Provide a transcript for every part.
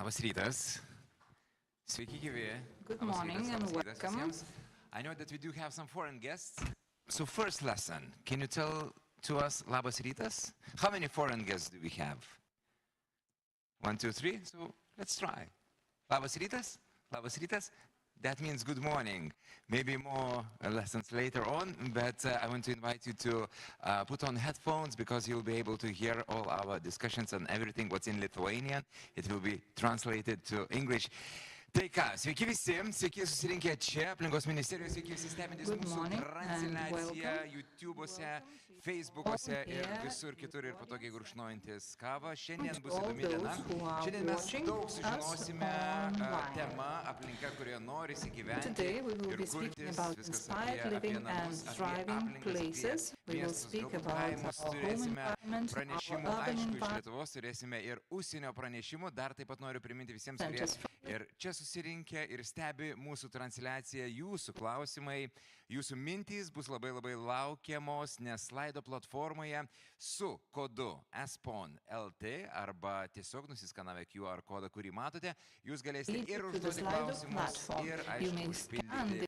Labas rytas. Sveiki gyvi. Good morning and welcome. I know that we do have some foreign guests. So first lesson, can you tell to us Labas rytas? How many foreign guests do we have? 1, 2, 3. So let's try. Labas rytas. Labas rytas. That means good morning. Maybe more lessons later on, but I want to invite you to put on headphones because you'll be able to hear all our discussions and everything what's in Lithuanian. It will be translated to English. Tai ką, sveiki visi, sveiki susirinkę čia, aplinkos ministerijos, sveiki visi stebintys mūsų transliaciją YouTube'ose, Facebook'ose ir visur kitur ir patogiai gurkšnojantis kavą. Šiandien bus įdomi diena. Šiandien mes daug sužinosime temą, aplinka, kurioje norisi gyventi ir kurtis, viskas apie namus, apie aplinkas, apie miestus, galbūt kaimus. Turėsime pranešimų, aišku, iš Lietuvos, turėsime ir užsienio pranešimų. Dar taip pat noriu priminti visiems, kurie ir čia susirinkę ir stebi mūsų transliaciją, jūsų klausimai, jūsų mintys bus labai laukiamos, nes slaido platformoje su kodu ESPON LT arba tiesiog nusiskanavę QR kodą, kurį matote, jūs galėsite ir užduoti klausimus ir, aišku, užpildyti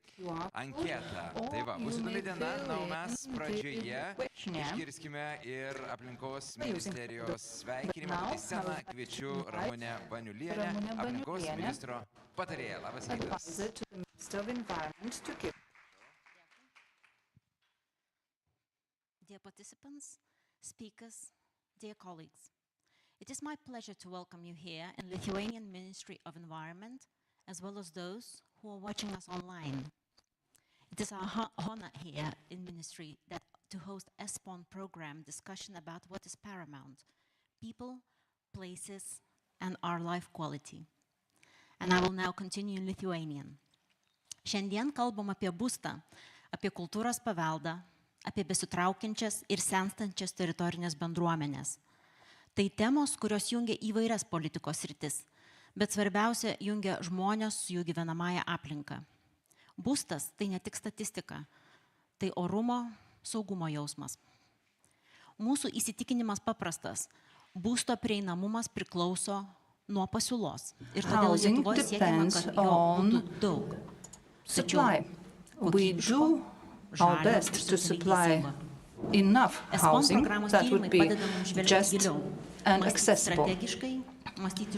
anketą. Tai va, bus įdomi diena, na, o mes pradžioje išgirskime ir aplinkos ministerijos sveikinimą. Į sceną kviečiu Ramunę Baniulienę, aplinkos ministro patarėją. Labas rytas. Dear participants, speakers, dear colleagues, it is my pleasure to welcome you here in Lithuanian Ministry of Environment, as well as those who are watching us online. It is our honor here in Ministry to host ESPON program discussion about what is paramount, people, places, and our life quality. And I will now continue in Lithuanian. Šiandien kalbam apie būstą, apie kultūros paveldą, apie besitraukiančias ir senstančias teritorinės bendruomenės. Tai temos, kurios jungia įvairias politikos sritis, bet svarbiausia jungia žmonės su jų gyvenamąją aplinką. Būstas tai ne tik statistika, tai orumo, saugumo jausmas. Mūsų įsitikinimas paprastas. Būsto prieinamumas priklauso nuo pasiūlos. Ir todėl Lietuvoje siekiama, kad jo būtų daug. Supply. We do our best to supply enough housing that would be just and accessible.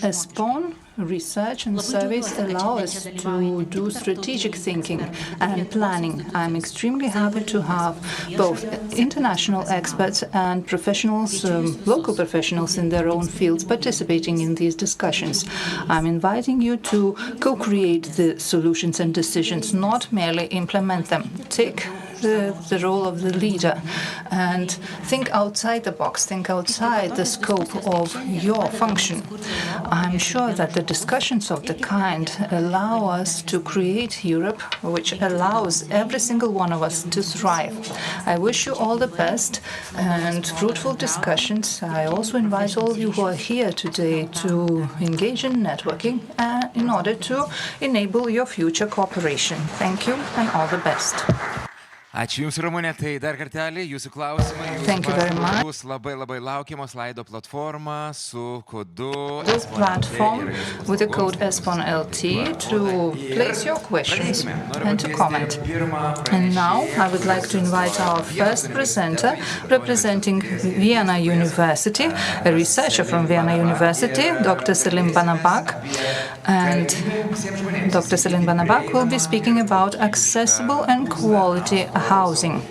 ESPON research and surveys allow us to do strategic thinking and planning. I'm extremely happy to have both international experts and professionals, local professionals in their own fields participating in these discussions. I'm inviting you to co-create the solutions and decisions, not merely implement them. Take the role of the leader and think outside the box, think outside the scope of your function. I'm sure that the discussions of the kind allow us to create Europe which allows every single one of us to thrive. I wish you all the best and fruitful discussions. I also invite all of you who are here today to engage in networking in order to enable your future cooperation. Thank you and all the best. Ačiū Jums, Ramunė, tai dar kartelį, Jūsų klausimai, Jūsų bus labai laukiamos slaido platforma su kodu This platform with the code ESPON-LT to place your questions and to comment. And now I would like to invite our first presenter representing Vienna University, a researcher from Vienna University, Dr. Selim Banabak. And Dr. Selim Banabak will be speaking about accessible and quality housing,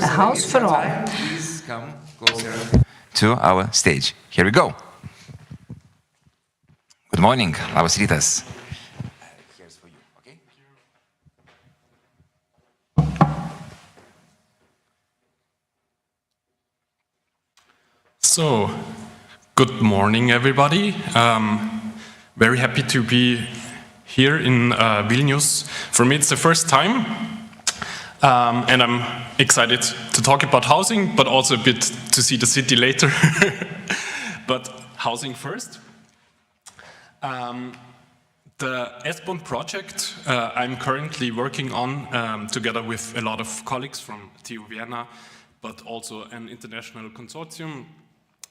a house for all. Please come closer to our stage. Here we go. Good morning. Labas rytas. Here's for you, okay? So, good morning, everybody. Very happy to be here in Vilnius. For me, it's the first time. And I'm excited to talk about housing, but also a bit to see the city later. But housing first. The ESPON project I'm currently working on together with a lot of colleagues from TU Vienna, but also an international consortium.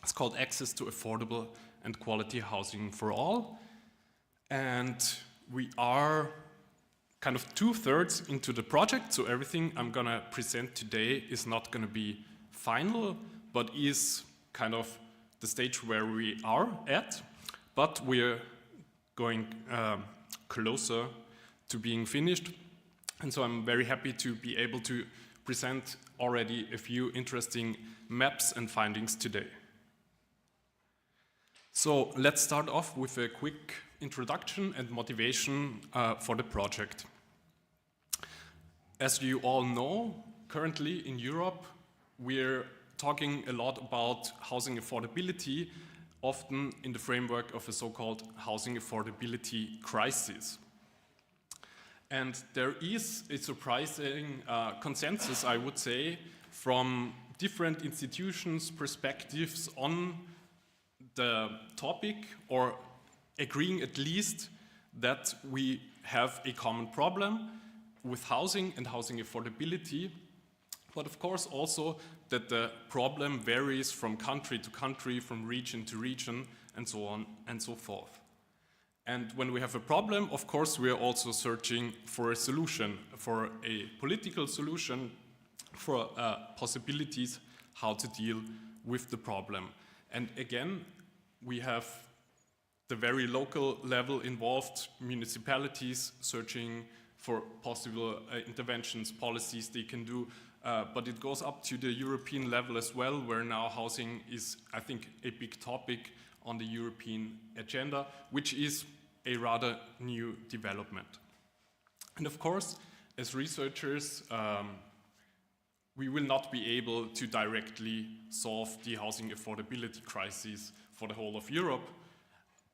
It's called Access to Affordable and Quality Housing for All. And we are kind of 2/3 into the project, so everything I'm gonna present today is not gonna be final, but is kind of the stage where we are at, but we're going closer to being finished. And so I'm very happy to be able to present already a few interesting maps and findings today. So let's start off with a quick introduction and motivation for the project. As you all know, currently in Europe, we're talking a lot about housing affordability, often in the framework of a so-called housing affordability crisis. And there is a surprising consensus, I would say, from different institutions' perspectives on the topic, or agreeing at least that we have a common problem with housing and housing affordability, but of course also that the problem varies from country to country, from region to region, and so on and so forth. And when we have a problem, of course, we are also searching for a solution, for a political solution, for possibilities how to deal with the problem. And again, we have the very local level involved, municipalities searching for possible interventions, policies they can do, but it goes up to the European level as well, where now housing is, I think, a big topic on the European agenda, which is a rather new development. And of course, as researchers, we will not be able to directly solve the housing affordability crisis for the whole of Europe,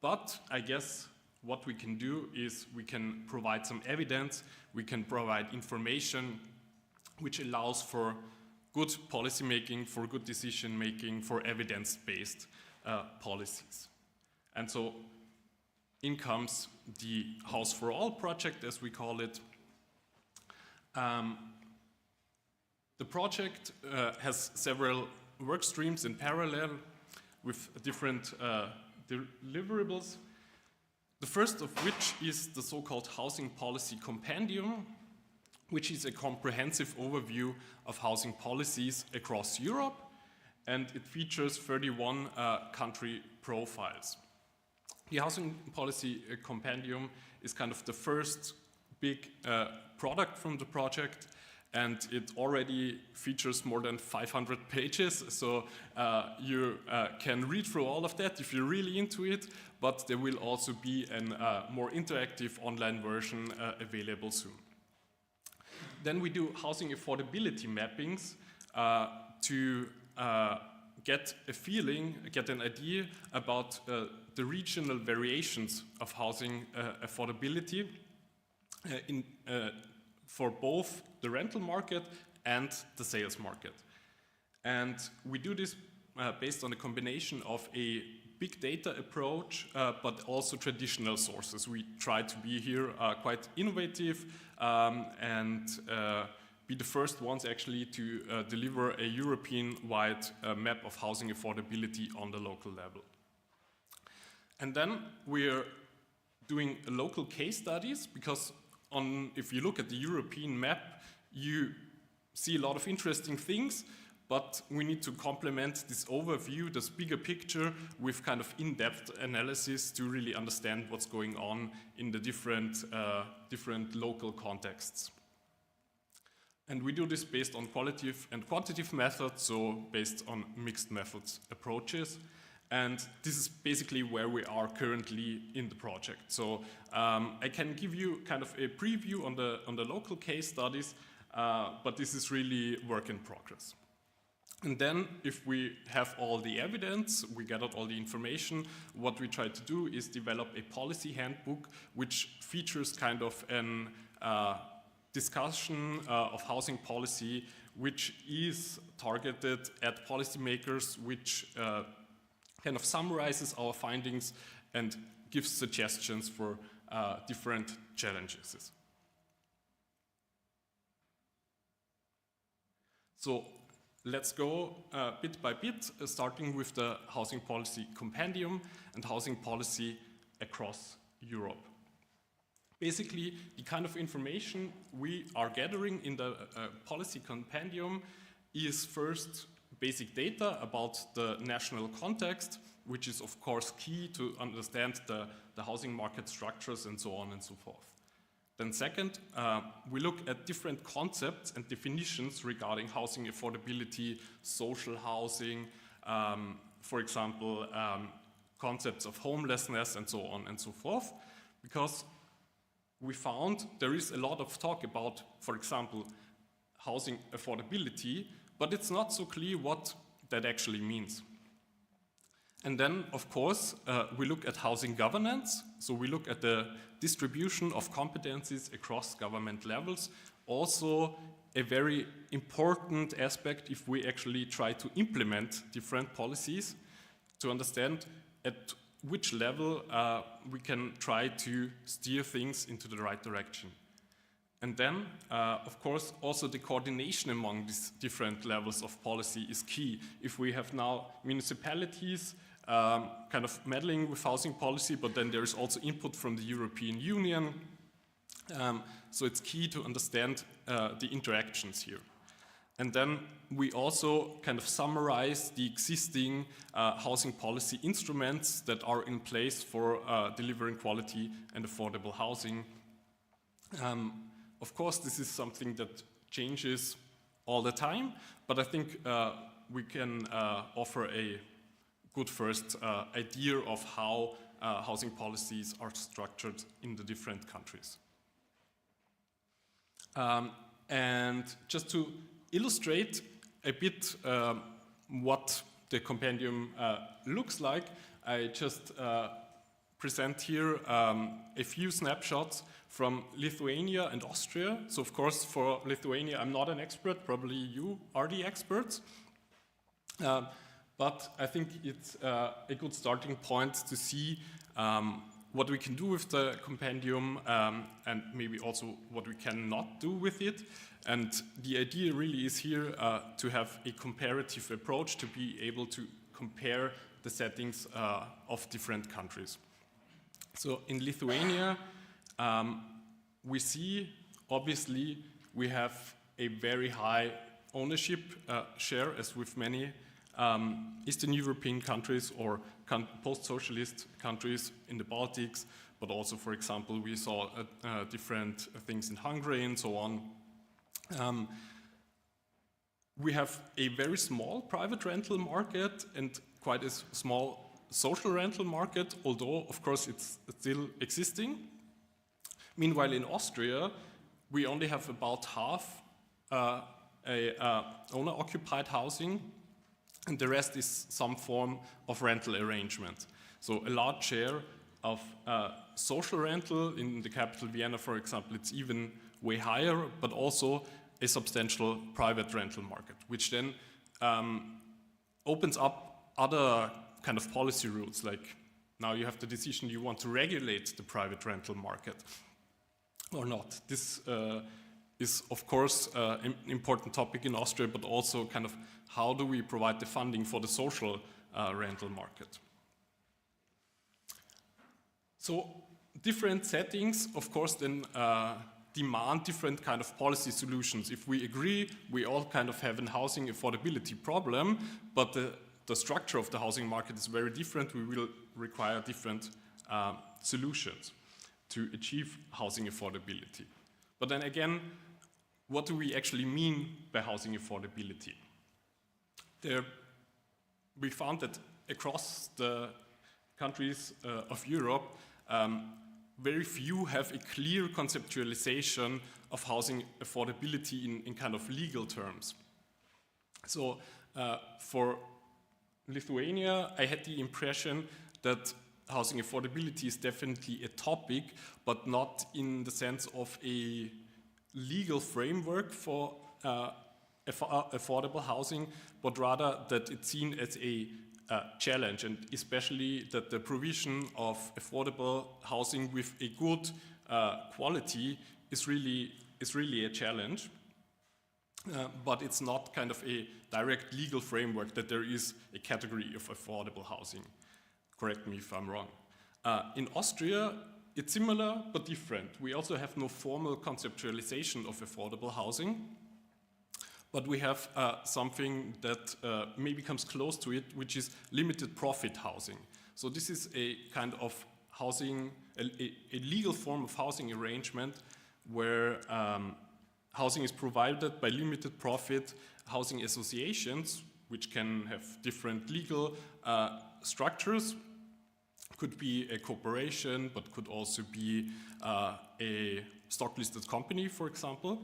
but I guess what we can do is we can provide some evidence, we can provide information which allows for good policy making, for good decision making, for evidence-based policies. And so in comes the House for All project, as we call it. The project has several work streams in parallel with different deliverables. The first of which is the so-called Housing Policy Compendium, which is a comprehensive overview of housing policies across Europe, and it features 31 country profiles. The Housing Policy Compendium is kind of the first big product from the project, and it already features more than 500 pages, so you can read through all of that if you're really into it, but there will also be a more interactive online version available soon. Then we do housing affordability mappings to get a feeling, get an idea about the regional variations of housing affordability for both the rental market and the sales market. And we do this based on a combination of a big data approach, but also traditional sources. We try to be here quite innovative and be the first ones actually to deliver a European-wide map of housing affordability on the local level. And then we're doing local case studies, because if you look at the European map, you see a lot of interesting things, but we need to complement this overview, this bigger picture, with kind of in-depth analysis to really understand what's going on in the different local contexts. And we do this based on qualitative and quantitative methods, so based on mixed methods approaches. And this is basically where we are currently in the project. So I can give you kind of a preview on the local case studies, but this is really work in progress. And then if we have all the evidence, we gathered all the information, what we try to do is develop a policy handbook which features kind of an discussion of housing policy which is targeted at policymakers, which kind of summarizes our findings and gives suggestions for different challenges. So let's go bit by bit, starting with the Housing Policy Compendium and housing policy across Europe. Basically, the kind of information we are gathering in the policy compendium is first basic data about the national context, which is of course key to understand the housing market structures and so on and so forth. Then second, we look at different concepts and definitions regarding housing affordability, social housing, for example, concepts of homelessness and so on and so forth, because we found there is a lot of talk about, for example, housing affordability, but it's not so clear what that actually means. And then, of course, we look at housing governance. So we look at the distribution of competencies across government levels. Also, a very important aspect if we actually try to implement different policies to understand at which level we can try to steer things into the right direction. And then, of course, also the coordination among these different levels of policy is key. If we have now municipalities kind of meddling with housing policy, but then there is also input from the European Union. So it's key to understand the interactions here. And then we also kind of summarize the existing housing policy instruments that are in place for delivering quality and affordable housing. Of course, this is something that changes all the time, but I think we can offer a good first idea of how housing policies are structured in the different countries. And just to illustrate a bit what the compendium looks like, I just present here a few snapshots from Lithuania and Austria. So of course, for Lithuania, I'm not an expert, probably you are the experts. But I think it's a good starting point to see what we can do with the compendium and maybe also what we cannot do with it. And the idea really is here to have a comparative approach to be able to compare the settings of different countries. So in Lithuania, we see, obviously, we have a very high ownership share, as with many Eastern European countries or post-socialist countries in the Baltics, but also, for example, we saw different things in Hungary and so on. We have a very small private rental market and quite a small social rental market, although, of course, it's still existing. Meanwhile, in Austria, we only have about half owner-occupied housing, and the rest is some form of rental arrangement. So a large share of social rental in the capital Vienna, for example, it's even way higher, but also a substantial private rental market, which then opens up other kind of policy routes, like now you have the decision you want to regulate the private rental market or not. This is, of course, an important topic in Austria, but also kind of how do we provide the funding for the social rental market. So different settings, of course, then demand different kind of policy solutions. If we agree, we all kind of have a housing affordability problem, but the structure of the housing market is very different. We will require different solutions to achieve housing affordability. But then again, what do we actually mean by housing affordability? We found that across the countries of Europe, very few have a clear conceptualization of housing affordability in kind of legal terms. So for Lithuania, I had the impression that housing affordability is definitely a topic, but not in the sense of a legal framework for affordable housing, but rather that it's seen as a challenge, and especially that the provision of affordable housing with a good quality is really a challenge. But it's not kind of a direct legal framework that there is a category of affordable housing. Correct me if I'm wrong. In Austria, it's similar but different. We also have no formal conceptualization of affordable housing, but we have something that maybe comes close to it, which is limited profit housing. So this is a kind of housing, a legal form of housing arrangement where housing is provided by limited profit housing associations, which can have different legal structures. Could be a corporation, but could also be a stock-listed company, for example.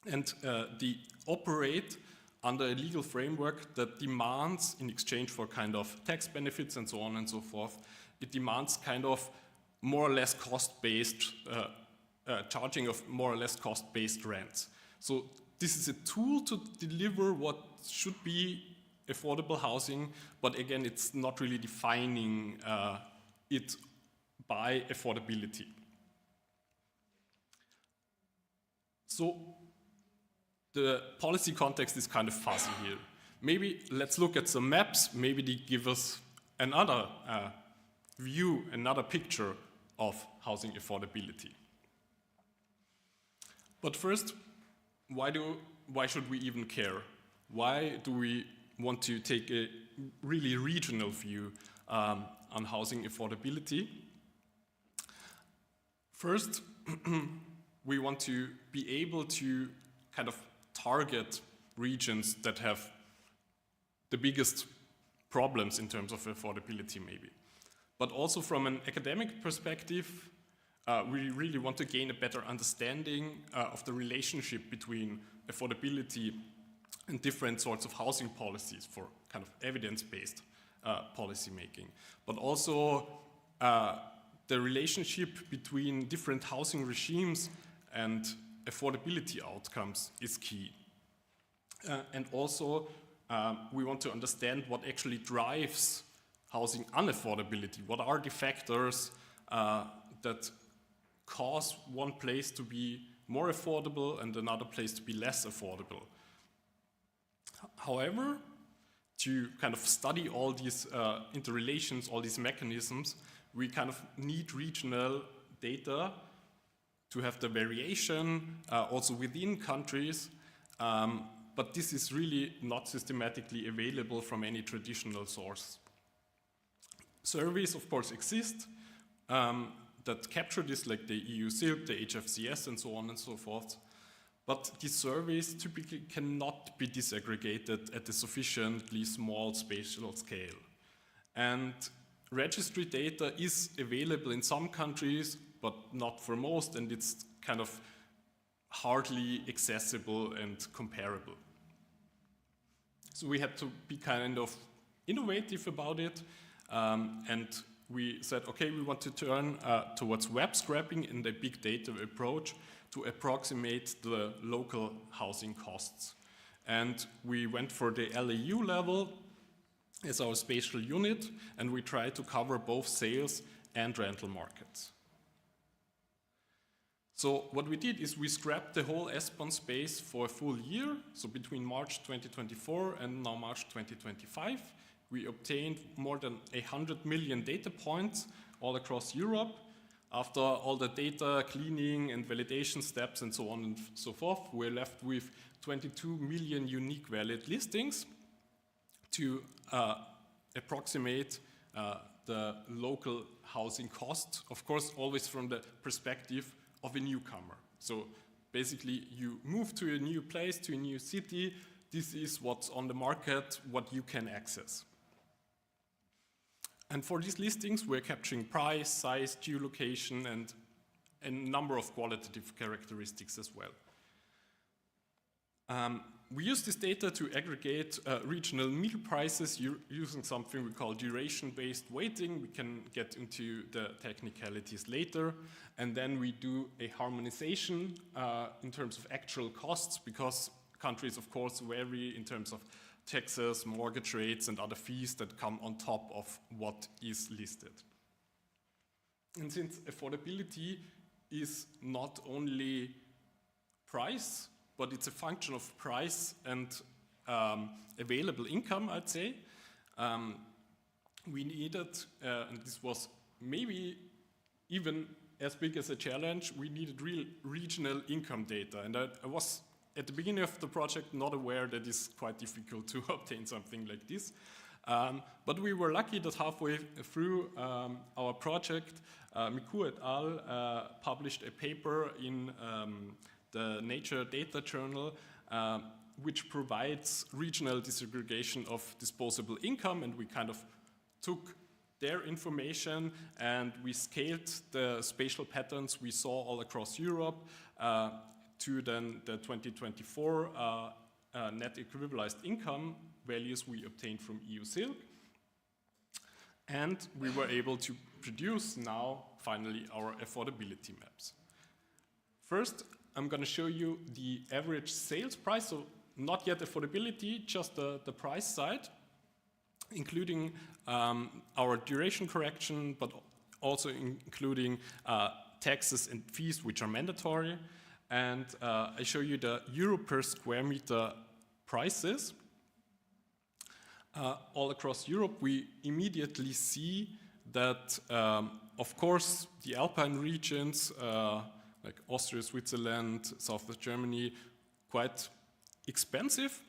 And they operate under a legal framework that demands, in exchange for kind of tax benefits and so on and so forth, it demands kind of more or less cost-based, charging of more or less cost-based rents. So this is a tool to deliver what should be affordable housing, but again, it's not really defining it by affordability. So the policy context is kind of fuzzy here. Maybe let's look at some maps. Maybe they give us another view, another picture of housing affordability. But first, why should we even care? Why do we want to take a really regional view on housing affordability? First, we want to be able to kind of target regions that have the biggest problems in terms of affordability, maybe. But also from an academic perspective, we really want to gain a better understanding of the relationship between affordability and different sorts of housing policies for kind of evidence-based policy making. But also the relationship between different housing regimes and affordability outcomes is key. And also we want to understand what actually drives housing unaffordability. What are the factors that cause one place to be more affordable and another place to be less affordable? However, to kind of study all these interrelations, all these mechanisms, we kind of need regional data to have the variation also within countries, but this is really not systematically available from any traditional source. Surveys, of course, exist that capture this, like the EU SILP, the HFCS, and so on and so forth. But these surveys typically cannot be disaggregated at a sufficiently small spatial scale. And registry data is available in some countries, but not for most, and it's kind of hardly accessible and comparable. So we had to be kind of innovative about it, and we said, okay, we want to turn towards web scraping in the big data approach to approximate the local housing costs. And we went for the LAU level as our spatial unit, and we tried to cover both sales and rental markets. So what we did is we scrapped the whole ESPON space for a full year, so between March 2024 and now March 2025. We obtained more than 100 million data points all across Europe. After all the data cleaning and validation steps and so on and so forth, we're left with 22 million unique valid listings to approximate the local housing cost, of course, always from the perspective of a newcomer. So basically, you move to a new place, to a new city, this is what's on the market, what you can access. And for these listings, we're capturing price, size, geolocation, and a number of qualitative characteristics as well. We use this data to aggregate regional meal prices using something we call duration-based weighting. We can get into the technicalities later. And then we do a harmonization in terms of actual costs, because countries, of course, vary in terms of taxes, mortgage rates, and other fees that come on top of what is listed. And since affordability is not only price, but it's a function of price and available income, I'd say, we needed, and this was maybe even as big as a challenge, we needed real regional income data. And I was, at the beginning of the project, not aware that it's quite difficult to obtain something like this. But we were lucky that halfway through our project, Miku et al. Published a paper in the Nature Data Journal, which provides regional disaggregation of disposable income, and we kind of took their information and we scaled the spatial patterns we saw all across Europe to then the 2024 net equivalized income values we obtained from EU Silk. And we were able to produce now, finally, our affordability maps. First, I'm going to show you the average sales price, so not yet affordability, just the price side, including our duration correction, but also including taxes and fees, which are mandatory. And I show you the euro per square meter prices. All across Europe, we immediately see that, of course, the Alpine regions, like Austria, Switzerland, south of Germany, quite expensive.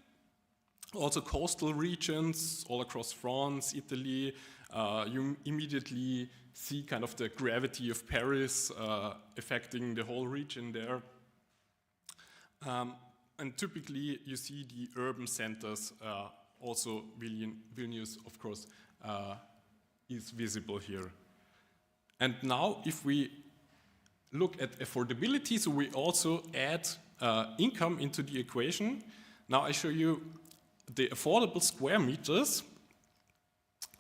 Also coastal regions all across France, Italy, you immediately see kind of the gravity of Paris affecting the whole region there. And typically you see the urban centers, also Vilnius, of course, is visible here. And now if we look at affordability, so we also add income into the equation. Now I show you the affordable square meters.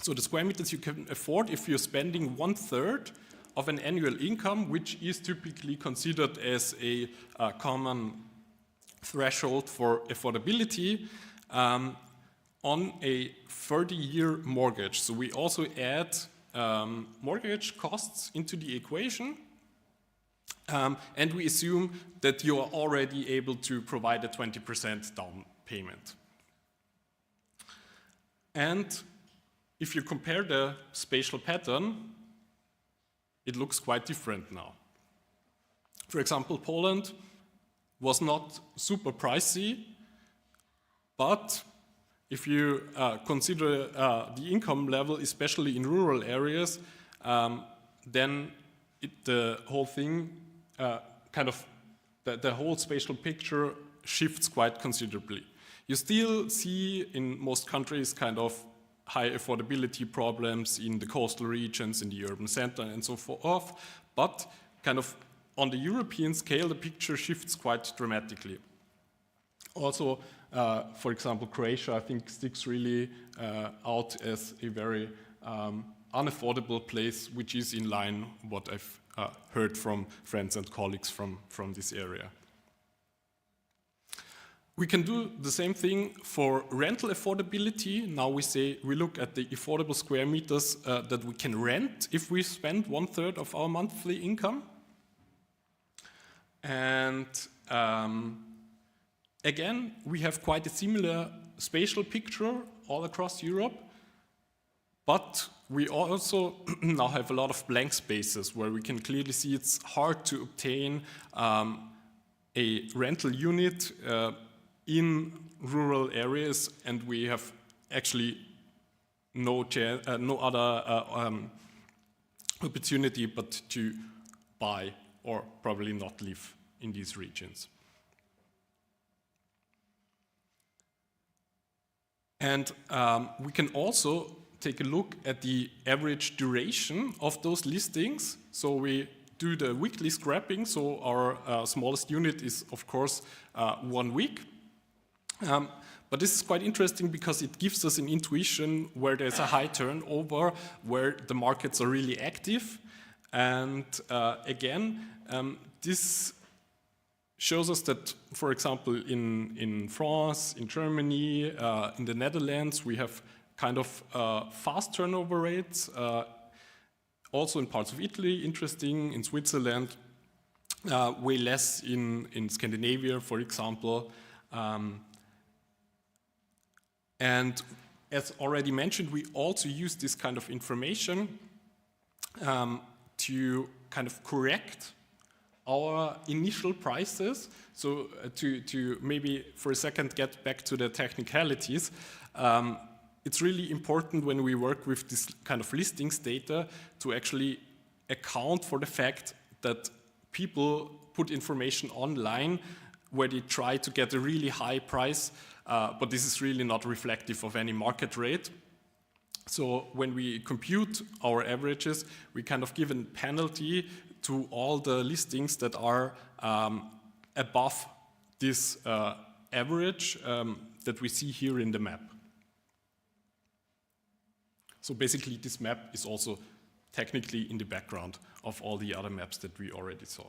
So the square meters you can afford if you're spending 1/3 of an annual income, which is typically considered as a common threshold for affordability, on a 30-year mortgage. So we also add mortgage costs into the equation, and we assume that you are already able to provide a 20% down payment. And if you compare the spatial pattern, it looks quite different now. For example, Poland was not super pricey, but if you consider the income level, especially in rural areas, then the whole thing, the whole spatial picture shifts quite considerably. You still see in most countries kind of high affordability problems in the coastal regions, in the urban center and so forth, but kind of on the European scale, the picture shifts quite dramatically. Also, for example, Croatia, I think, sticks really out as a very unaffordable place, which is in line with what I've heard from friends and colleagues from this area. We can do the same thing for rental affordability. Now we look at the affordable square meters that we can rent if we spend 1/3 of our monthly income. And again, we have quite a similar spatial picture all across Europe, but we also now have a lot of blank spaces where we can clearly see it's hard to obtain a rental unit in rural areas, and we have actually no other opportunity but to buy or probably not live in these regions. And we can also take a look at the average duration of those listings. So we do the weekly scrapping, so our smallest unit is, of course, 1 week. But this is quite interesting because it gives us an intuition where there's a high turnover, where the markets are really active. And again, this shows us that, for example, in France, in Germany, in the Netherlands, we have kind of fast turnover rates. Also in parts of Italy, interesting, in Switzerland, way less in Scandinavia, for example. And as already mentioned, we also use this kind of information to kind of correct our initial prices. So to maybe for a second get back to the technicalities, it's really important when we work with this kind of listings data to actually account for the fact that people put information online where they try to get a really high price, but this is really not reflective of any market rate. So when we compute our averages, we kind of give a penalty to all the listings that are above this average that we see here in the map. So basically this map is also technically in the background of all the other maps that we already saw.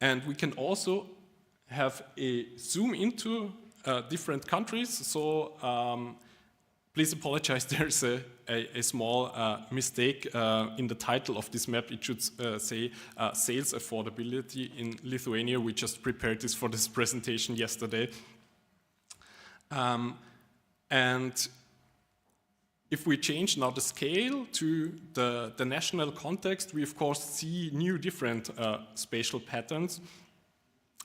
And we can also have a zoom into different countries. So please apologize, there's a small mistake in the title of this map. It should say sales affordability in Lithuania. We just prepared this for this presentation yesterday. And if we change now the scale to the national context, we of course see new different spatial patterns.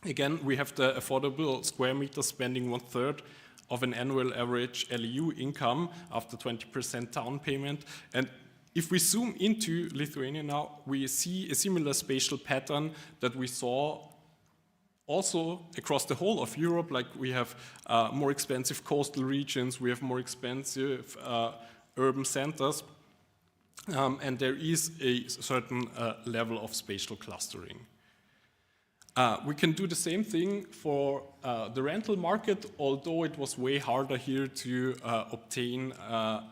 Again, we have the affordable square meter spending 1/3 of an annual average LEU income after 20% down payment. And if we zoom into Lithuania now, we see a similar spatial pattern that we saw also across the whole of Europe. Like we have more expensive coastal regions, we have more expensive urban centers, and there is a certain level of spatial clustering. We can do the same thing for the rental market, although it was way harder here to obtain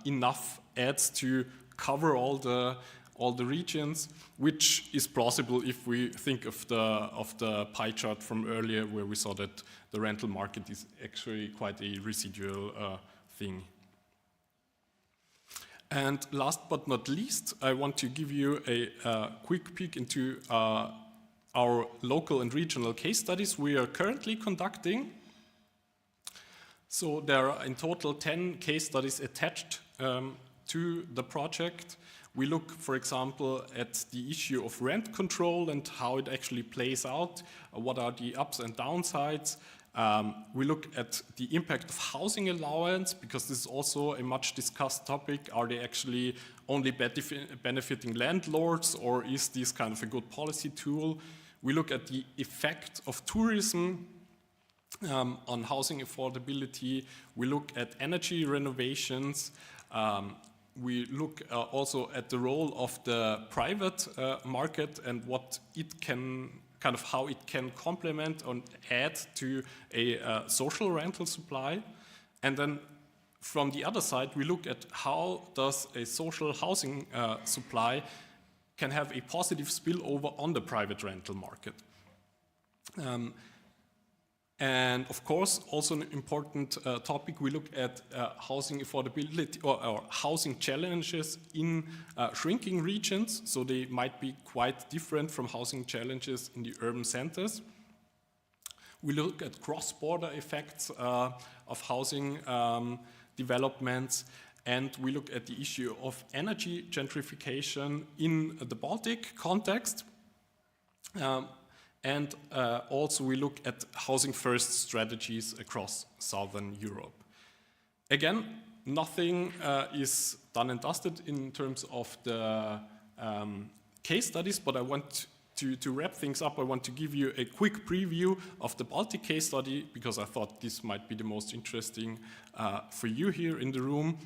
enough ads to cover all the regions, which is plausible if we think of the pie chart from earlier, where we saw that the rental market is actually quite a residual thing. And last but not least, I want to give you a quick peek into our local and regional case studies we are currently conducting. So there are in total 10 case studies attached to the project. We look, for example, at the issue of rent control and how it actually plays out. What are the ups and downsides? We look at the impact of housing allowance, because this is also a much discussed topic. Are they actually only benefiting landlords, or is this kind of a good policy tool? We look at the effect of tourism on housing affordability. We look at energy renovations. We look also at the role of the private market and what it can, kind of how it can complement and add to a social rental supply. And then from the other side, we look at how does a social housing supply can have a positive spillover on the private rental market. And of course, also an important topic, we look at housing affordability or housing challenges in shrinking regions. So they might be quite different from housing challenges in the urban centers. We look at cross-border effects of housing developments, and we look at the issue of energy gentrification in the Baltic context. And also we look at housing first strategies across Southern Europe. Again, nothing is done and dusted in terms of the case studies, but I want to wrap things up. I want to give you a quick preview of the Baltic case study, because I thought this might be the most interesting for you here in the room.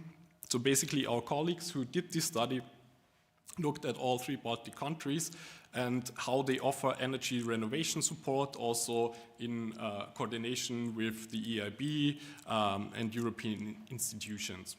So basically our colleagues who did this study looked at all 3 Baltic countries and how they offer energy renovation support, also in coordination with the EIB and European institutions.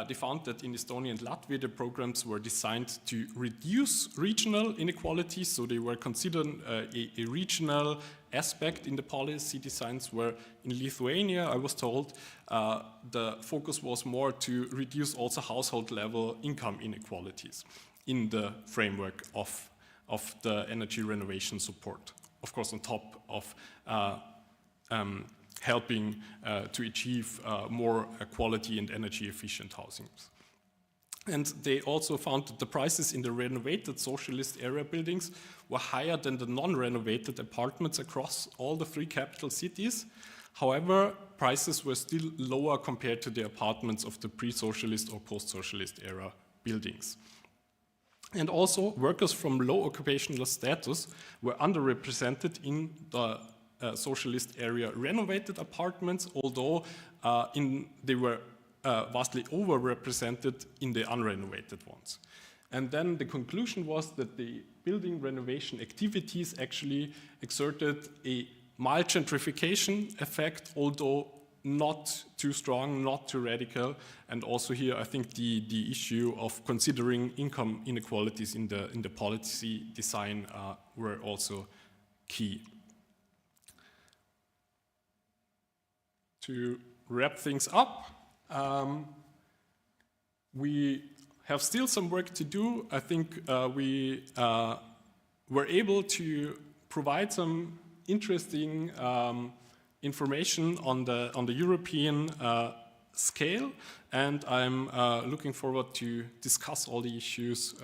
They found that in Estonia and Latvia, the programs were designed to reduce regional inequalities, so they were considered a regional aspect in the policy designs, where in Lithuania, I was told, the focus was more to reduce also household level income inequalities in the framework of the energy renovation support. Of course, on top of helping to achieve more quality and energy efficient housings. And they also found that the prices in the renovated socialist area buildings were higher than the non-renovated apartments across all the 3 capital cities. However, prices were still lower compared to the apartments of the pre-socialist or post-socialist era buildings. And also, workers from low occupational status were underrepresented in the socialist area renovated apartments, although they were vastly overrepresented in the unrenovated ones. And then the conclusion was that the building renovation activities actually exerted a mild gentrification effect, although not too strong, not too radical. And also here, I think the issue of considering income inequalities in the policy design were also key. To wrap things up, we have still some work to do. I think we were able to provide some interesting information on the European scale, and I'm looking forward to discuss all the issues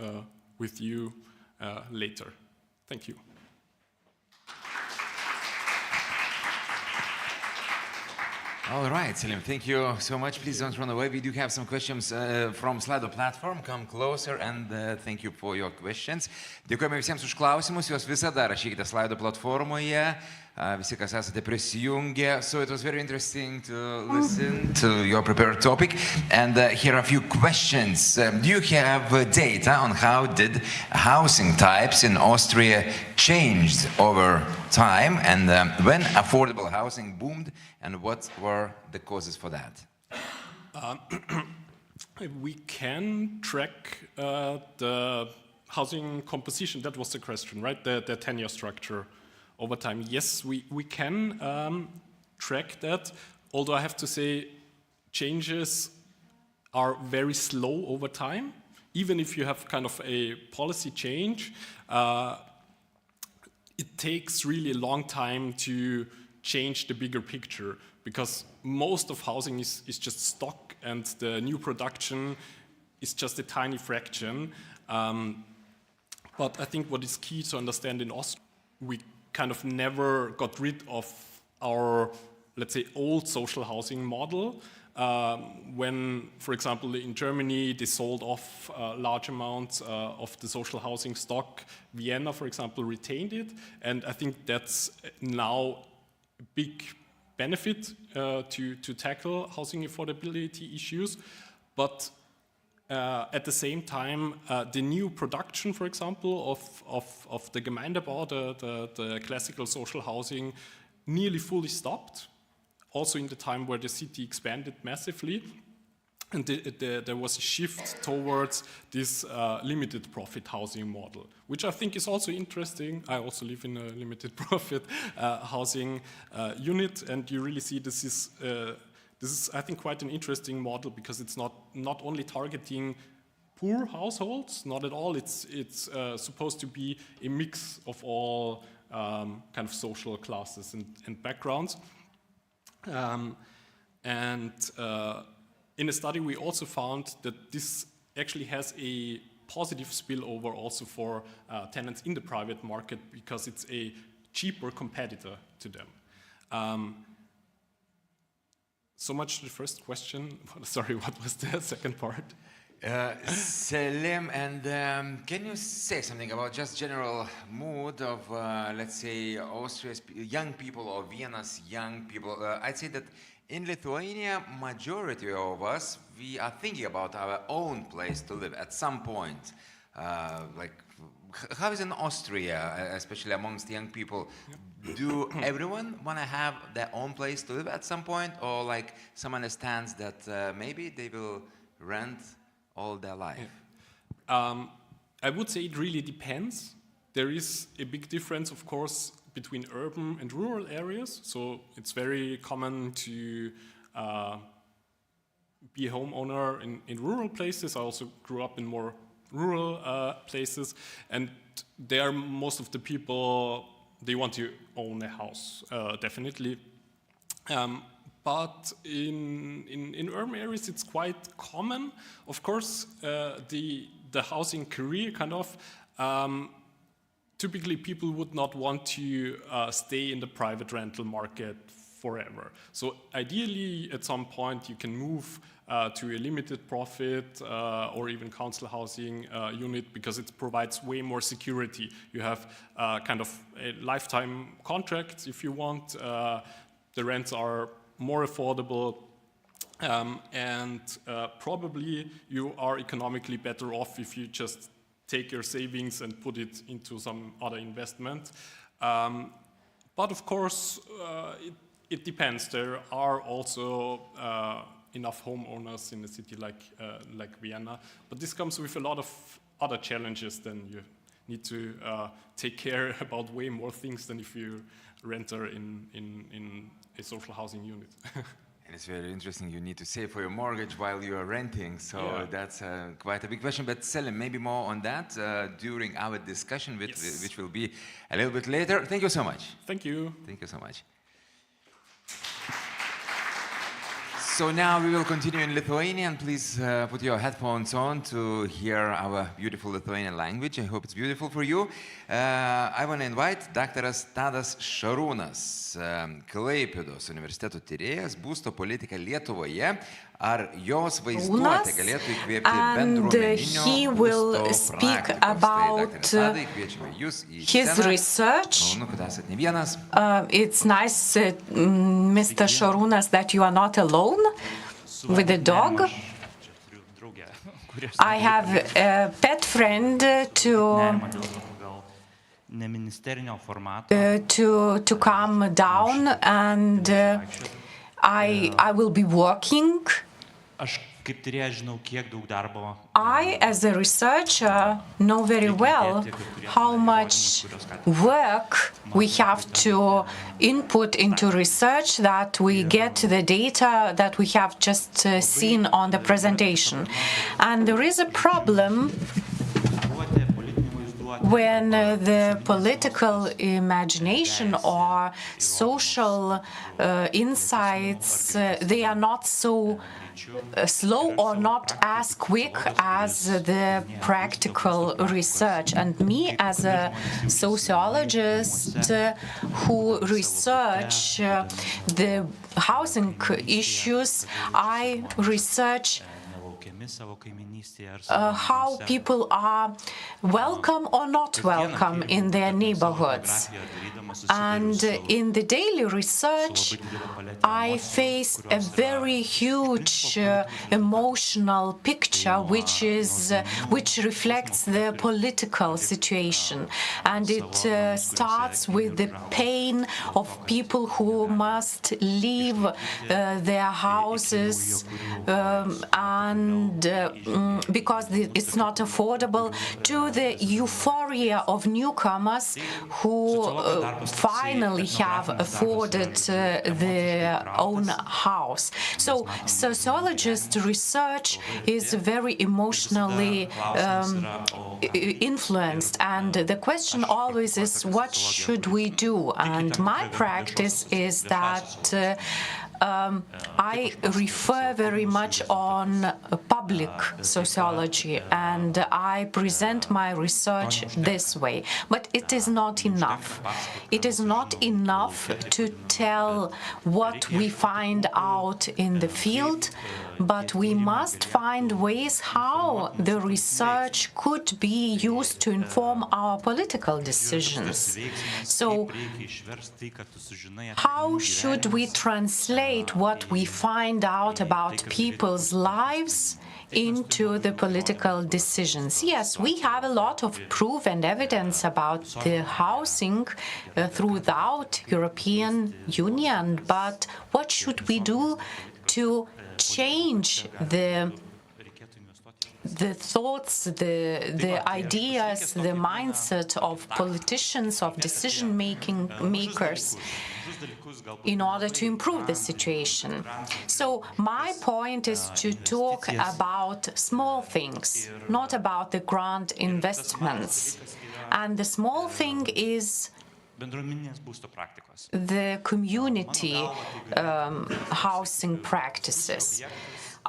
with you later. Thank you. All right, Selim, thank you so much. Please don't run away. We do have some questions from Slido platform. Come closer and thank you for your questions. Dėkojame visiems už klausimus. Juos visada rašykite Slido platformoje. Visi, kas esate prisijungę. So it was very interesting to listen to your prepared topic. And here are a few questions. Do you have data on how did housing types in Austria changed over time, and when affordable housing boomed, and what were the causes for that? We can track the housing composition. That was the question, right? The tenure structure over time. Yes, we can track that, although I have to say changes are very slow over time. Even if you have kind of a policy change, it takes really a long time to change the bigger picture, because most of housing is just stock, and the new production is just a tiny fraction. But I think what is key to understand in Austria, we kind of never got rid of our, let's say, old social housing model. When, for example, in Germany, they sold off large amounts of the social housing stock. Vienna, for example, retained it. And I think that's now a big benefit to tackle housing affordability issues. But at the same time, the new production, for example, of the Gemeindebau, the classical social housing, nearly fully stopped. Also in the time where the city expanded massively, and there was a shift towards this limited profit housing model, which I think is also interesting. I also live in a limited profit housing unit, and you really see this is, I think, quite an interesting model, because it's not only targeting poor households, not at all. It's supposed to be a mix of all kind of social classes and backgrounds. In a study, we also found that this actually has a positive spillover also for tenants in the private market, because it's a cheaper competitor to them. So much the first question. Sorry, what was the second part? Selim, and can you say something about just general mood of, let's say, Austria's young people or Vienna's young people? I'd say that in Lithuania, majority of us, we are thinking about our own place to live at some point. Like, how is in Austria, especially amongst young people? Do everyone want to have their own place to live at some point, or like some understands that maybe they will rent all their life? Yeah. I would say it really depends. There is a big difference, of course, between urban and rural areas. So it's very common to be a homeowner in rural places. I also grew up in more rural places, and there most of the people, they want to own a house, definitely. but in urban areas it's quite common. Of course, the housing career kind of, typically people would not want to stay in the private rental market forever. So ideally, at some point, you can move to a limited profit or even council housing unit, because it provides way more security. You have kind of a lifetime contract if you want. The rents are more affordable, and probably you are economically better off if you just take your savings and put it into some other investment. But of course, it depends. There are also enough homeowners in a city like Vienna, but this comes with a lot of other challenges. Then you need to take care about way more things than if you renter in a social housing unit. And it's very interesting, you need to save for your mortgage while you are renting, so Yeah. that's quite a big question. But Selim, maybe more on that during our discussion, Yes. which will be a little bit later. Thank you so much. Thank you. Thank you so much. So now we will continue in Lithuanian. Please put your headphones on to hear our beautiful Lithuanian language. I hope it's beautiful for you. I want to invite Daktaras Tadas Šarūnas, Klaipėdos universiteto tyrėjas, būsto politika Lietuvoje. Ar jos vaizduotė galėtų įkvėpti bendruomeninio he will būsto speak praktikos? about Daktaras Tadai, kviečiame jūs į his sceną. research. Malonu, kad esat ne vienas. It's nice, Mr. Šarūnas, that you are not alone with the dog. I have a pet friend to come down, and I will be working. I, as a researcher, know very well how much work we have to input into research that we get the data that we have just seen on the presentation. And there is a problem when the political imagination or social insights, they are not so slow or not as quick as the practical research. And me, as a sociologist who research the housing issues, I research how people are welcome or not welcome in their neighborhoods. And in the daily research, I face a very huge emotional picture, which reflects the political situation. And it starts with the pain of people who must leave their houses and because it's not affordable, to the euphoria of newcomers who finally have afforded their own house. So sociologist research is very emotionally influenced, and the question always is, what should we do? And my practice is that I refer very much on public sociology, and I present my research this way. But it is not enough. It is not enough to tell what we find out in the field, but we must find ways how the research could be used to inform our political decisions. So, how should we translate what we find out about people's lives into the political decisions? Yes, we have a lot of proof and evidence about the housing throughout European Union, but what should we do to change the thoughts, the ideas, the mindset of politicians, of decision-makers, in order to improve the situation? So my point is to talk about small things, not about the grand investments. And the small thing is the community housing practices.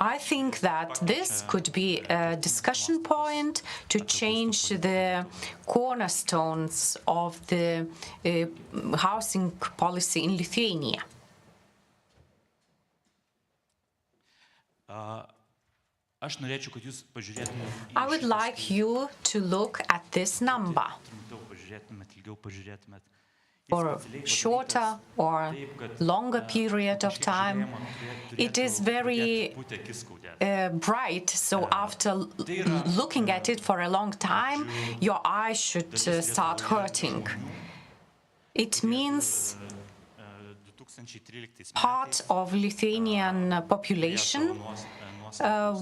I think that this could be a discussion point to change the cornerstones of the housing policy in Lithuania. I would like you to look at this number for a shorter or longer period of time. It is very bright, so after looking at it for a long time, your eyes should start hurting. It means part of Lithuanian population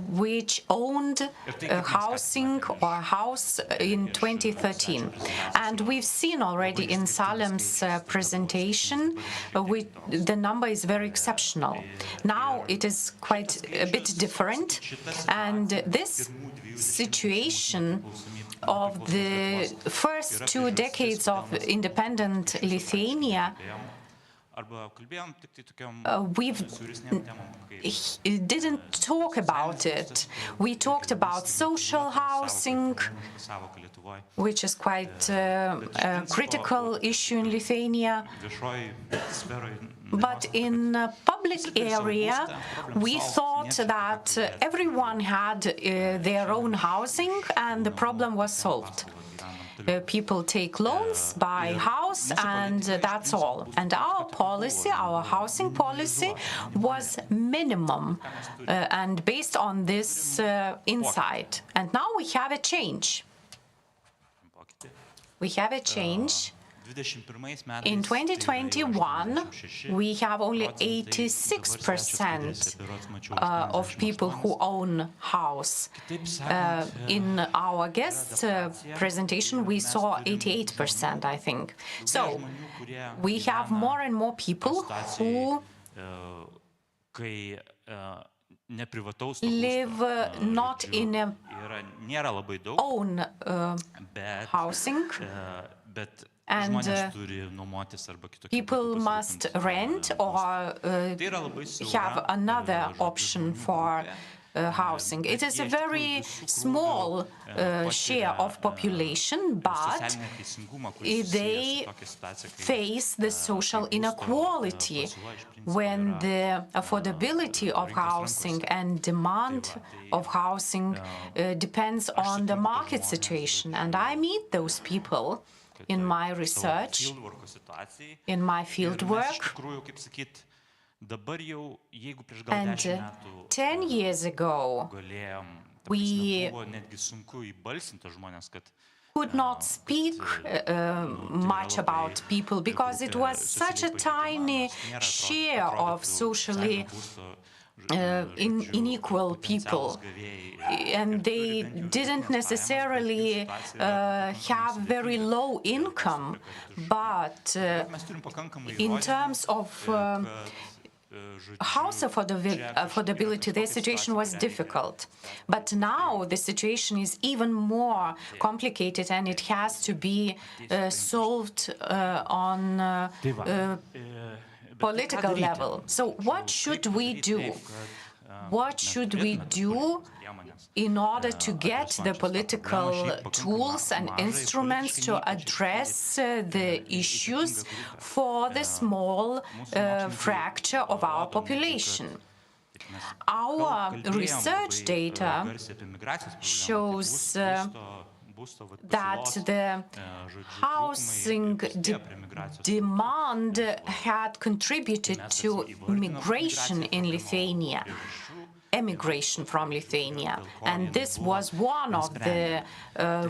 which owned housing or house in 2013. And we've seen already in Salem's presentation, the number is very exceptional. Now it is quite a bit different. And this situation of the first 2 decades of independent Lithuania, we didn't talk about it. We talked about social housing, which is quite a critical issue in Lithuania. But in the public area, we thought that everyone had their own housing and the problem was solved. People take loans, buy house, and that's all. And our policy, our housing policy, was minimum and based on this insight. And now we have a change. We have a change. In 2021, we have only 86% of people who own house. In our guest presentation, we saw 88%, I think. So we have more and more people who live not in a own housing, and people must rent or have another option for housing. It is a very small share of population, but they face the social inequality when the affordability of housing and demand of housing depends on the market situation. And I meet those people in my research, in my field work. And 10 years ago, we could not speak much about people because it was such a tiny share of socially unequal people, and they didn't necessarily have very low income, but in terms of house affordability, their situation was difficult. But now the situation is even more complicated, and it has to be solved on political level. So what should we do? What should we do in order to get the political tools and instruments to address the issues for the small fracture of our population? Our research data shows that the housing demand had contributed to migration in Lithuania, emigration from Lithuania. And this was one of the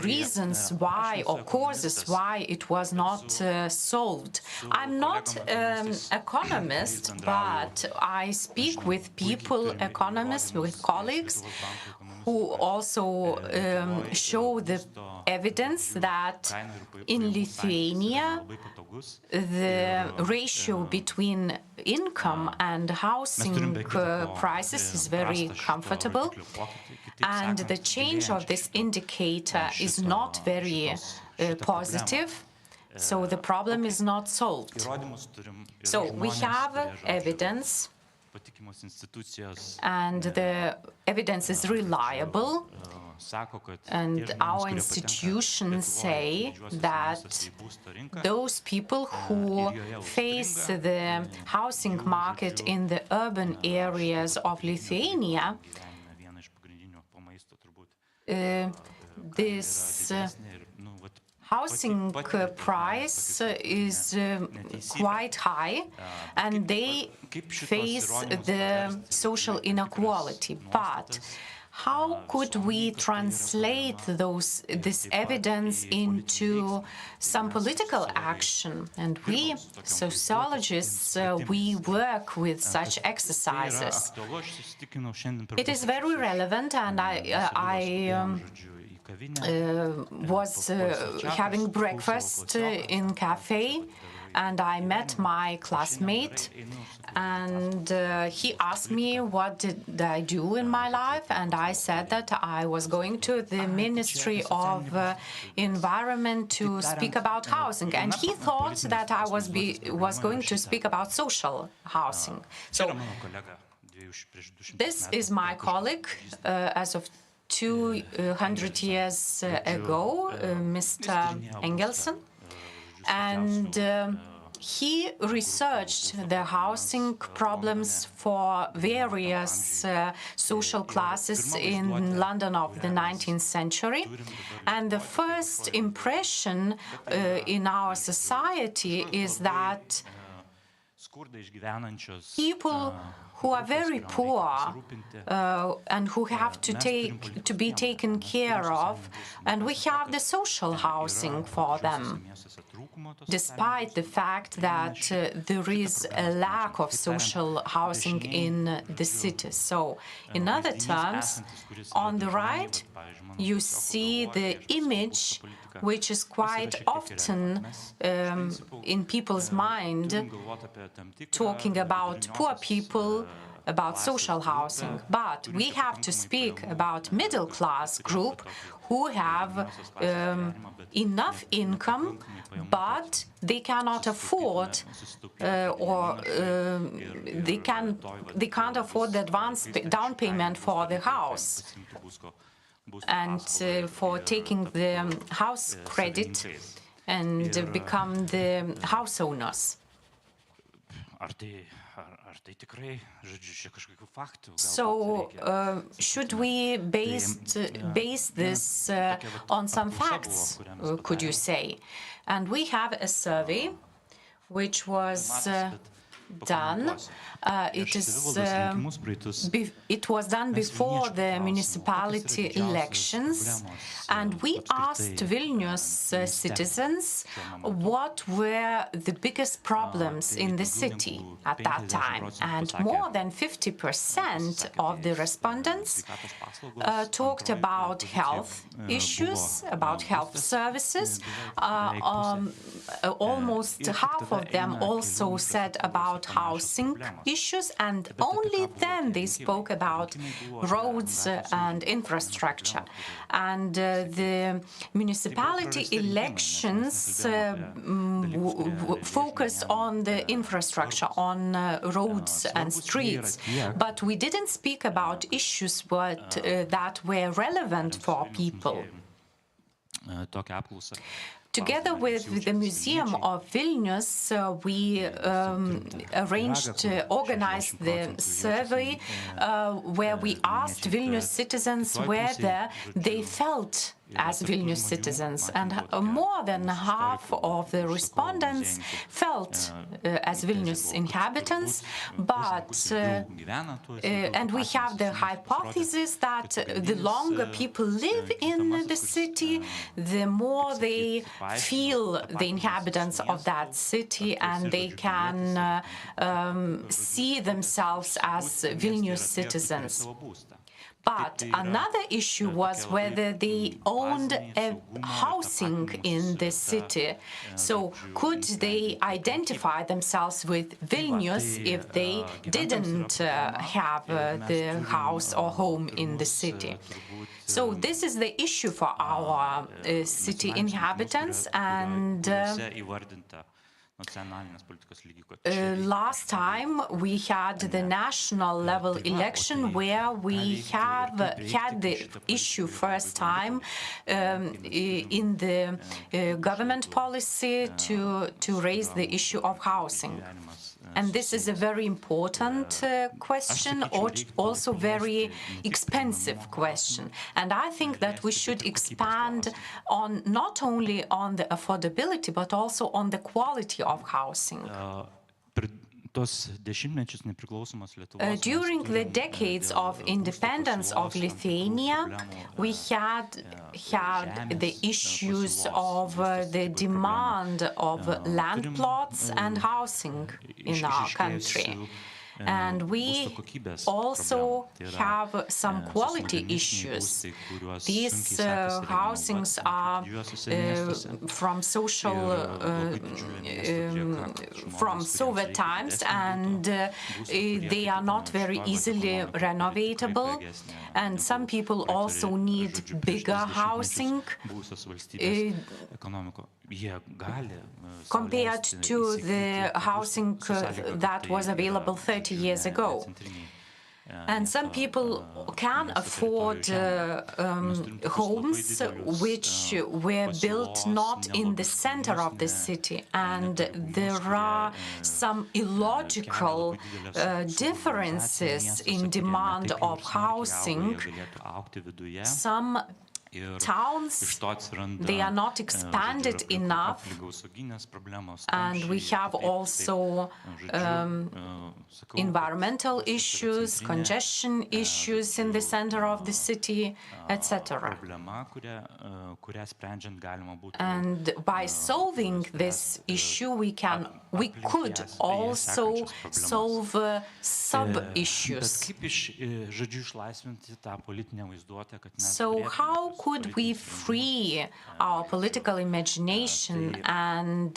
reasons why, or causes why, it was not solved. I'm not an economist, but I speak with people, economists, with colleagues, who also show the evidence that in Lithuania, the ratio between income and housing prices is very comfortable, and the change of this indicator is not very positive. So the problem is not solved. So we have evidence, and the evidence is reliable, and our institutions say that those people who face the housing market in the urban areas of Lithuania, this housing price is quite high, and they face the social inequality. But how could we translate this evidence into some political action? And we, sociologists, we work with such exercises. It is very relevant, and I was having breakfast in cafe, and I met my classmate, and he asked me what did I do in my life, and I said that I was going to the Ministry of Environment to speak about housing, and he thought that I was going to speak about social housing. So this is my colleague as of 200 years ago, Mr. Engelsen, and he researched the housing problems for various social classes in London of the 19th century. And the first impression in our society is that people who are very poor and who have to be taken care of, and we have the social housing for them, despite the fact that there is a lack of social housing in the cities. So, in other terms, on the right, you see the image which is quite often in people's mind, talking about poor people, about social housing. But we have to speak about middle-class group who have enough income, but they cannot afford they can't afford the down payment for the house, and for taking the house credit and become the house owners. So, should we base this on some facts, could you say? And we have a survey which was done. It was done before the municipality elections, and we asked Vilnius citizens what were the biggest problems in the city at that time. And more than 50% of the respondents talked about health issues, about health services. Almost half of them also said about housing issues, and only then they spoke about roads and infrastructure. And the municipality elections focused on the infrastructure, on roads and streets, but we didn't speak about issues that were relevant for people. Together with the Museum of Vilnius, we organized the survey where we asked Vilnius citizens whether they felt as Vilnius citizens, and more than half of the respondents felt as Vilnius inhabitants, but and we have the hypothesis that the longer people live in the city, the more they feel the inhabitants of that city, and they can see themselves as Vilnius citizens. But another issue was whether they owned a housing in the city. So could they identify themselves with Vilnius if they didn't have the house or home in the city? So this is the issue for our city inhabitants, and last time we had the national level election where we have had the issue first time in the government policy to raise the issue of housing. And this is a very important question, or also very expensive question. And I think that we should expand on not only on the affordability, but also on the quality of housing. During the decades of independence of Lithuania, we had the issues of the demand of land plots and housing in our country. And we also have some quality issues. These housings are from from Soviet times, and they are not very easily renovatable. And some people also need bigger housing compared to the housing that was available 30 years ago. And some people can afford homes which were built not in the center of the city. And there are some illogical differences in demand of housing. Some towns, they are not expanded enough, and we have also environmental issues, congestion issues in the center of the city, etc. And by solving this issue, we could also solve sub-issues. So how could we free our political imagination and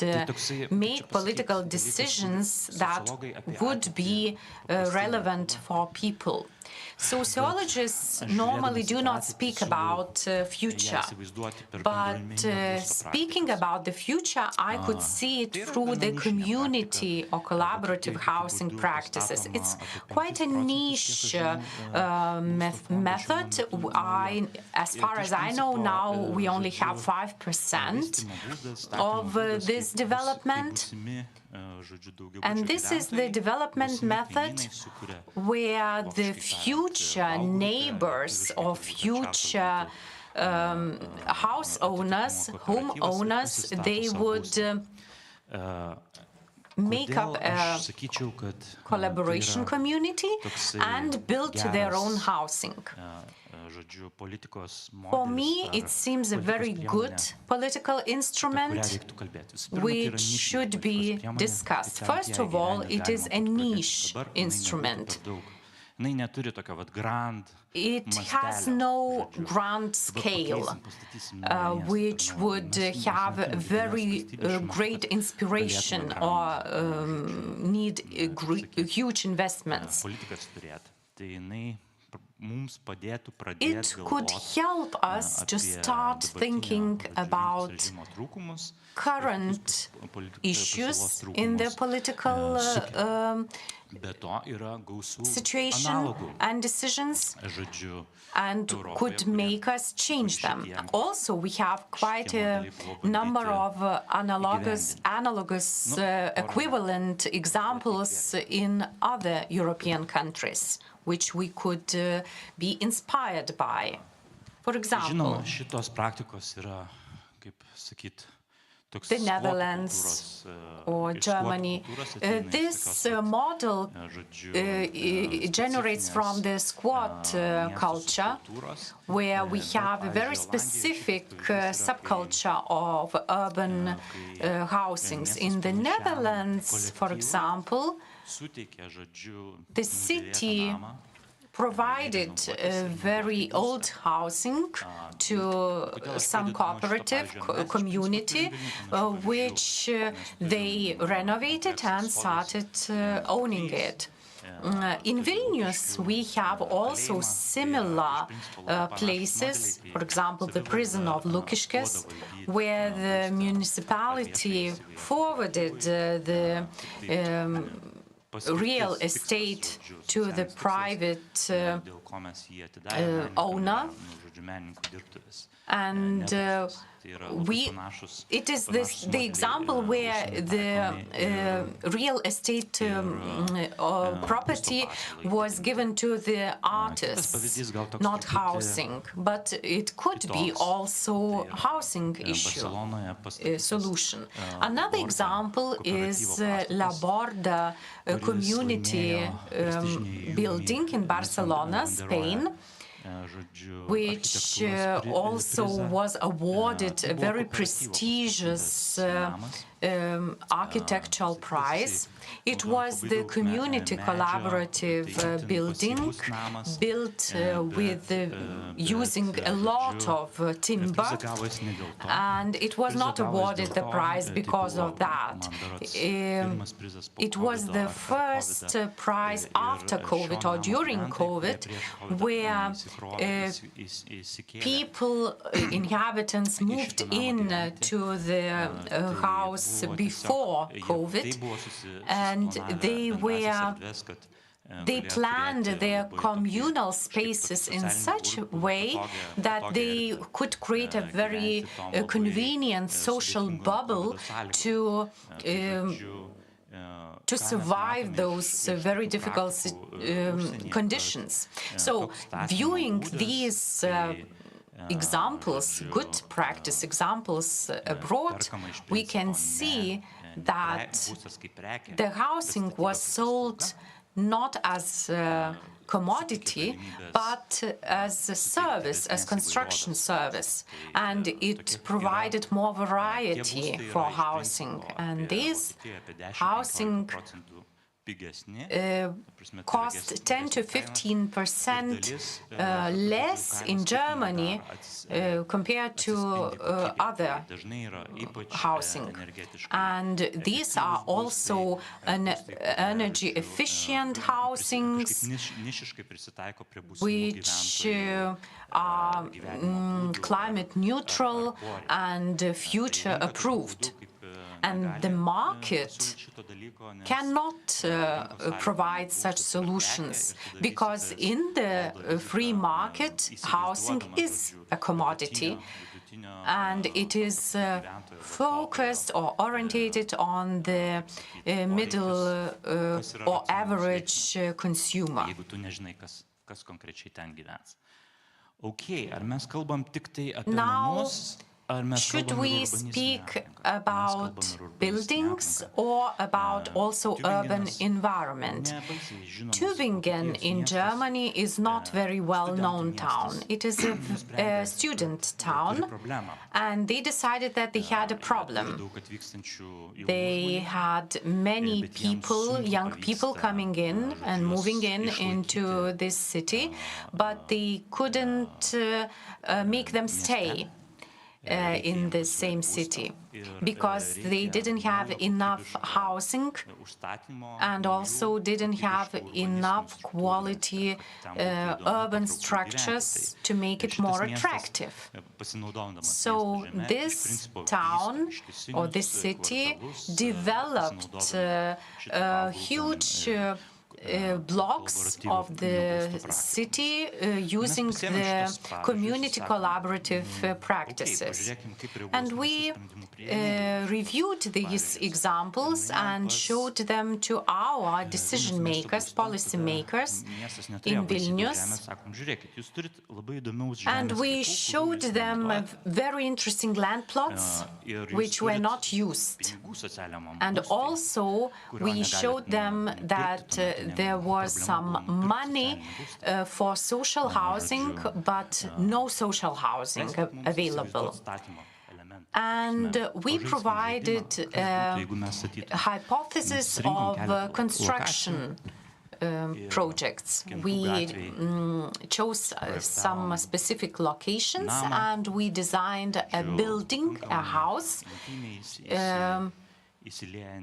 make political decisions that would be relevant for people? Sociologists normally do not speak about future, but speaking about the future, I could see it through the community or collaborative housing practices. It's quite a niche method. As far as I know now, we only have 5% of this development. And this is the development method where the future neighbors or future house owners, homeowners, they would make up a collaboration community and build their own housing. For me, it seems a very good political instrument which should be discussed. First of all, it is a niche instrument. It has no grand scale, which would have very great inspiration or need huge investments. It could help us to start thinking about current issues in the political situation and decisions, and could make us change them. Also, we have quite a number of analogous equivalent examples in other European countries, which we could be inspired by. For example, the Netherlands or Germany. This model generates from the squat culture, where we have a very specific subculture of urban housings. In the Netherlands, for example, the city provided very old housing to some cooperative community, which they renovated and started owning it. In Vilnius, we have also similar places, for example, the prison of Lukiškės, where the municipality forwarded the real estate to the private owner, and it is the example where the real estate property was given to the artists, not housing, but it could be also housing issue solution. Another example is La Borda community building in Barcelona, Spain, which also was awarded a very prestigious architectural prize. It was the community collaborative building built with using a lot of timber, and it was not awarded the prize because of that. It was the first prize after COVID or during COVID where people, inhabitants, moved in to the house before COVID, and they planned their communal spaces in such a way that they could create a very convenient social bubble to survive those very difficult conditions. So, viewing these examples, good practice examples abroad, we can see that the housing was sold not as a commodity, but as a service, as construction service, and it provided more variety for housing. And this housing cost 10 to 15% less in Germany compared to other housing. And these are also energy efficient housings, which are climate neutral and future approved. And the market cannot provide such solutions, because in the free market, housing is a commodity, and it is focused or orientated on the middle or average consumer. Now, should we speak about buildings or about also urban environment? Tübingen in Germany is not very well-known town. It is a student town, and they decided that they had a problem. They had many people, young people coming in and moving in into this city, but they couldn't make them stay in the same city, because they didn't have enough housing and also didn't have enough quality urban structures to make it more attractive. So this town or this city developed huge blocks of the city using the community collaborative practices. And we reviewed these examples and showed them to our decision makers, policy makers in Vilnius. And we showed them very interesting land plots which were not used. And also we showed them that there was some money for social housing, but no social housing available. And we provided a hypothesis of construction projects. We chose some specific locations, and we designed a building, a house,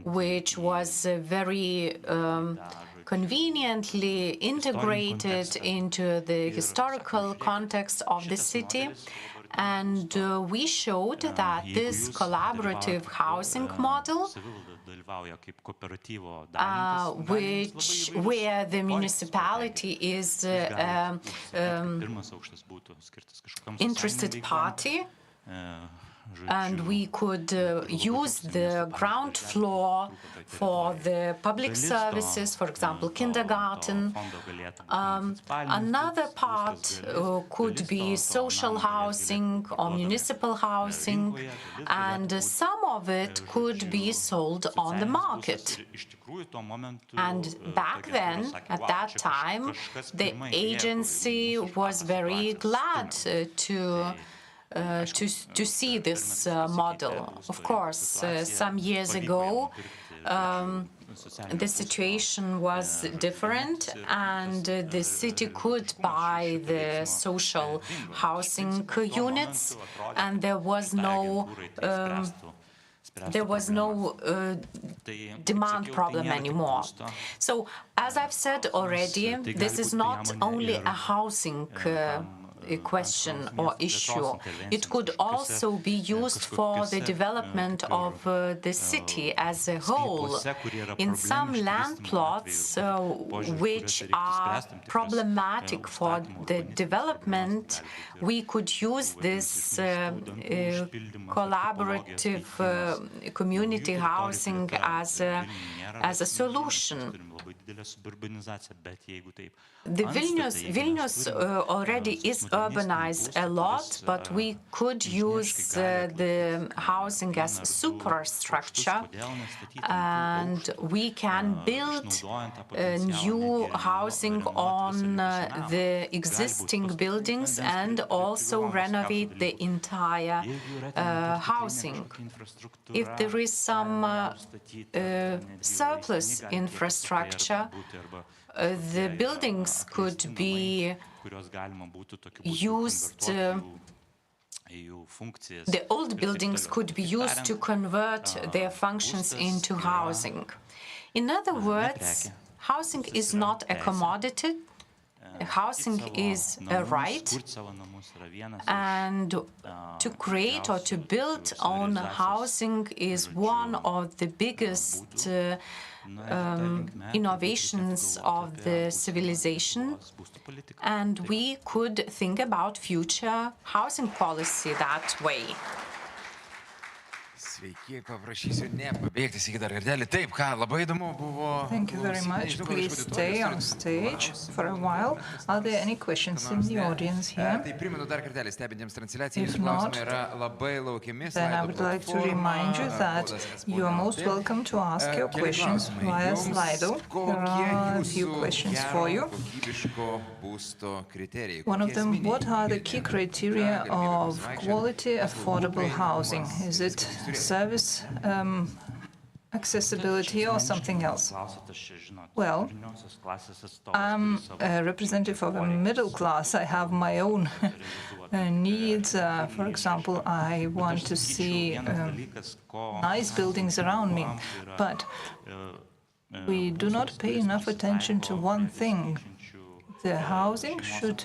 which was very conveniently integrated into the historical context of the city. And we showed that this collaborative housing model, where the municipality is interested party, and we could use the ground floor for the public services, for example, kindergarten. Another part could be social housing or municipal housing, and some of it could be sold on the market. And back then, at that time, the agency was very glad to see this model. Of course, some years ago, the situation was different, and the city could buy the social housing units, and there was no demand problem anymore. So, as I've said already, this is not only a housing question or issue. It could also be used for the development of the city as a whole. In some land plots which are problematic for the development, we could use this collaborative community housing as a solution. The Vilnius already is urbanized a lot, but we could use the housing as superstructure, and we can build new housing on the existing buildings and also renovate the entire housing. If there is some surplus infrastructure, the buildings could be used, the old buildings could be used to convert their functions into housing. In other words, housing is not a commodity. Housing is a right, and to create or to build own housing is one of the biggest innovations of the civilization, and we could think about future housing policy that way. Sveiki, paprašysiu nepabėgti, sakyti dar kartelį. Taip, ką, labai įdomu buvo. Thank you very much. Please stay on stage for a while. Are there any questions in the audience here? Tai primenu dar kartelį stebintiems transliaciją. If not, then I would like to remind you that you are most welcome to ask your questions via Slido. There are a few questions for you. One of them, what are the key criteria of quality, affordable housing? Is it service, accessibility, or something else? Well, I'm a representative of a middle class. I have my own needs. For example, I want to see nice buildings around me, but we do not pay enough attention to one thing. The housing should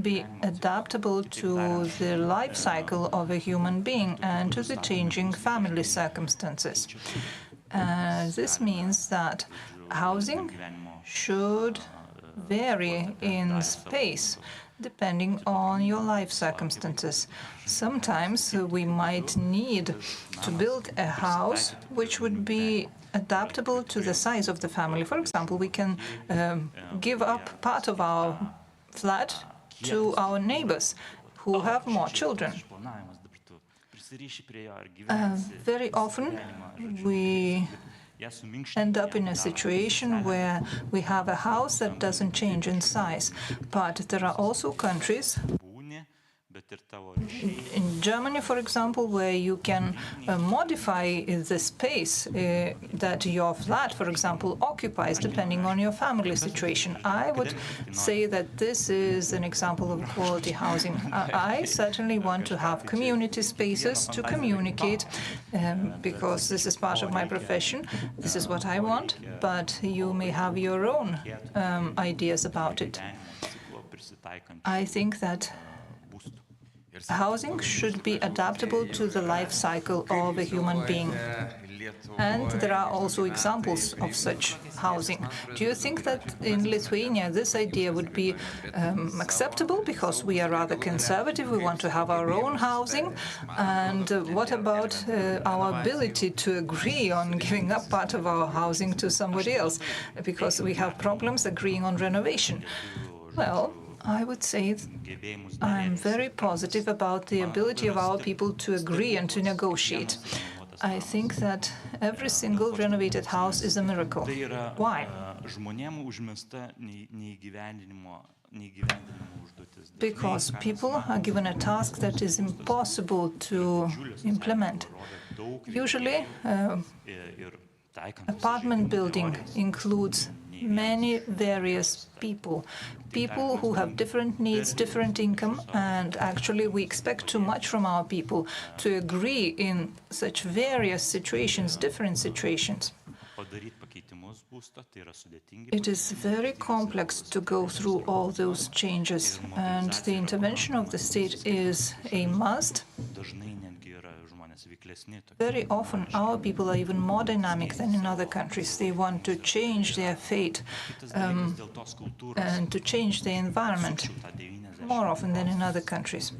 be adaptable to the life cycle of a human being and to the changing family circumstances. This means that housing should vary in space depending on your life circumstances. Sometimes we might need to build a house which would be adaptable to the size of the family. For example, we can give up part of our flat to our neighbors who have more children. Very often we end up in a situation where we have a house that doesn't change in size. But there are also countries In Germany, for example, where you can modify the space that your flat, for example, occupies depending on your family situation. I would say that this is an example of quality housing. I certainly want to have community spaces to communicate because this is part of my profession. This is what I want, but you may have your own ideas about it. I think that housing should be adaptable to the life cycle of a human being. And there are also examples of such housing. Do you think that in Lithuania this idea would be acceptable because we are rather conservative, we want to have our own housing? And what about our ability to agree on giving up part of our housing to somebody else? Because we have problems agreeing on renovation. Well, I would say I'm very positive about the ability of our people to agree and to negotiate. I think that every single renovated house is a miracle. Why? Because people are given a task that is impossible to implement. Usually, apartment building includes many various people who have different needs, different income, and actually we expect too much from our people to agree in such various situations, different situations. It is very complex to go through all those changes, and the intervention of the state is a must. Very often our people are even more dynamic than in other countries. They want to change their fate and to change the environment more often than in other countries.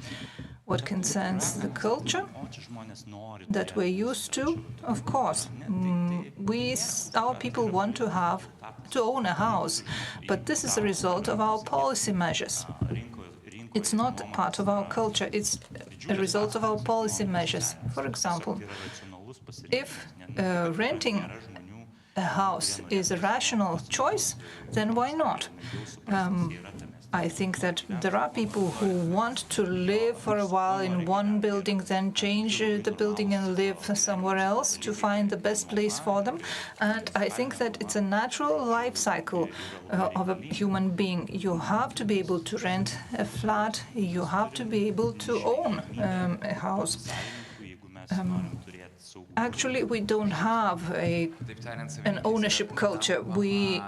What concerns the culture that we're used to, of course, our people want to own a house, but this is a result of our policy measures. It's not part of our culture, it's a result of our policy measures. For example, if renting a house is a rational choice, then why not? I think that there are people who want to live for a while in one building, then change the building and live somewhere else to find the best place for them. And I think that it's a natural life cycle of a human being. You have to be able to rent a flat, you have to be able to own a house. Actually, we don't have an ownership culture.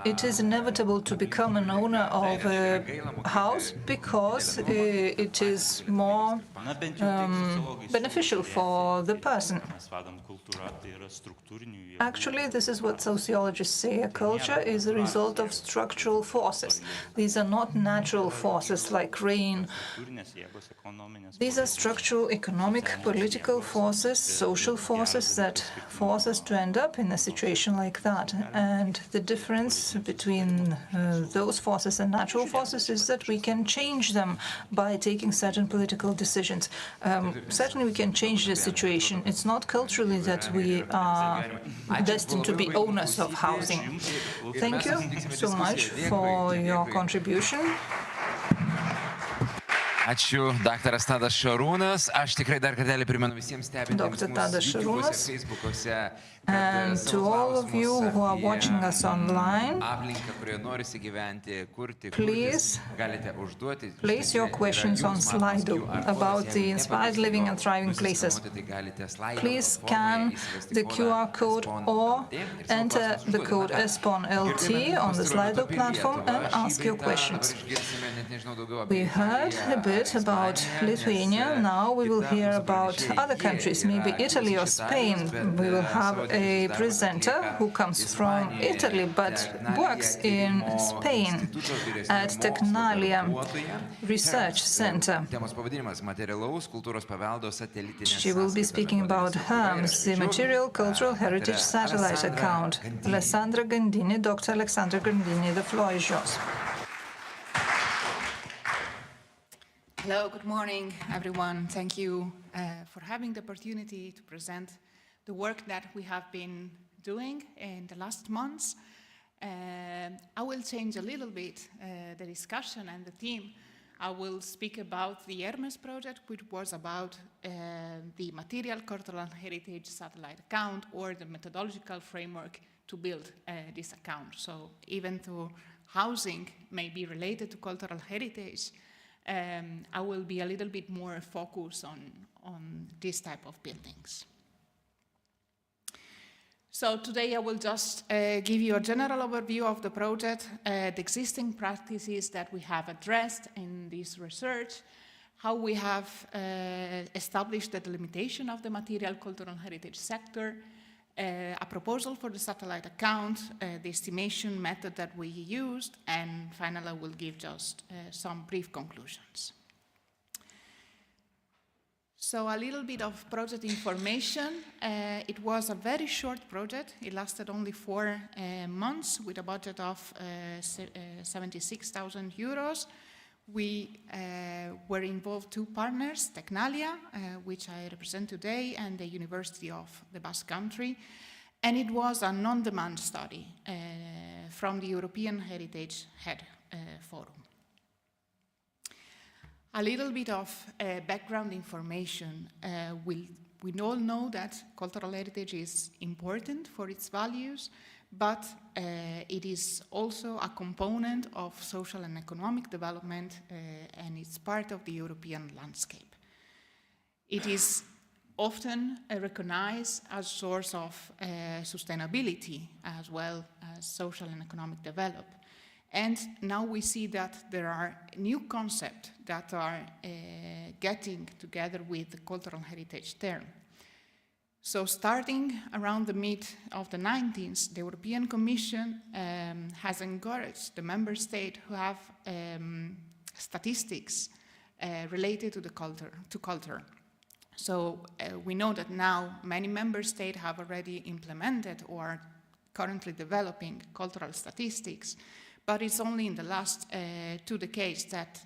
It is inevitable to become an owner of a house because it is more beneficial for the person. Actually, this is what sociologists say. A culture is a result of structural forces. These are not natural forces like rain. These are structural, economic, political forces, social forces that force us to end up in a situation like that. And the difference between those forces and natural forces is that we can change them by taking certain political decisions. Certainly we can change the situation. It's not culturally that we are destined to be owners of housing. Thank you so much for your contribution. Ačiū, daktaras Tadas Šarūnas. Aš tikrai dar kartelį primenu visiems stebintiems mūsų Facebook'ose. And to all of you who are watching us online, please place your questions on Slido about the inspired living and thriving places. Please scan the QR code or enter the code ESPON LT on the Slido platform and ask your questions. We heard a bit about Lithuania. Now we will hear about other countries, maybe Italy or Spain. We will have a presenter who comes from Italy but works in Spain at Tecnalia Research Center. She will be speaking about HERMS, the Material Cultural Heritage Satellite Account. Alessandra Gandini, Dr. Alessandra Gandini, the floor is yours. Hello, good morning, everyone. Thank you for having the opportunity to present the work that we have been doing in the last months. I will change a little bit the discussion and the theme I will speak about the Hermes project, which was about the material cultural heritage satellite account, or the methodological framework to build this account. So even though housing may be related to cultural heritage, I will be a little bit more focused on this type of buildings. So today I will just give you a general overview of the project, the existing practices that we have addressed in this research, how we have established the delimitation of the material cultural heritage sector, a proposal for the satellite account, the estimation method that we used, and finally I will give just some brief conclusions. So a little bit of project information. It was a very short project. It lasted only 4 months with a budget of 76,000 euros. We were involved 2 partners, Tecnalia, which I represent today, and the University of the Basque Country. And it was a on-demand study from the European Heritage Head Forum. A little bit of background information. We all know that cultural heritage is important for its values, but it is also a component of social and economic development, and it's part of the European landscape. It is often recognized as a source of sustainability as well as social and economic development. And now we see that there are new concepts that are getting together with the cultural heritage term. So starting around the mid of the 90s, the European Commission has encouraged the member states who have statistics related to the culture. So we know that now many member states have already implemented or are currently developing cultural statistics. But it's only in the last 2 decades that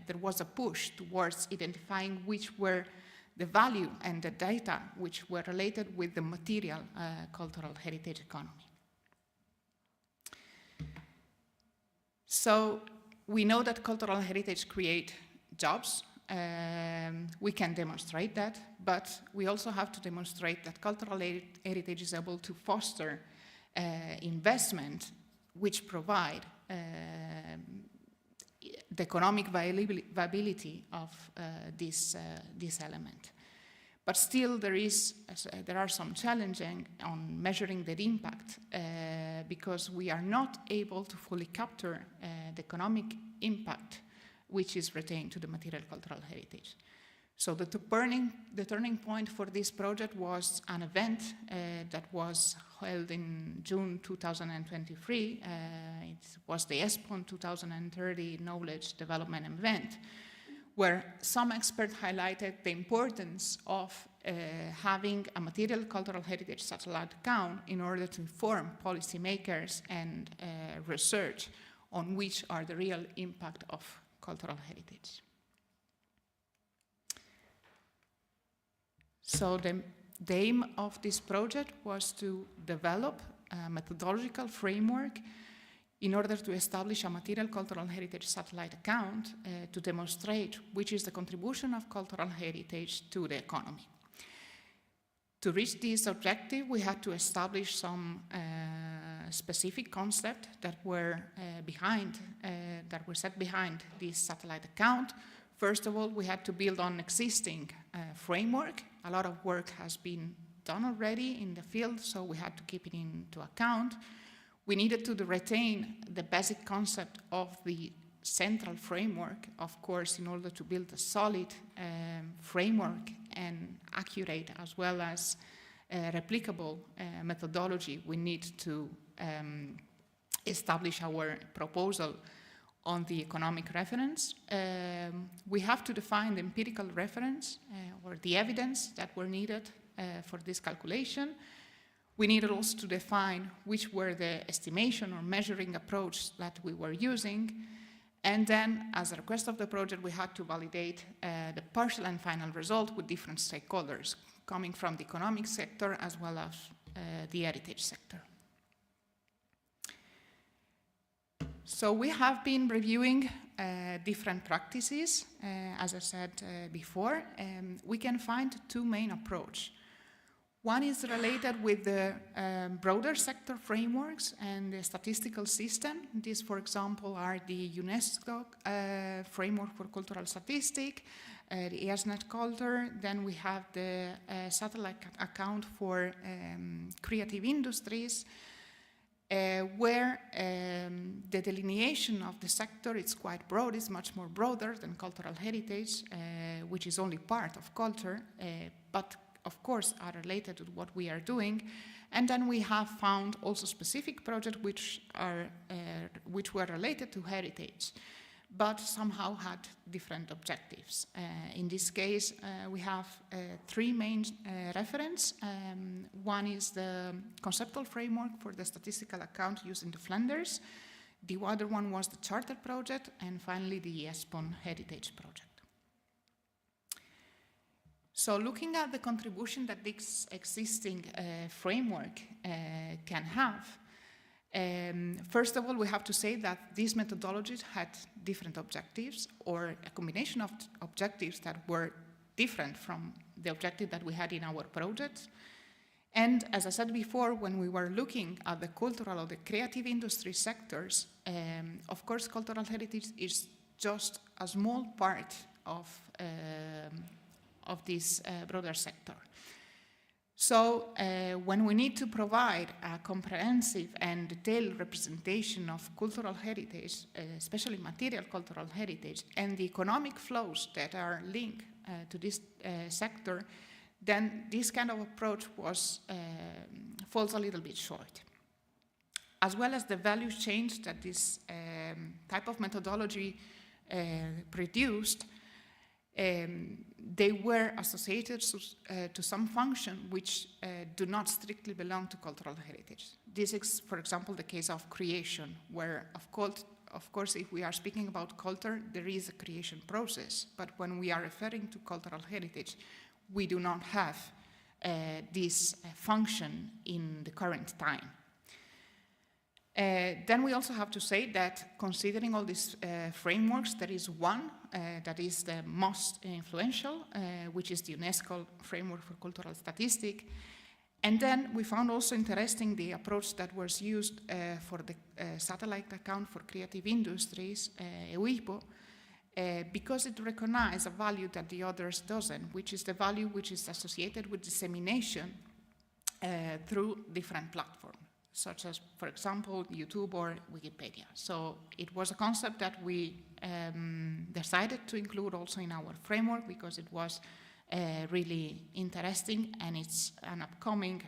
there was a push towards identifying which were the value and the data which were related with the material cultural heritage economy. So we know that cultural heritage create jobs. We can demonstrate that, but we also have to demonstrate that cultural heritage is able to foster investment which provide the economic viability of this element. But still there are some challenges on measuring their impact because we are not able to fully capture the economic impact which is retained to the material cultural heritage. So the turning point for this project was an event that was held in June 2023. It was the ESPON 2030 Knowledge Development Event, where some experts highlighted the importance of having a material cultural heritage satellite account in order to inform policymakers and research on which are the real impact of cultural heritage. So the aim of this project was to develop a methodological framework in order to establish a material cultural heritage satellite account to demonstrate which is the contribution of cultural heritage to the economy. To reach this objective, we had to establish some specific concepts that were set behind this satellite account. First of all, we had to build on existing framework. A lot of work has been done already in the field, so we had to keep it into account. We needed to retain the basic concept of the central framework, of course, in order to build a solid framework and accurate as well as replicable methodology. We need to establish our proposal on the economic reference. We have to define the empirical reference or the evidence that were needed for this calculation. We needed also to define which were the estimation or measuring approach that we were using. And then, as a request of the project, we had to validate the partial and final result with different stakeholders, coming from the economic sector as well as the heritage sector. So we have been reviewing different practices. As I said before, we can find two main approaches. One is related with the broader sector frameworks and the statistical system. These, for example, are the UNESCO framework for cultural statistics, the ESNet Culture. Then we have the satellite account for creative industries, where the delineation of the sector is quite broad. It's much more broader than cultural heritage, which is only part of culture, but of course are related to what we are doing. And then we have found also specific projects which were related to heritage, but somehow had different objectives. In this case, we have three main references. One is the conceptual framework for the statistical account used in the Flanders. The other one was the Charter project, and finally the ESPON Heritage project. So looking at the contribution that this existing framework can have, first of all, we have to say that these methodologies had different objectives, or a combination of objectives that were different from the objective that we had in our projects. And as I said before, when we were looking at the cultural or the creative industry sectors, of course, cultural heritage is just a small part of this broader sector. So when we need to provide a comprehensive and detailed representation of cultural heritage, especially material cultural heritage, and the economic flows that are linked to this sector, then this kind of approach falls a little bit short. As well as the value change that this type of methodology produced, they were associated to some function which do not strictly belong to cultural heritage. This is, for example, the case of creation, where, of course, if we are speaking about culture, there is a creation process. But when we are referring to cultural heritage, we do not have this function in the current time. Then we also have to say that considering all these frameworks, there is one that is the most influential, which is the UNESCO Framework for Cultural Statistics. And then we found also interesting the approach that was used for the satellite account for creative industries, EUIPO, because it recognized a value that the others doesn't, which is the value which is associated with dissemination through different platforms, such as, for example, YouTube or Wikipedia. So it was a concept that we decided to include also in our framework because it was really interesting and it's an upcoming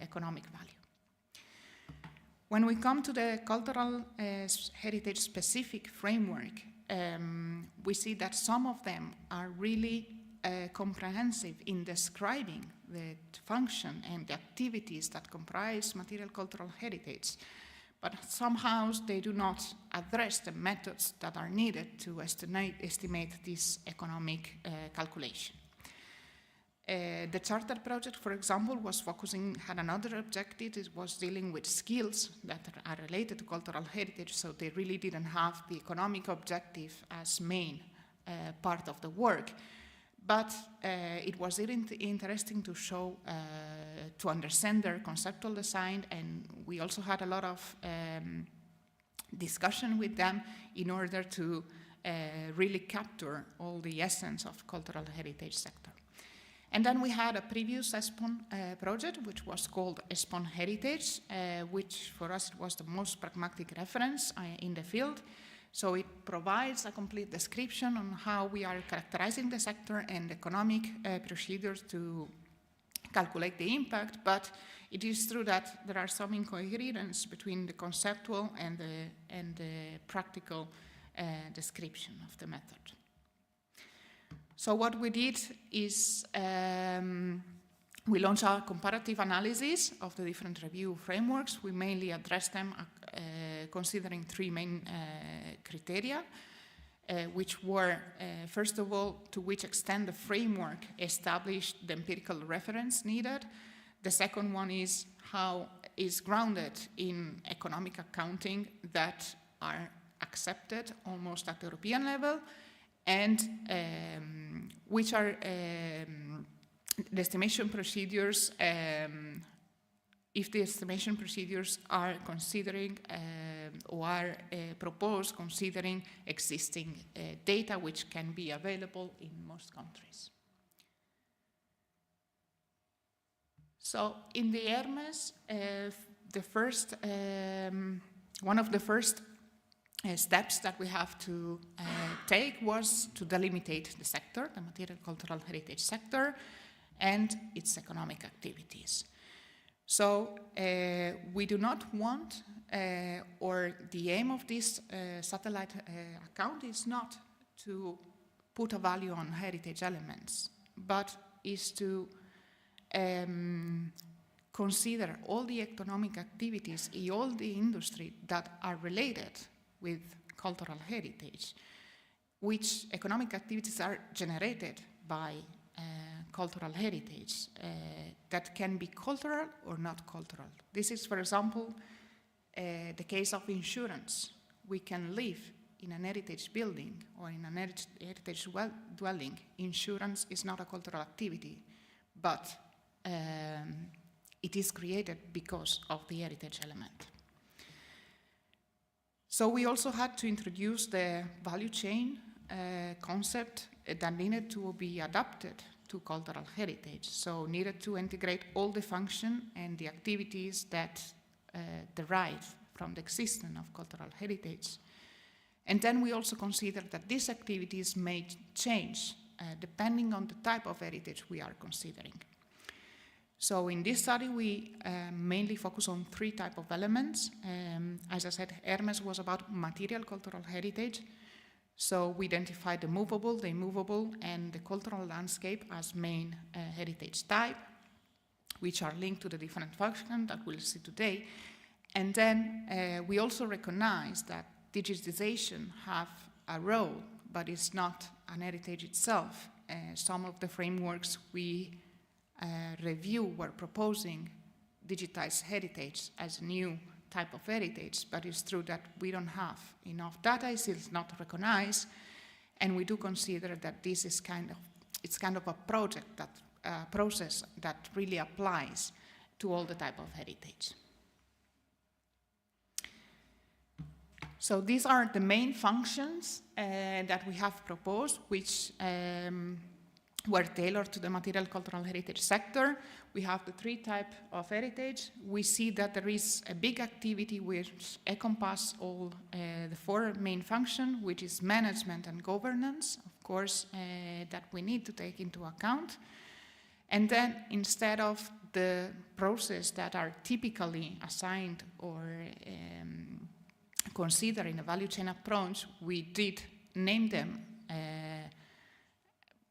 economic value. When we come to the cultural heritage specific framework, we see that some of them are really comprehensive in describing the function and the activities that comprise material cultural heritage, but somehow they do not address the methods that are needed to estimate this economic calculation. The Charter project, for example, had another objective. It was dealing with skills that are related to cultural heritage, so they really didn't have the economic objective as main part of the work. But it was interesting to show, to understand their conceptual design, and we also had a lot of discussion with them in order to really capture all the essence of cultural heritage sector. And then we had a previous ESPON project, which was called ESPON Heritage, which for us was the most pragmatic reference in the field. So it provides a complete description on how we are characterizing the sector and economic procedures to calculate the impact, but it is true that there are some incoherence between the conceptual and the practical description of the method. So what we did is we launched a comparative analysis of the different review frameworks. We mainly addressed them considering three main criteria, which were, first of all, to which extent the framework established the empirical reference needed. The second one is how is grounded in economic accounting that are accepted almost at the European level, and which are the estimation procedures, if the estimation procedures are considering or are proposed considering existing data which can be available in most countries. So in the Hermes, one of the first steps that we have to take was to delimitate the sector, the material cultural heritage sector, and its economic activities. So we do not want, or the aim of this satellite account is not to put a value on heritage elements, but is to consider all the economic activities in all the industry that are related with cultural heritage, which economic activities are generated by cultural heritage that can be cultural or not cultural. This is, for example, the case of insurance. We can live in an heritage building or in an heritage dwelling. Insurance is not a cultural activity, but it is created because of the heritage element. So we also had to introduce the value chain concept that needed to be adapted to cultural heritage. So needed to integrate all the function and the activities that derive from the existence of cultural heritage. And then we also consider that these activities may change depending on the type of heritage we are considering. So in this study, we mainly focus on 3 types of elements. As I said, Hermes was about material cultural heritage. So we identified the movable, the immovable, and the cultural landscape as main heritage type, which are linked to the different functions that we'll see today. And then we also recognize that digitization have a role, but it's not an heritage itself. Some of the frameworks we review were proposing digitized heritage as a new type of heritage, but it's true that we don't have enough data, it's still not recognized, and we do consider that this is kind of a process that really applies to all the type of heritage. So these are the main functions that we have proposed, which were tailored to the material cultural heritage sector. We have the 3 types of heritage. We see that there is a big activity which encompasses all the 4 main functions, which is management and governance, of course, that we need to take into account. And then instead of the process that are typically assigned or considered in a value chain approach, we did name them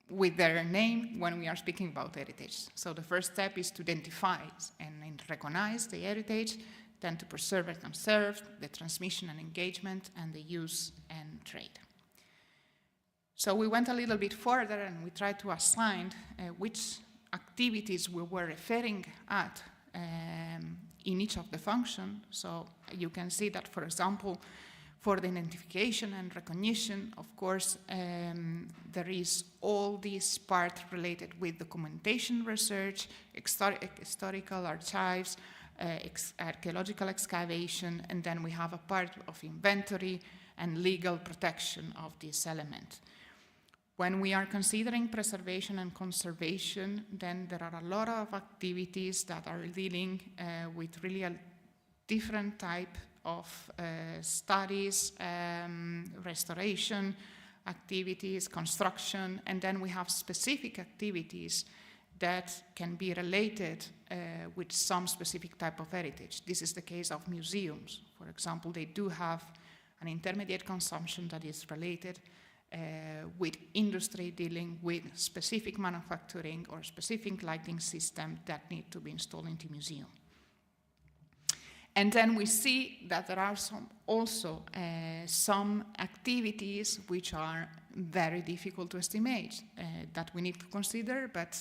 with their name when we are speaking about heritage. So the first step is to identify and recognize the heritage, then to preserve and conserve, the transmission and engagement, and the use and trade. So we went a little bit further and we tried to assign which activities we were referring at in each of the functions. So you can see that, for example, for the identification and recognition, of course, there is all this part related with documentation research, historical archives, archaeological excavation, and then we have a part of inventory and legal protection of this element. When we are considering preservation and conservation, then there are a lot of activities that are dealing with really a different type of studies, restoration activities, construction, and then we have specific activities that can be related with some specific type of heritage. This is the case of museums. For example, they do have an intermediate consumption that is related with industry dealing with specific manufacturing or specific lighting system that need to be installed into museum. And then we see that there are some activities which are very difficult to estimate that we need to consider, but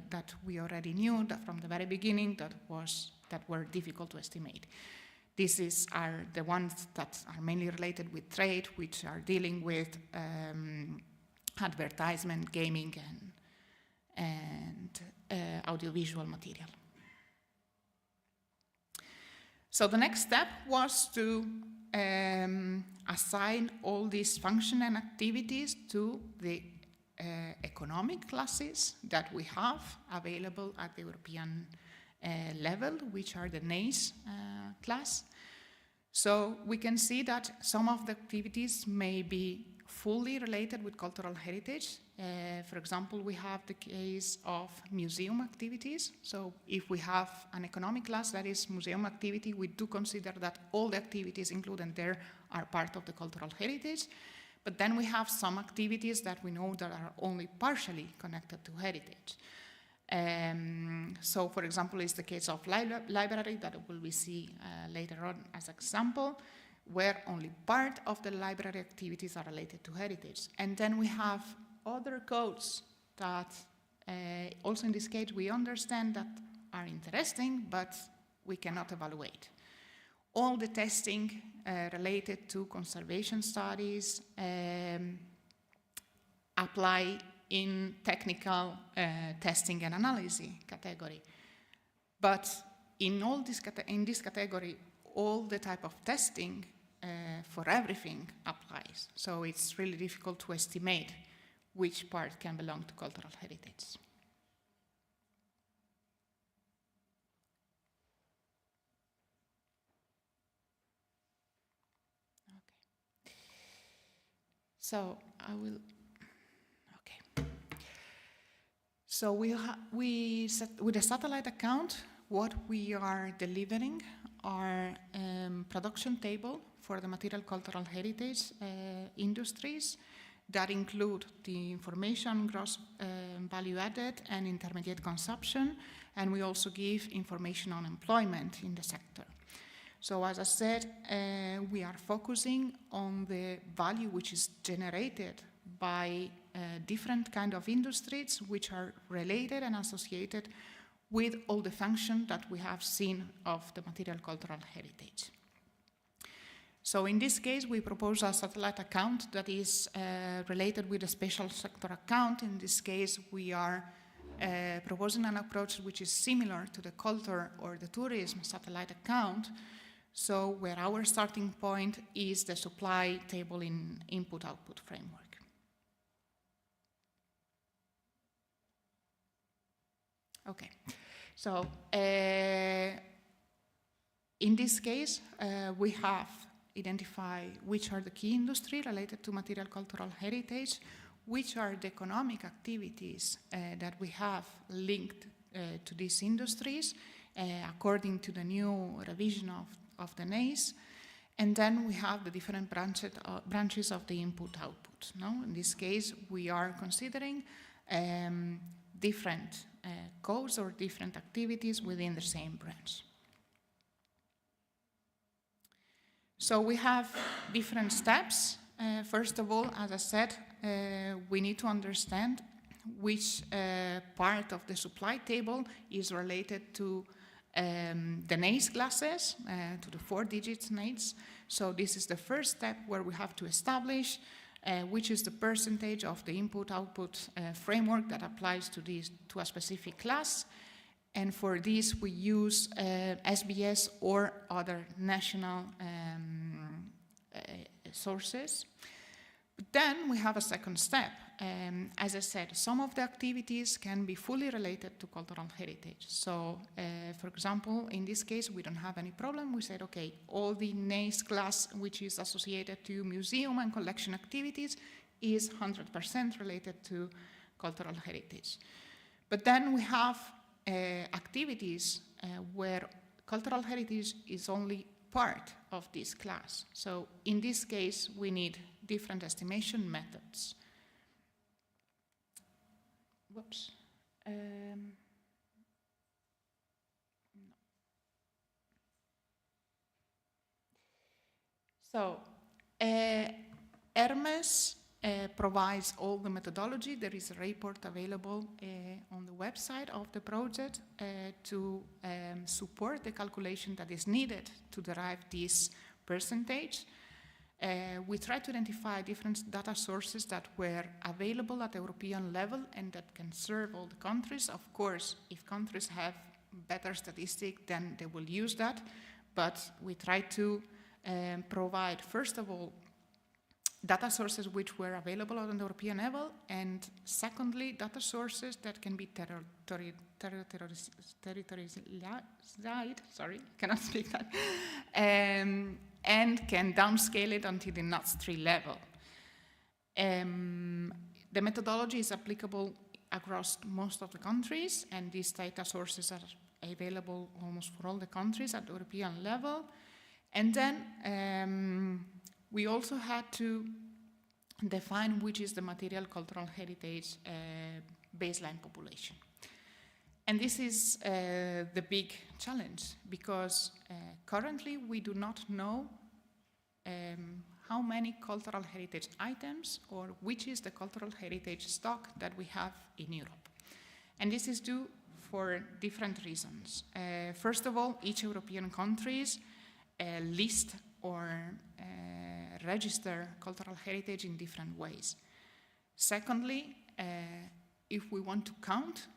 that we already knew that from the very beginning that were difficult to estimate. These are the ones that are mainly related with trade, which are dealing with advertisement, gaming, and audiovisual material. So the next step was to assign all these functions and activities to the economic classes that we have available at the European level, which are the NACE class. So we can see that some of the activities may be fully related with cultural heritage. For example, we have the case of museum activities. So if we have an economic class that is museum activity, we do consider that all the activities included there are part of the cultural heritage. But then we have some activities that we know that are only partially connected to heritage. So, for example, is the case of library that we will see later on as example, where only part of the library activities are related to heritage. And then we have other codes that also in this case we understand that are interesting, but we cannot evaluate. All the testing related to conservation studies apply in technical testing and analysis category. But in this category, all the type of testing for everything applies. So it's really difficult to estimate which part can belong to cultural heritage. Okay. So I will. So with a satellite account, what we are delivering are production table for the material cultural heritage industries that include the information, gross value added, and intermediate consumption, and we also give information on employment in the sector. So as I said, we are focusing on the value which is generated by different kind of industries which are related and associated with all the functions that we have seen of the material cultural heritage. So in this case, we propose a satellite account that is related with a special sector account. In this case, we are proposing an approach which is similar to the culture or the tourism satellite account. So where our starting point is the supply table in input-output framework. Okay, so in this case, we have identified which are the key industries related to material cultural heritage, which are the economic activities that we have linked to these industries according to the new revision of the NACE. And then we have the different branches of the input-output. No? In this case, we are considering different codes or different activities within the same branch. So we have different steps. First of all, as I said, we need to understand which part of the supply table is related to the NACE classes, to the 4-digit NACE. So this is the first step where we have to establish which is the percentage of the input-output framework that applies to a specific class. And for this, we use SBS or other national sources. But then we have a second step. As I said, some of the activities can be fully related to cultural heritage. So, for example, in this case, we don't have any problem. We said, okay, all the NACE class, which is associated to museum and collection activities, is 100% related to cultural heritage. But then we have activities where cultural heritage is only part of this class. So in this case, we need different estimation methods. Whoops. No. So Hermes provides all the methodology. There is a report available on the website of the project to support the calculation that is needed to derive this percentage. We tried to identify different data sources that were available at the European level and that can serve all the countries. Of course, if countries have better statistics, then they will use that. But we tried to provide, first of all, data sources which were available on the European level, and secondly, data sources that can be territorialized, sorry, cannot speak that, and can downscale it until the NUTS 3 level. The methodology is applicable across most of the countries, and these data sources are available almost for all the countries at the European level. And then we also had to define which is the material cultural heritage baseline population. And this is the big challenge, because currently we do not know how many cultural heritage items or which is the cultural heritage stock that we have in Europe. And this is due for different reasons. First of all, each European countries list or register cultural heritage in different ways. Secondly, if we want to count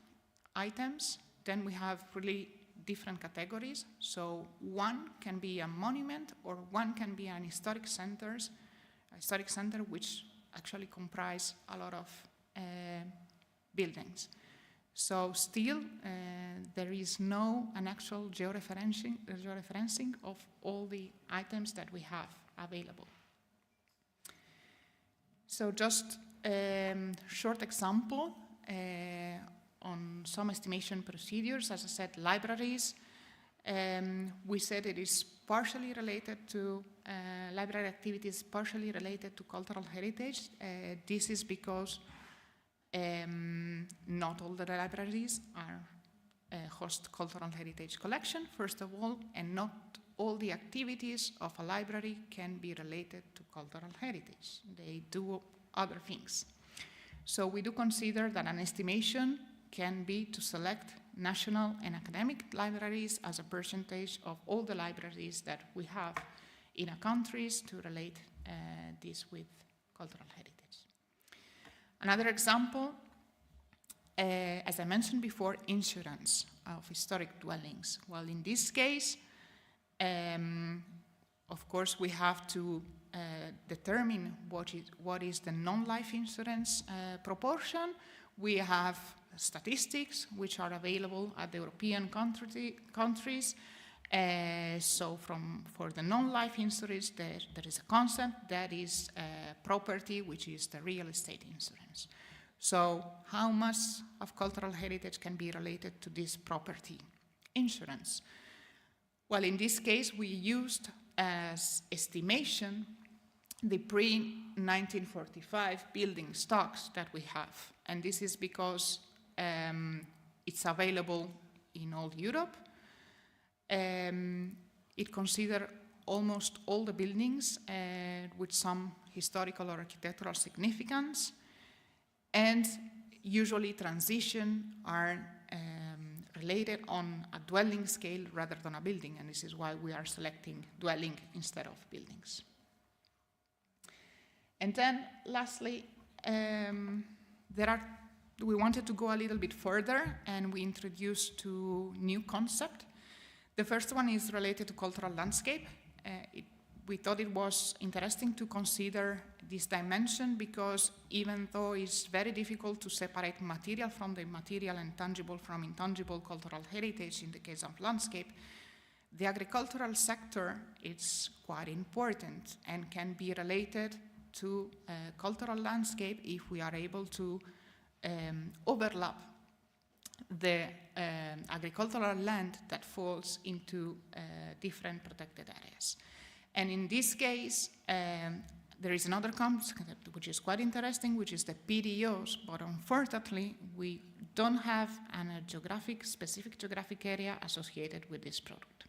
items, then we have really different categories. So one can be a monument, or one can be an historic center which actually comprise a lot of buildings. So still, there is an actual georeferencing of all the items that we have available. So just a short example on some estimation procedures. As I said, libraries. We said it is partially related to library activities, partially related to cultural heritage. This is because not all the libraries host cultural heritage collection, first of all, and not all the activities of a library can be related to cultural heritage. They do other things. So we do consider that an estimation can be to select national and academic libraries as a percentage of all the libraries that we have in a country to relate this with cultural heritage. Another example, as I mentioned before, insurance of historic dwellings. Well, in this case, of course, we have to determine what is the non-life insurance proportion. We have statistics which are available at the European countries. So for the non-life insurance, there is a concept that is property, which is the real estate insurance. So how much of cultural heritage can be related to this property insurance? Well, in this case, we used as estimation the pre-1945 building stocks that we have. And this is because it's available in all Europe. It considers almost all the buildings with some historical or architectural significance, and usually transition are related on a dwelling scale rather than a building, and this is why we are selecting dwelling instead of buildings. And then lastly, we wanted to go a little bit further, and we introduced two new concepts. The first one is related to cultural landscape. We thought it was interesting to consider this dimension because even though it's very difficult to separate material from the immaterial and tangible from intangible cultural heritage in the case of landscape, the agricultural sector is quite important and can be related to cultural landscape if we are able to overlap the agricultural land that falls into different protected areas. And in this case, there is another concept which is quite interesting, which is the PDOs, but unfortunately, we don't have a specific geographic area associated with this product.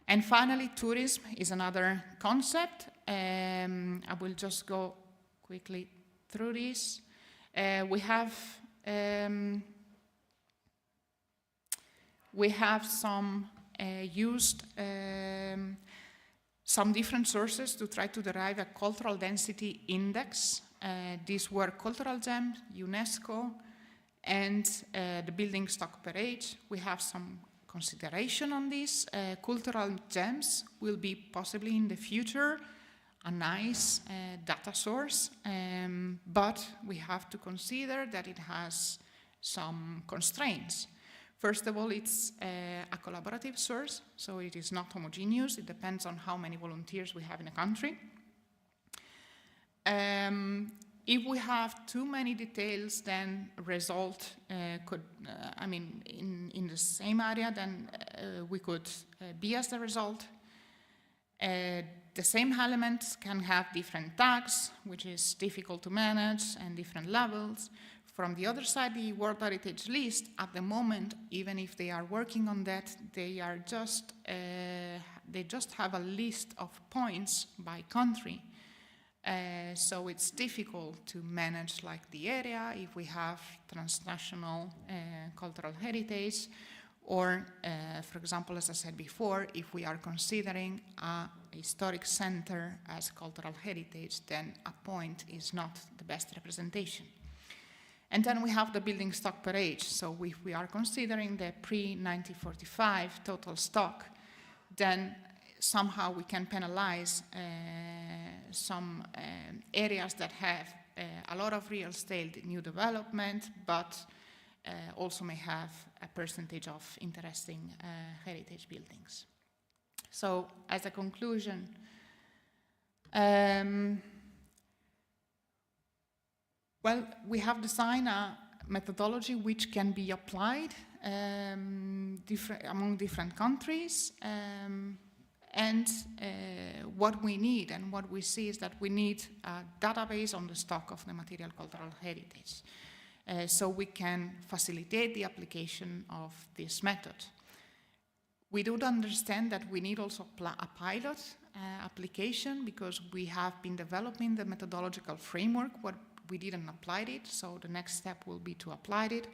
And finally, tourism is another concept. I will just go quickly through this. We have used some different sources to try to derive a cultural density index. These were cultural gems, UNESCO, and the building stock per age. We have some consideration on this. Cultural gems will be possibly in the future a nice data source, but we have to consider that it has some constraints. First of all, it's a collaborative source, so it is not homogeneous. It depends on how many volunteers we have in a country. If we have too many details, then result could, in the same area, then we could bias the result. The same elements can have different tags, which is difficult to manage, and different levels. From the other side, the World Heritage List, at the moment, even if they are working on that, they just have a list of points by country. So it's difficult to manage like the area if we have transnational cultural heritage, or, for example, as I said before, if we are considering a historic center as cultural heritage, then a point is not the best representation. And then we have the building stock per age. So if we are considering the pre-1945 total stock, then somehow we can penalize some areas that have a lot of real estate new development, but also may have a percentage of interesting heritage buildings. So as a conclusion, well, we have designed a methodology which can be applied among different countries. And what we need and what we see is that we need a database on the stock of the material cultural heritage. So we can facilitate the application of this method. We do understand that we need also a pilot application, because we have been developing the methodological framework, but we didn't apply it, so the next step will be to apply it.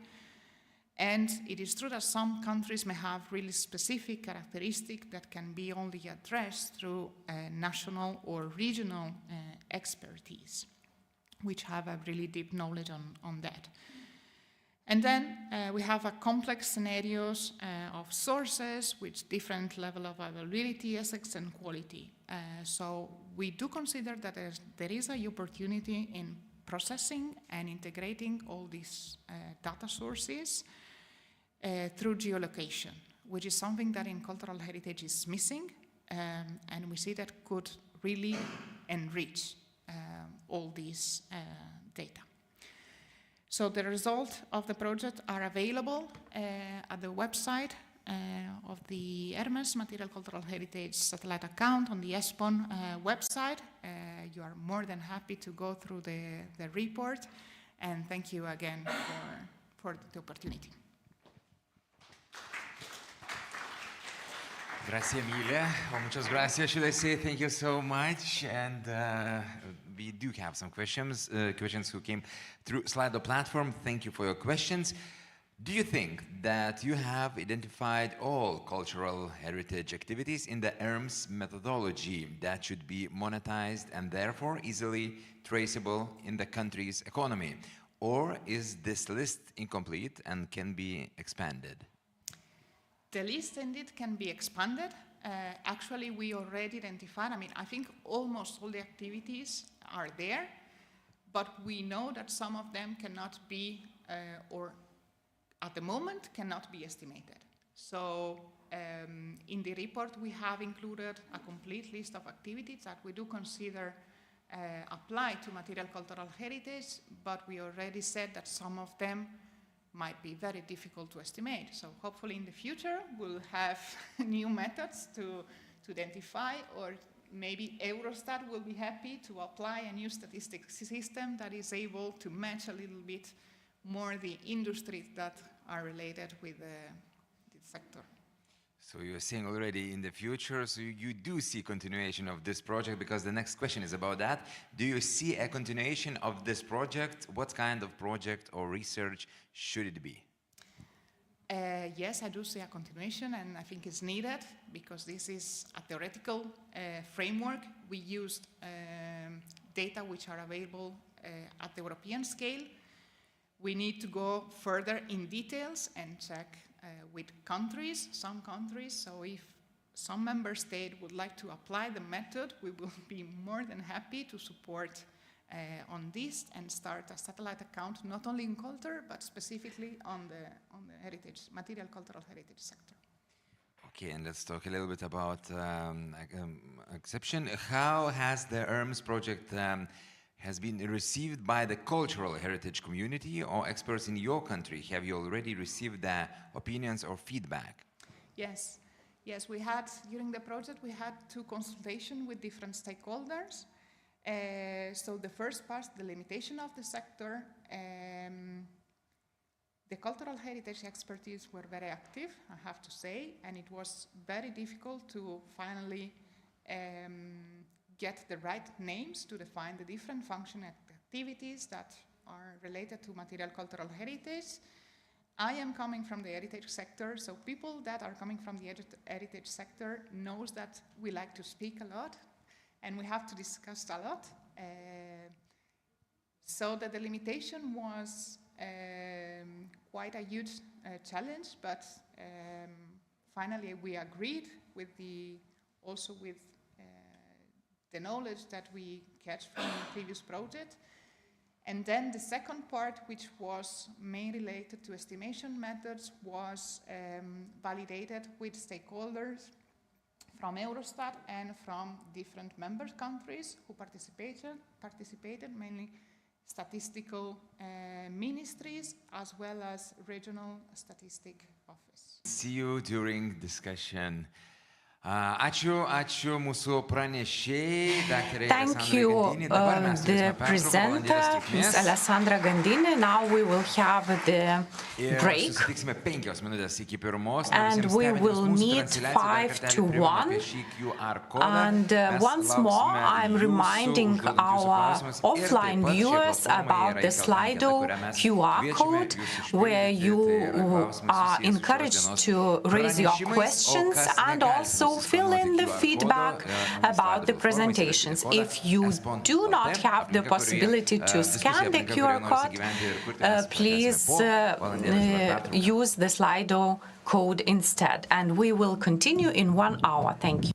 And it is true that some countries may have really specific characteristics that can be only addressed through national or regional expertise, which have a really deep knowledge on that. And then we have a complex scenarios of sources with different level of availability, ethics, and quality. So we do consider that there is an opportunity in processing and integrating all these data sources through geolocation, which is something that in cultural heritage is missing, and we see that could really enrich all these data. So the results of the project are available at the website of the Hermes Material Cultural Heritage Satellite account on the ESPON website. You are more than happy to go through the report, and thank you again for the opportunity. Grazie mille, or muchas gracias, should I say. Thank you so much. And we do have some questions who came through Slido platform. Thank you for your questions. Do you think that you have identified all cultural heritage activities in the ERMS methodology that should be monetized and therefore easily traceable in the country's economy? Or is this list incomplete and can be expanded? The list indeed can be expanded. Actually, we already identified, I think almost all the activities are there, but we know that some of them cannot be, or at the moment, cannot be estimated. So in the report, we have included a complete list of activities that we do consider apply to material cultural heritage, but we already said that some of them might be very difficult to estimate. So hopefully in the future, we'll have new methods to identify, or maybe Eurostat will be happy to apply a new statistics system that is able to match a little bit more the industries that are related with the sector. So you're saying already in the future, so you do see continuation of this project, because the next question is about that. Do you see a continuation of this project? What kind of project or research should it be? Yes, I do see a continuation, and I think it's needed because this is a theoretical framework. We used data which are available at the European scale. We need to go further in details and check with countries, some countries. So if some member state would like to apply the method, we will be more than happy to support on this and start a satellite account, not only in culture, but specifically on the heritage, material cultural heritage sector. Okay, and let's talk a little bit about exception. How has the ERMS project has been received by the cultural heritage community or experts in your country? Have you already received their opinions or feedback? Yes, yes, we had, during the project, we had 2 consultations with different stakeholders. So the first part, the limitation of the sector, the cultural heritage expertise were very active, I have to say, and it was very difficult to finally get the right names to define the different function activities that are related to material cultural heritage. I am coming from the heritage sector, so people that are coming from the heritage sector knows that we like to speak a lot and we have to discuss a lot. So that the limitation was quite a huge challenge, but finally we agreed with also with the knowledge that we catch from the previous project. And then the second part, which was mainly related to estimation methods, was validated with stakeholders from Eurostat and from different member countries who participated, mainly statistical ministries as well as regional statistic office. See you during discussion. Ačiū mūsų pranešėjai, daktarė Alessandra Gandini. Dabar mes The presenter, Ms. Alessandra Gandini. Now we will have the break. Susitiksime 5 minutės iki 1. And we will meet 5 to 1. And once more, I'm reminding our offline viewers about the Slido QR code, where you are encouraged to raise your questions and also fill in the feedback about the presentations. If you do not have the possibility to scan the QR code, please use the Slido code instead. And we will continue in 1 hour. Thank you.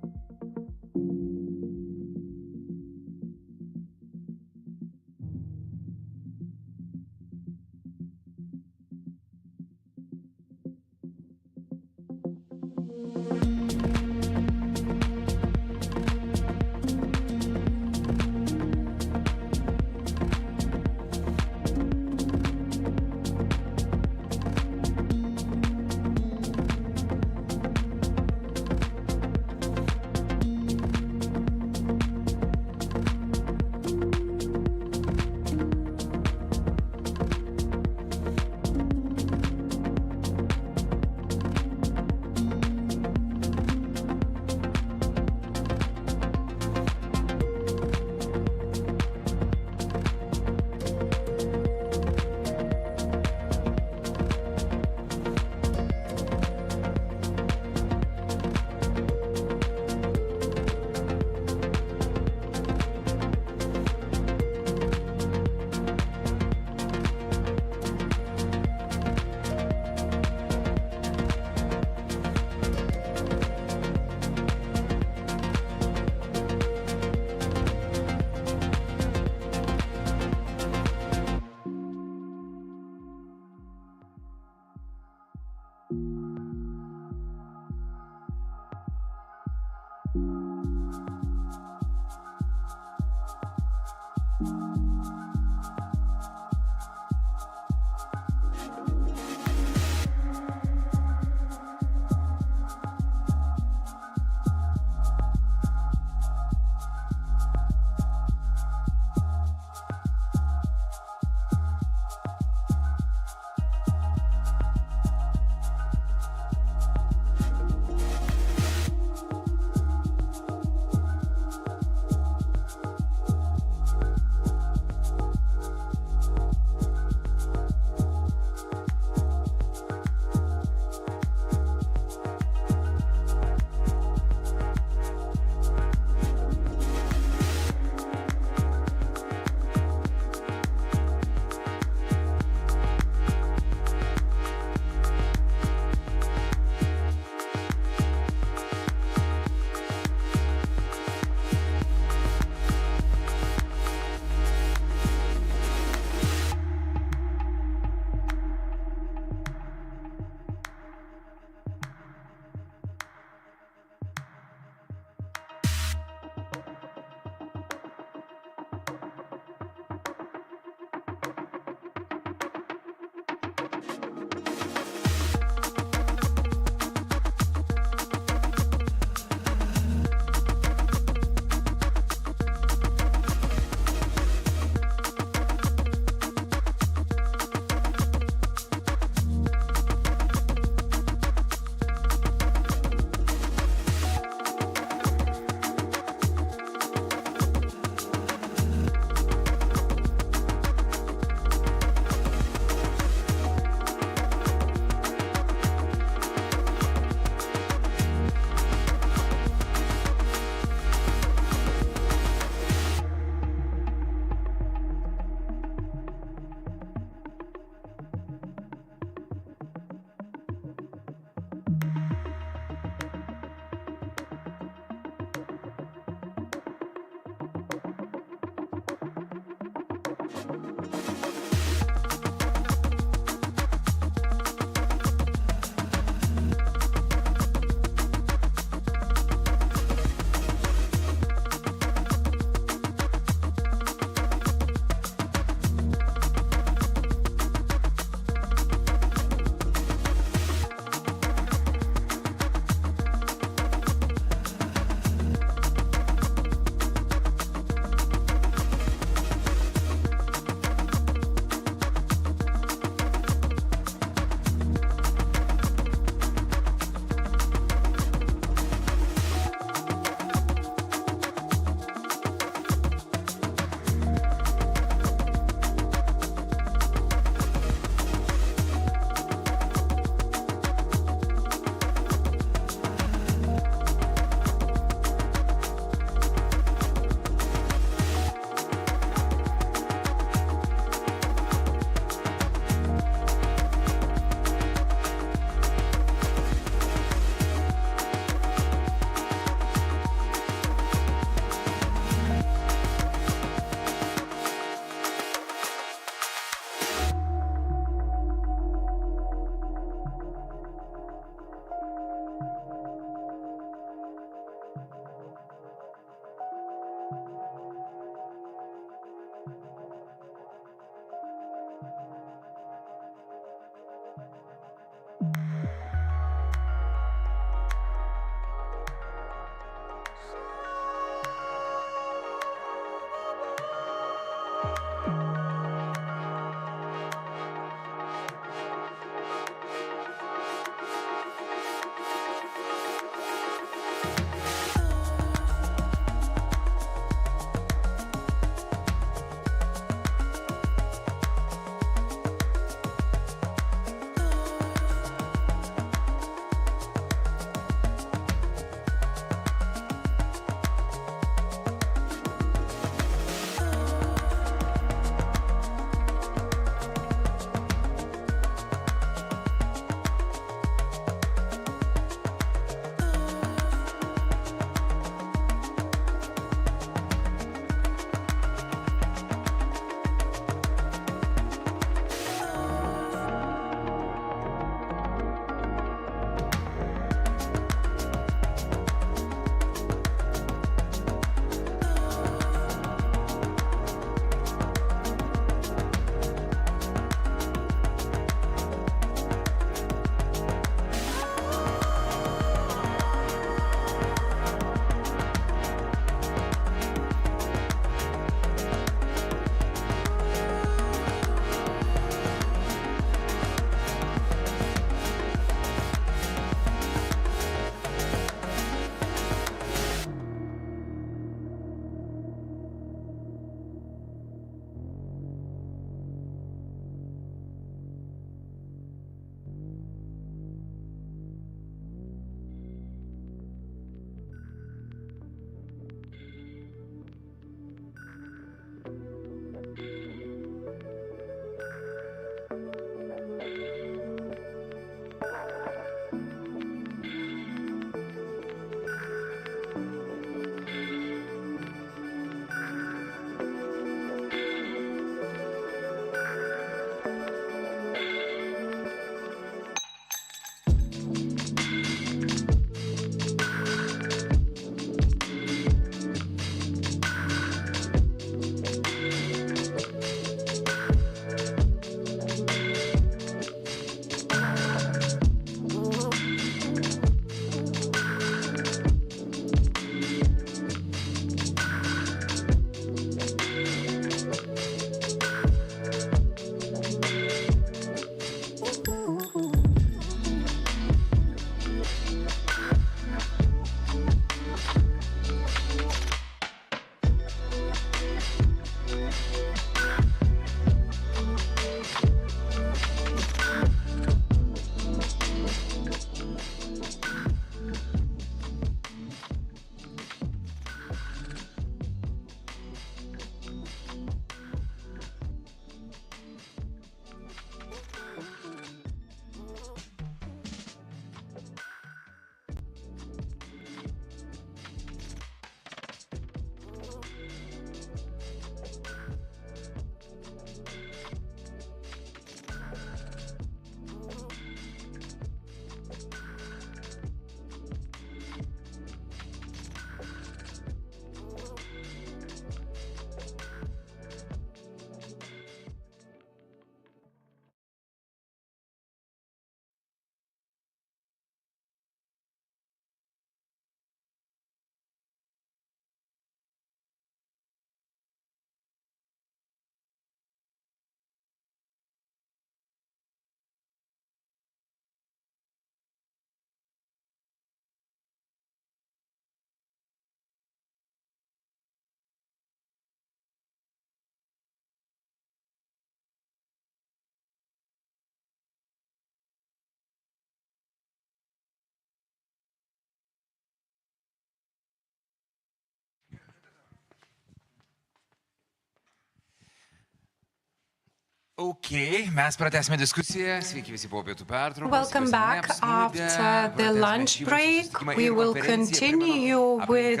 Okay, mes pratęsime diskusiją. Sveiki visi po pietų pertraukos. Welcome back after the lunch break. We will continue with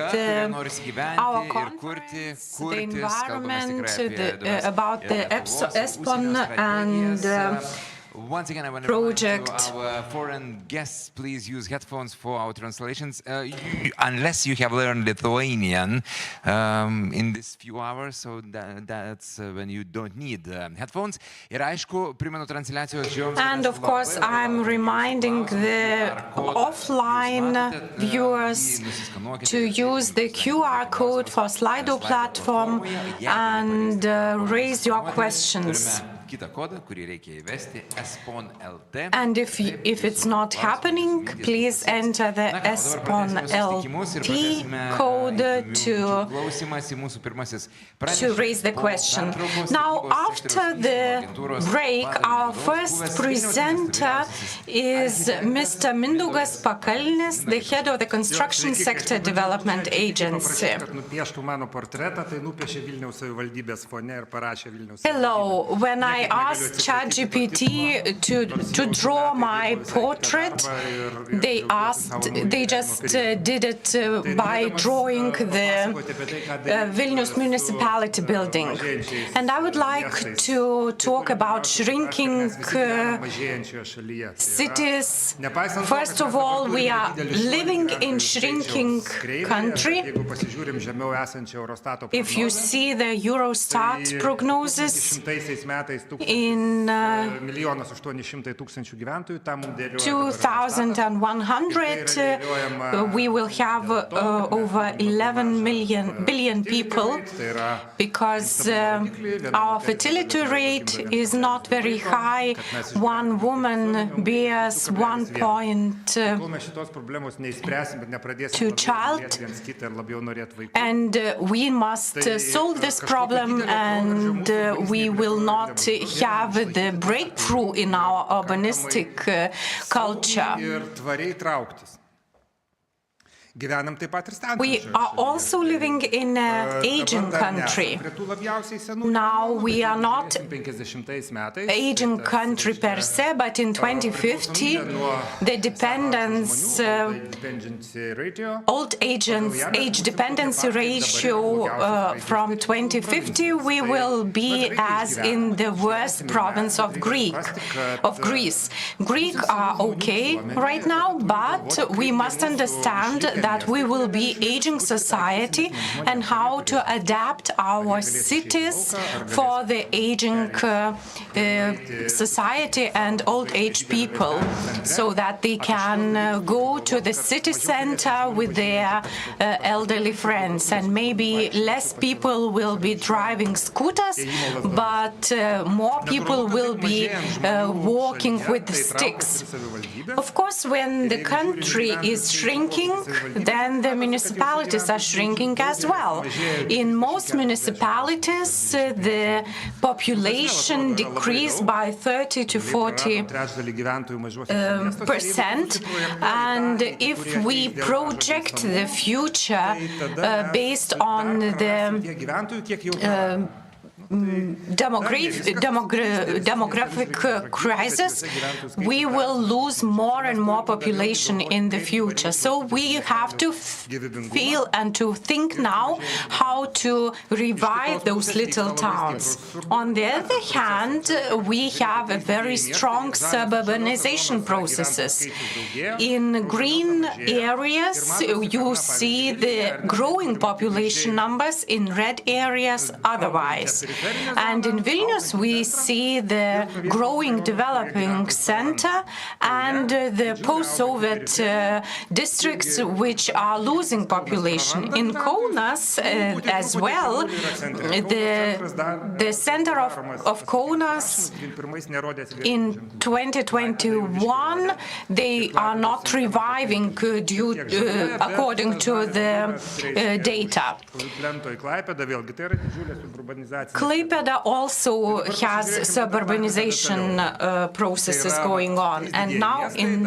our conference, the environment, about the ESPON and once again, I want to project. remind our foreign guests, please use headphones for our translations, unless you have learned Lithuanian in these few hours, so that's when you don't need headphones. And of course, I'm reminding the offline viewers to use the QR code for Slido platform and raise your questions. And if it's not happening, please enter the ESPON LT code to raise the question. Now, after the break, our first presenter is Mr. Mindaugas Pakalnis, the head of the Construction Sector Development Agency. Hello. When I asked ChatGPT to draw my portrait, they just did it by drawing the Vilnius municipality building. And I would like to talk about shrinking cities. First of all, we are living in shrinking country. If you see the Eurostat prognosis, in 2100, we will have over 11 billion people, because our fertility rate is not very high. One woman bears 1.2 child, and we must solve this problem, and we will not have the breakthrough in our urbanistic culture. We are also living in an aging country. Now, we are not an aging country per se, but in 2050, the dependence, old age dependency ratio from 2050, we will be as in the worst province of Greece. Greeks are okay right now, but we must understand that we will be aging society and how to adapt our cities for the aging society and old age people, so that they can go to the city center with their elderly friends. And maybe less people will be driving scooters, but more people will be walking with sticks. Of course, when the country is shrinking, then the municipalities are shrinking as well. In most municipalities, the population decreased by 30 to 40%. And if we project the future based on the demographic crisis, we will lose more and more population in the future. So we have to feel and to think now how to revive those little towns. On the other hand, we have a very strong suburbanization processes. In green areas, you see the growing population numbers, in red areas otherwise. And in Vilnius, we see the growing developing center and the post-Soviet districts which are losing population. In Kaunas as well, the center of Kaunas in 2021, they are not reviving according to the data. Klaipėda also has suburbanization processes going on. And now in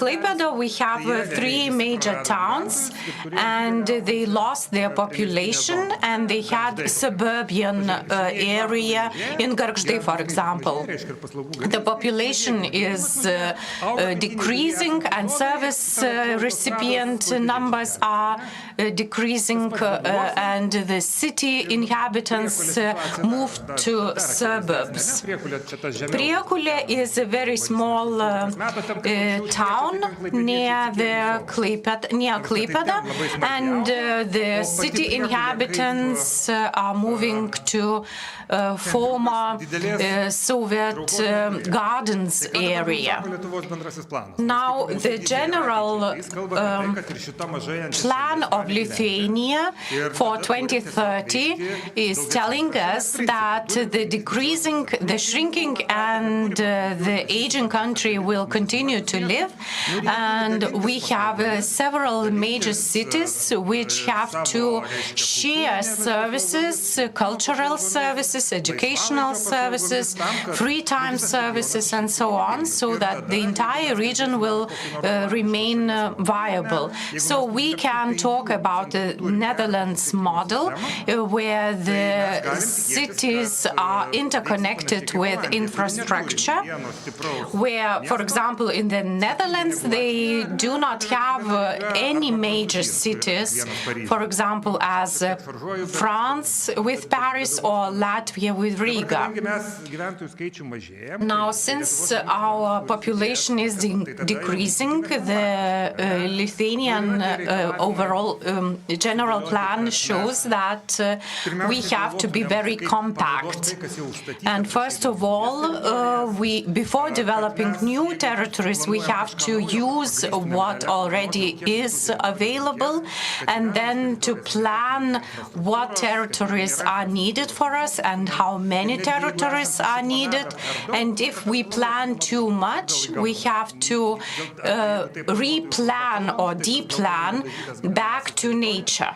Klaipėda we have 3 major towns, and they lost their population, and they had suburban area in Gargždai, for example. The population is decreasing, and service recipient numbers are decreasing, and the city inhabitants moved to suburbs. Priekulė is a very small town near Klaipėda, and the city inhabitants are moving to former Soviet gardens area. Now, the general plan of Lithuania for 2030 is telling us that the shrinking and the aging country will continue to live, and we have several major cities which have to share services, cultural services, educational services, free time services, and so on, so that the entire region will remain viable. So we can talk about the Netherlands model, where the cities are interconnected with infrastructure, where, for example, in the Netherlands, they do not have any major cities, for example, as France with Paris or Latvia with Riga. Now, since our population is decreasing, the Lithuanian overall general plan shows that we have to be very compact. And first of all, before developing new territories, we have to use what already is available, and then to plan what territories are needed for us and how many territories are needed. And if we plan too much, we have to replan or deplan back to nature,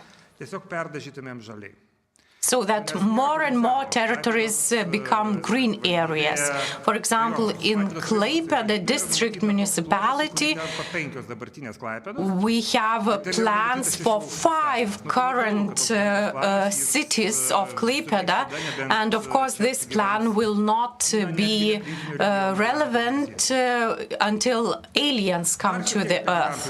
so that more and more territories become green areas. For example, in Klaipėda district municipality, we have plans for 5 current cities of Klaipėda, and of course this plan will not be relevant until aliens come to the earth.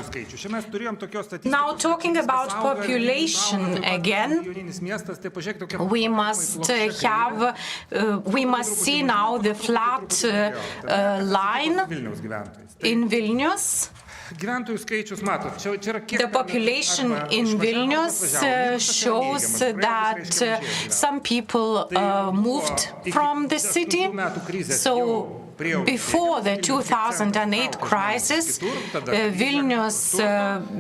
Now, talking about population again, we must see now the flat line in Vilnius. The population in Vilnius shows that some people moved from the city. So before the 2008 crisis, Vilnius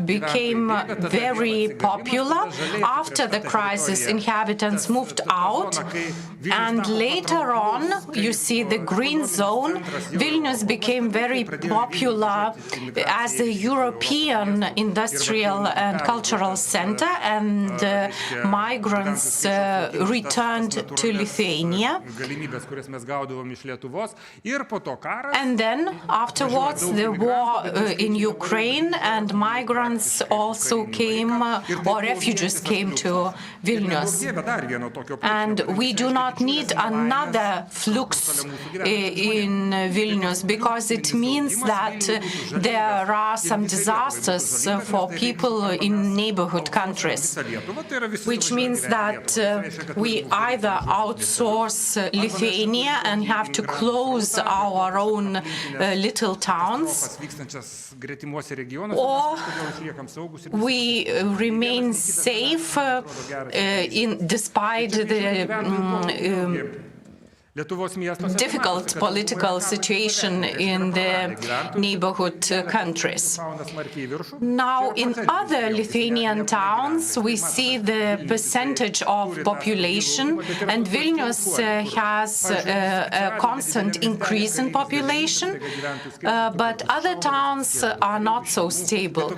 became very popular. After the crisis, inhabitants moved out, and later on, you see the green zone. Vilnius became very popular as a European industrial and cultural center, and migrants returned to Lithuania. And then, afterwards, the war in Ukraine, and migrants also came, or refugees came to Vilnius. And we do not need another flux in Vilnius, because it means that there are some disasters for people in neighborhood countries, which means that we either outsource Lithuania and have to close our own little towns, or we remain safe despite the difficult political situation in the neighborhood countries. Now, in other Lithuanian towns, we see the percentage of population, and Vilnius has a constant increase in population, but other towns are not so stable.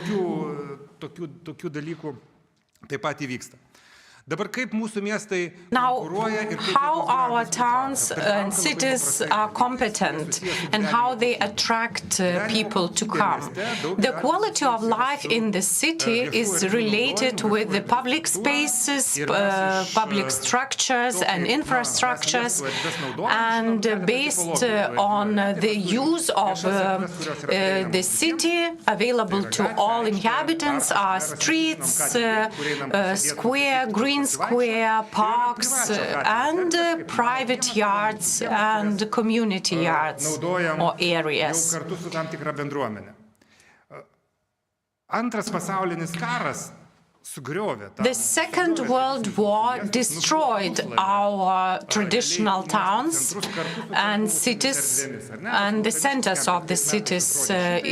Now, how our towns and cities are competent and how they attract people to come. The quality of life in the city is related with the public spaces, public structures and infrastructures, and based on the use of the city available to all inhabitants are streets, square, green square, parks, and private yards and community yards or areas. The Second World War destroyed our traditional towns and cities and the centers of the cities. For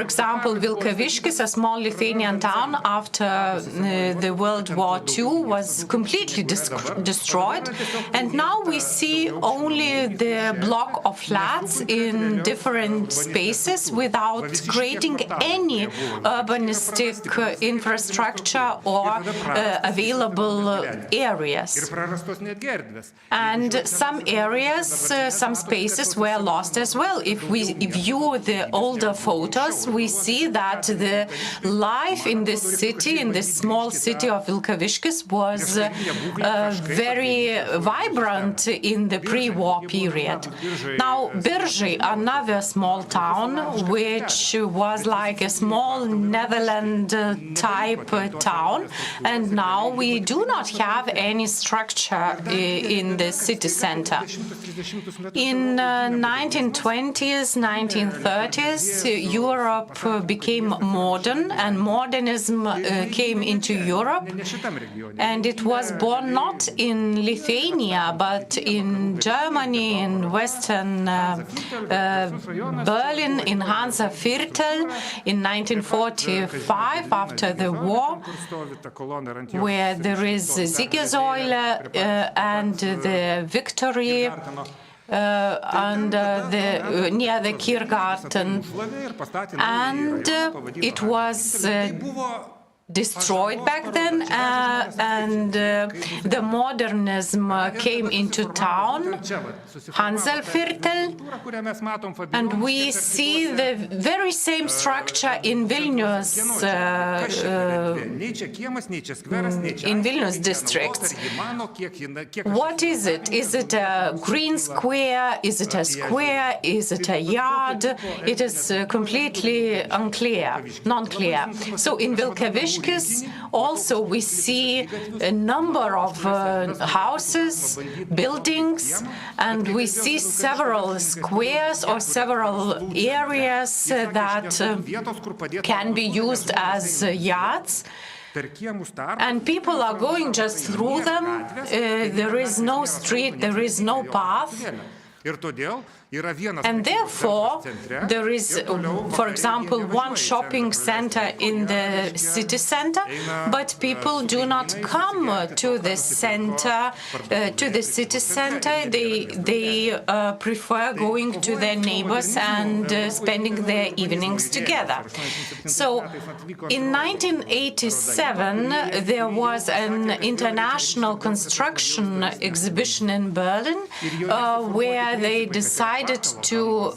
example, Vilkaviškis, a small Lithuanian town after the World War II, was completely destroyed. And now we see only the block of flats in different spaces without creating any urbanistic infrastructure or available areas. And some areas, some spaces were lost as well. If we view the older photos, we see that the life in this city, in this small city of Vilkaviškis, was very vibrant in the pre-war period. Now, Biržai, another small town, which was like a small Netherlands type town, and now we do not have any structure in the city center. In 1920s, 1930s, Europe became modern, and modernism came into Europe, and it was born not in Lithuania, but in Germany, in Western Berlin, in Hansaviertel, in 1945, after the war, where there is Siegessäule and the Victory and near the Kirgarten, and it was destroyed back then, and the modernism came into town, Hansaviertel, and we see the very same structure in Vilnius, districts. What is it? Is it a green square? Is it a square? Is it a yard? It is completely unclear, non-clear. So in Vilkaviškis also we see a number of houses, buildings, and we see several squares or several areas that can be used as yards. And people are going just through them. There is no street, there is no path. And therefore, there is, for example, one shopping center in the city center, but people do not come to the center, to the city center. They prefer going to their neighbors and spending their evenings together. So, in 1987, there was an international construction exhibition in Berlin, where they decided to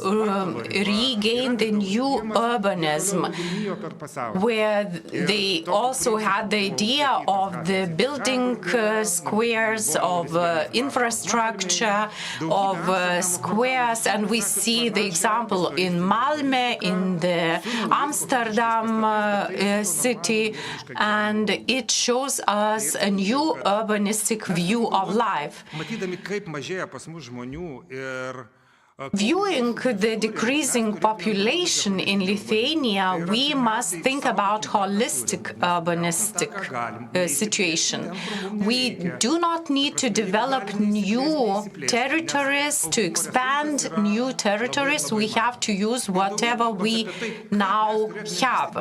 regain the new urbanism, where they also had the idea of the building squares, of infrastructure, of squares, and we see the example in Malmö, in the Amsterdam city, and it shows us a new urbanistic view of life. Viewing the decreasing population in Lithuania, we must think about holistic urbanistic situation. We do not need to develop new territories, to expand new territories. We have to use whatever we now have.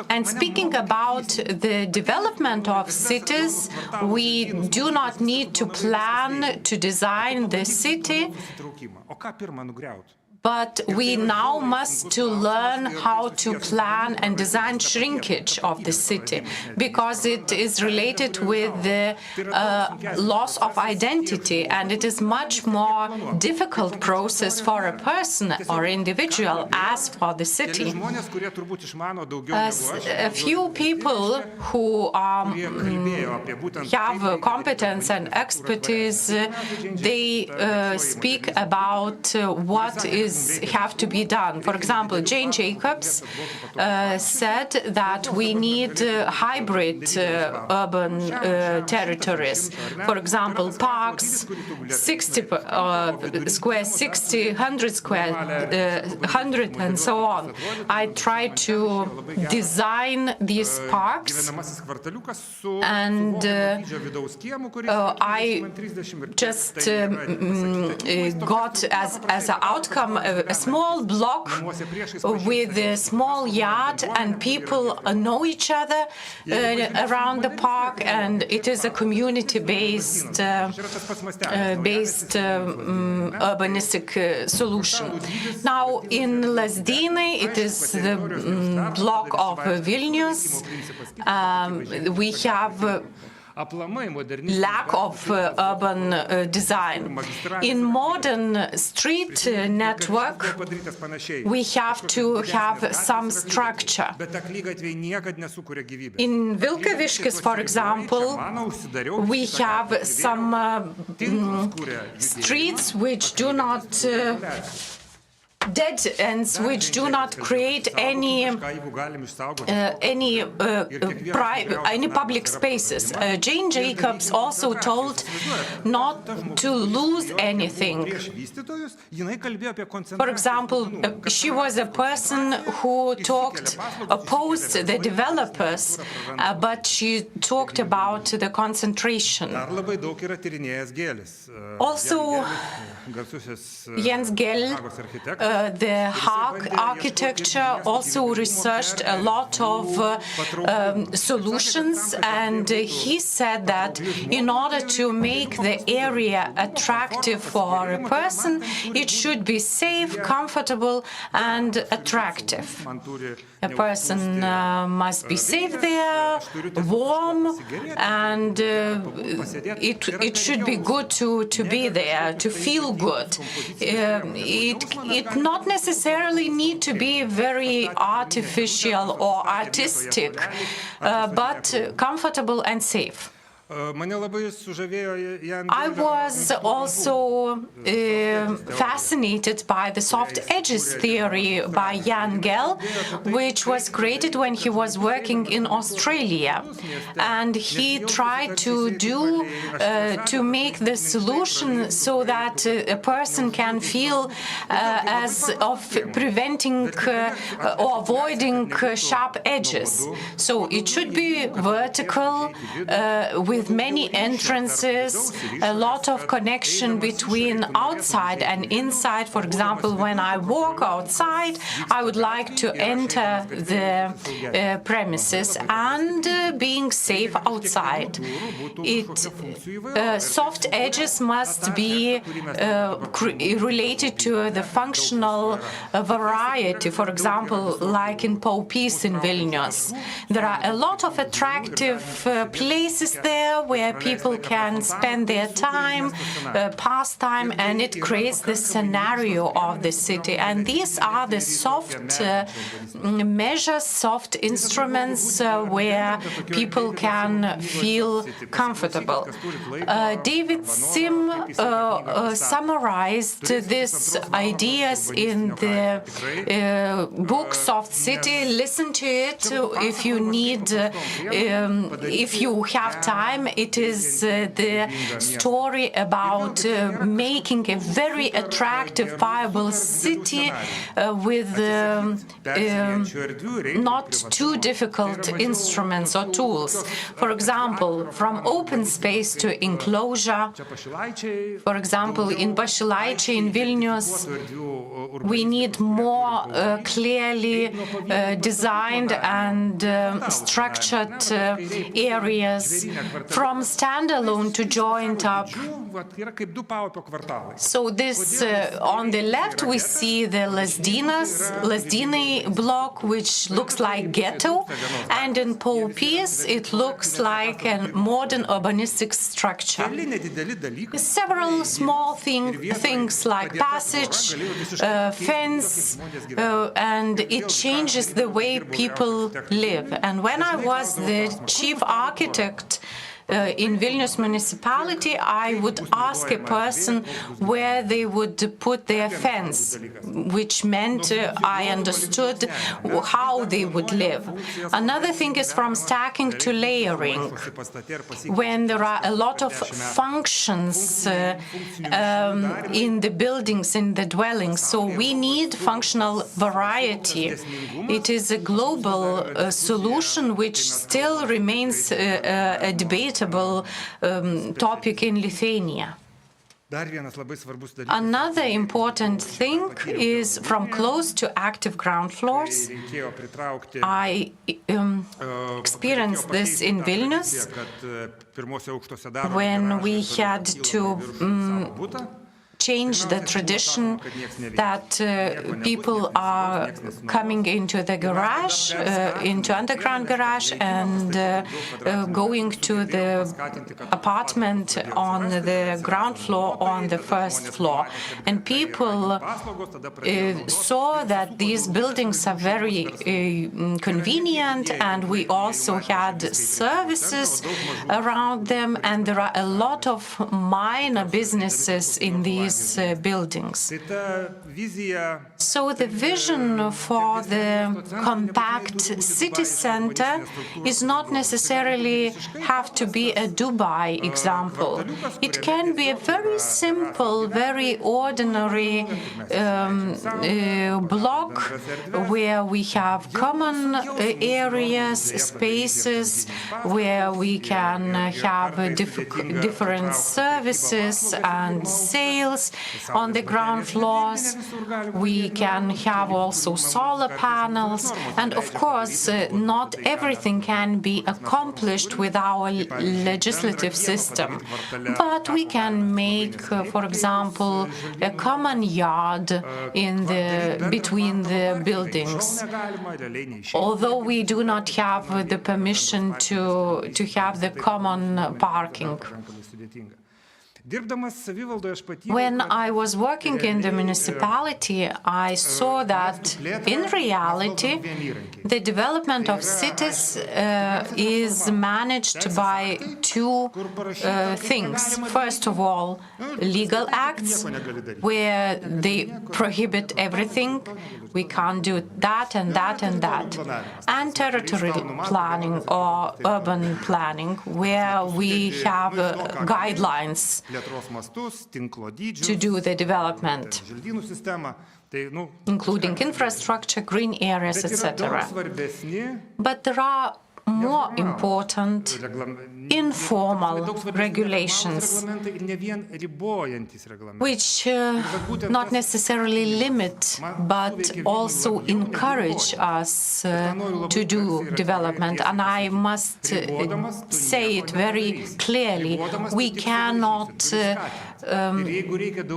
And speaking about the development of cities, we do not need to plan to design the city. But we now must to learn how to plan and design shrinkage of the city, because it is related with the loss of identity, and it is much more difficult process for a person or individual as for the city. A few people who have competence and expertise, they speak about what have to be done. For example, Jane Jacobs said that we need hybrid urban territories. For example, parks, 60 square, 60, 100 square, 100 and so on. I try to design these parks, and I just got as an outcome a small block with a small yard, and people know each other around the park, and it is a community-based urbanistic solution. Now in Lazdynai, it is the block of Vilnius. We have lack of urban design. In modern street network, we have to have some structure. In Vilkaviškis, for example, we have some streets which do not dead ends, which do not create any public spaces. Jane Jacobs also told not to lose anything. For example, she was a person who opposed the developers, but she talked about the concentration. Also, Jens Gell, the Hague architecture, also researched a lot of solutions, and he said that in order to make the area attractive for a person, it should be safe, comfortable, and attractive. A person must be safe there, warm, and it should be good to be there, to feel good. It not necessarily need to be very artificial or artistic, but comfortable and safe. I was also fascinated by the soft edges theory by Jan Gell, which was created when he was working in Australia, and he tried to make the solution so that a person can feel as of preventing or avoiding sharp edges. So it should be vertical, with many entrances, a lot of connection between outside and inside. For example, when I walk outside, I would like to enter the premises and being safe outside. Soft edges must be related to the functional variety. For example, like in Paupys in Vilnius, there are a lot of attractive places there where people can spend their time, pastime, and it creates the scenario of the city. And these are the soft measures, soft instruments where people can feel comfortable. David Sim summarized these ideas in the book Soft City. Listen to it if you need, if you have time. It is the story about making a very attractive, viable city with not too difficult instruments or tools. For example, from open space to enclosure. For example, in Pašilaičiai in Vilnius, We need more clearly designed and structured areas from standalone to joint up. So this, on the left, we see the Lazdiny block, which looks like ghetto, and in Paupys it looks like a modern urbanistic structure. Several small things like passage, fence, and it changes the way people live. And when I was the chief architect in Vilnius municipality, I would ask a person where they would put their fence, which meant I understood how they would live. Another thing is from stacking to layering, when there are a lot of functions in the buildings, in the dwellings. So we need functional variety. It is a global solution which still remains a debate topic in Lithuania. Another important thing is from close to active ground floors. I experienced this in Vilnius when we had to change the tradition that people are coming into the garage, into underground garage, and going to the apartment on the ground floor, on the first floor. And people saw that these buildings are very convenient, and we also had services around them, and there are a lot of minor businesses in these buildings. So the vision for the compact city center is not necessarily have to be a Dubai example. It can be a very simple, very ordinary block where we have common areas, spaces, where we can have different services and sales on the ground floors. We can have also solar panels, and of course not everything can be accomplished with our legislative system, but we can make, for example, a common yard between the buildings. Although we do not have the permission to have the common parking. When I was working in the municipality, I saw that in reality, the development of cities is managed by two things. First of all, legal acts, where they prohibit everything. We can't do that and that and that. And territorial planning or urban planning, where we have guidelines to do the development, including infrastructure, green areas, etc. But there are more important informal regulations, which not necessarily limit, but also encourage us to do development. And I must say it very clearly, we cannot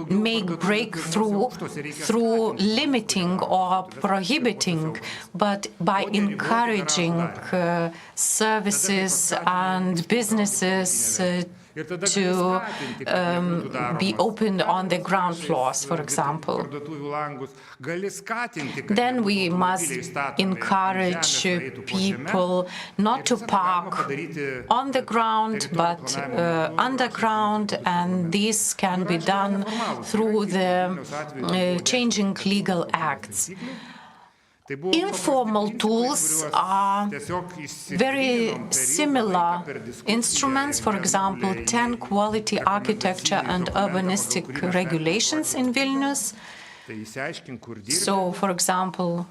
make breakthrough through limiting or prohibiting, but by encouraging services and businesses to be opened on the ground floors, for example. Then we must encourage people not to park on the ground, but underground, and this can be done through the changing legal acts. Informal tools are very similar instruments, for example, 10 quality architecture and urbanistic regulations in Vilnius. So, for example,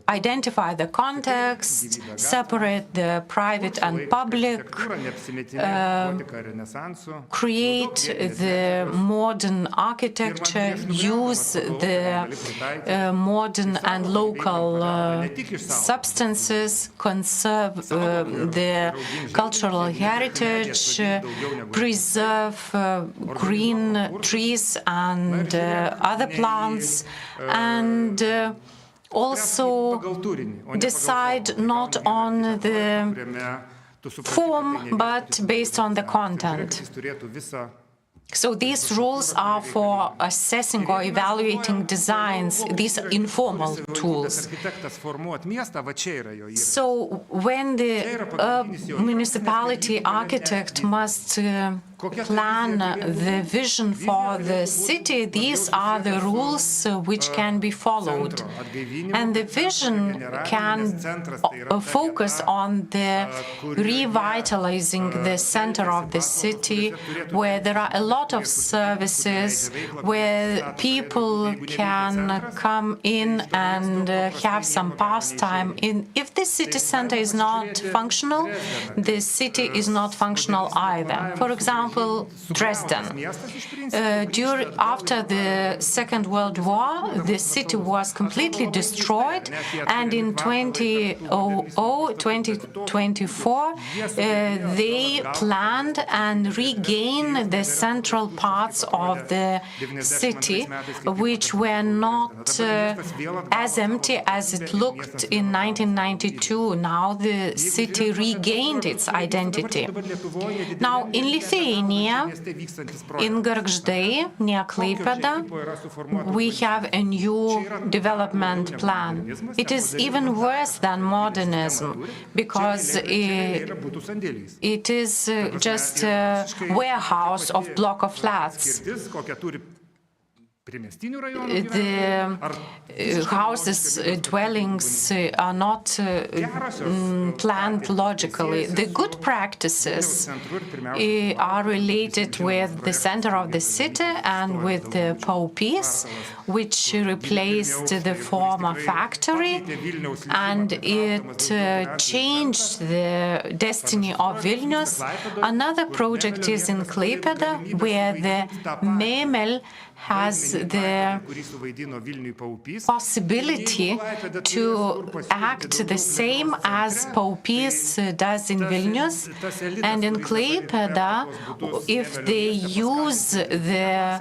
identify the context, separate the private and public, create the modern architecture, use the modern and local substances, conserve the cultural heritage, preserve green trees and other plants, and also decide not on the form but based on the content. So these rules are for assessing or evaluating designs. These are informal tools. So when the municipality architect must plan the vision for the city, these are the rules which can be followed. And the vision can focus on the revitalizing the center of the city, where there are a lot of services, where people can come in and have some pastime. If the city center is not functional, the city is not functional either. For example, Dresden. After the Second World War, the city was completely destroyed, and in 2024, they planned and regained the central parts of the city, which were not as empty as it looked in 1992. Now the city regained its identity. Now in Lithuania, in Gargždai, near Klaipėda, we have a new development plan. It is even worse than modernism, because it is just a warehouse of block of flats. The houses, dwellings are not planned logically. The good practices are related with the center of the city and with the POPs, which replaced the former factory, and it changed the destiny of Vilnius. Another project is in Klaipėda, where the Memel has the possibility to act the same as POPs does in Vilnius. And in Klaipėda, if they use the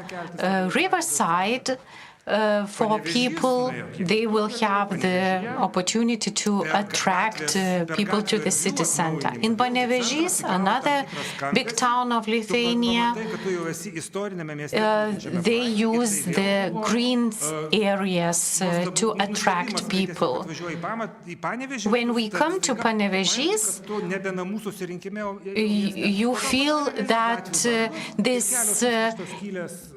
riverside, for people, they will have the opportunity to attract people to the city center. In Panevėžys, another big town of Lithuania, they use the green areas to attract people. When we come to Panevėžys, you feel that this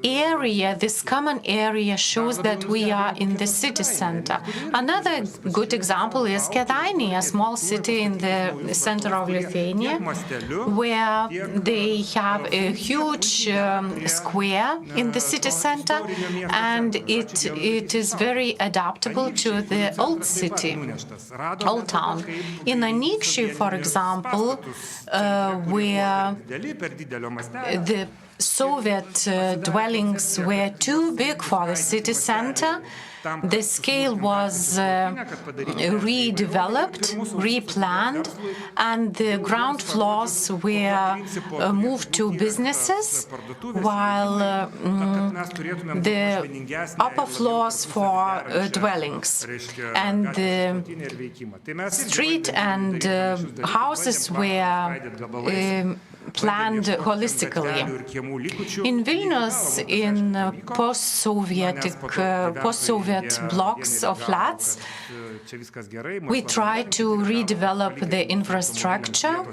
area, this common area, shows that we are in the city center. Another good example is Kėdainiai, a small city in the center of Lithuania, where they have a huge square in the city center, and it is very adaptable to the old city, old town. In Anykščiai, for example, where the Soviet dwellings were too big for the city center, the scale was redeveloped, replanned, and the ground floors were moved to businesses, while the upper floors for dwellings. And the street and houses were planned holistically. In Vilnius, in post-Soviet blocks of flats, we try to redevelop the infrastructure.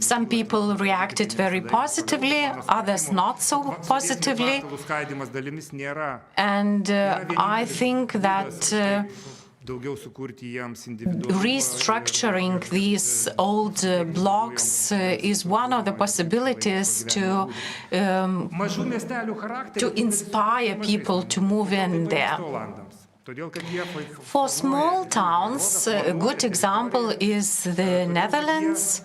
Some people reacted very positively, others not so positively. And I think that restructuring these old blocks is one of the possibilities to inspire people to move in there. For small towns, a good example is the Netherlands.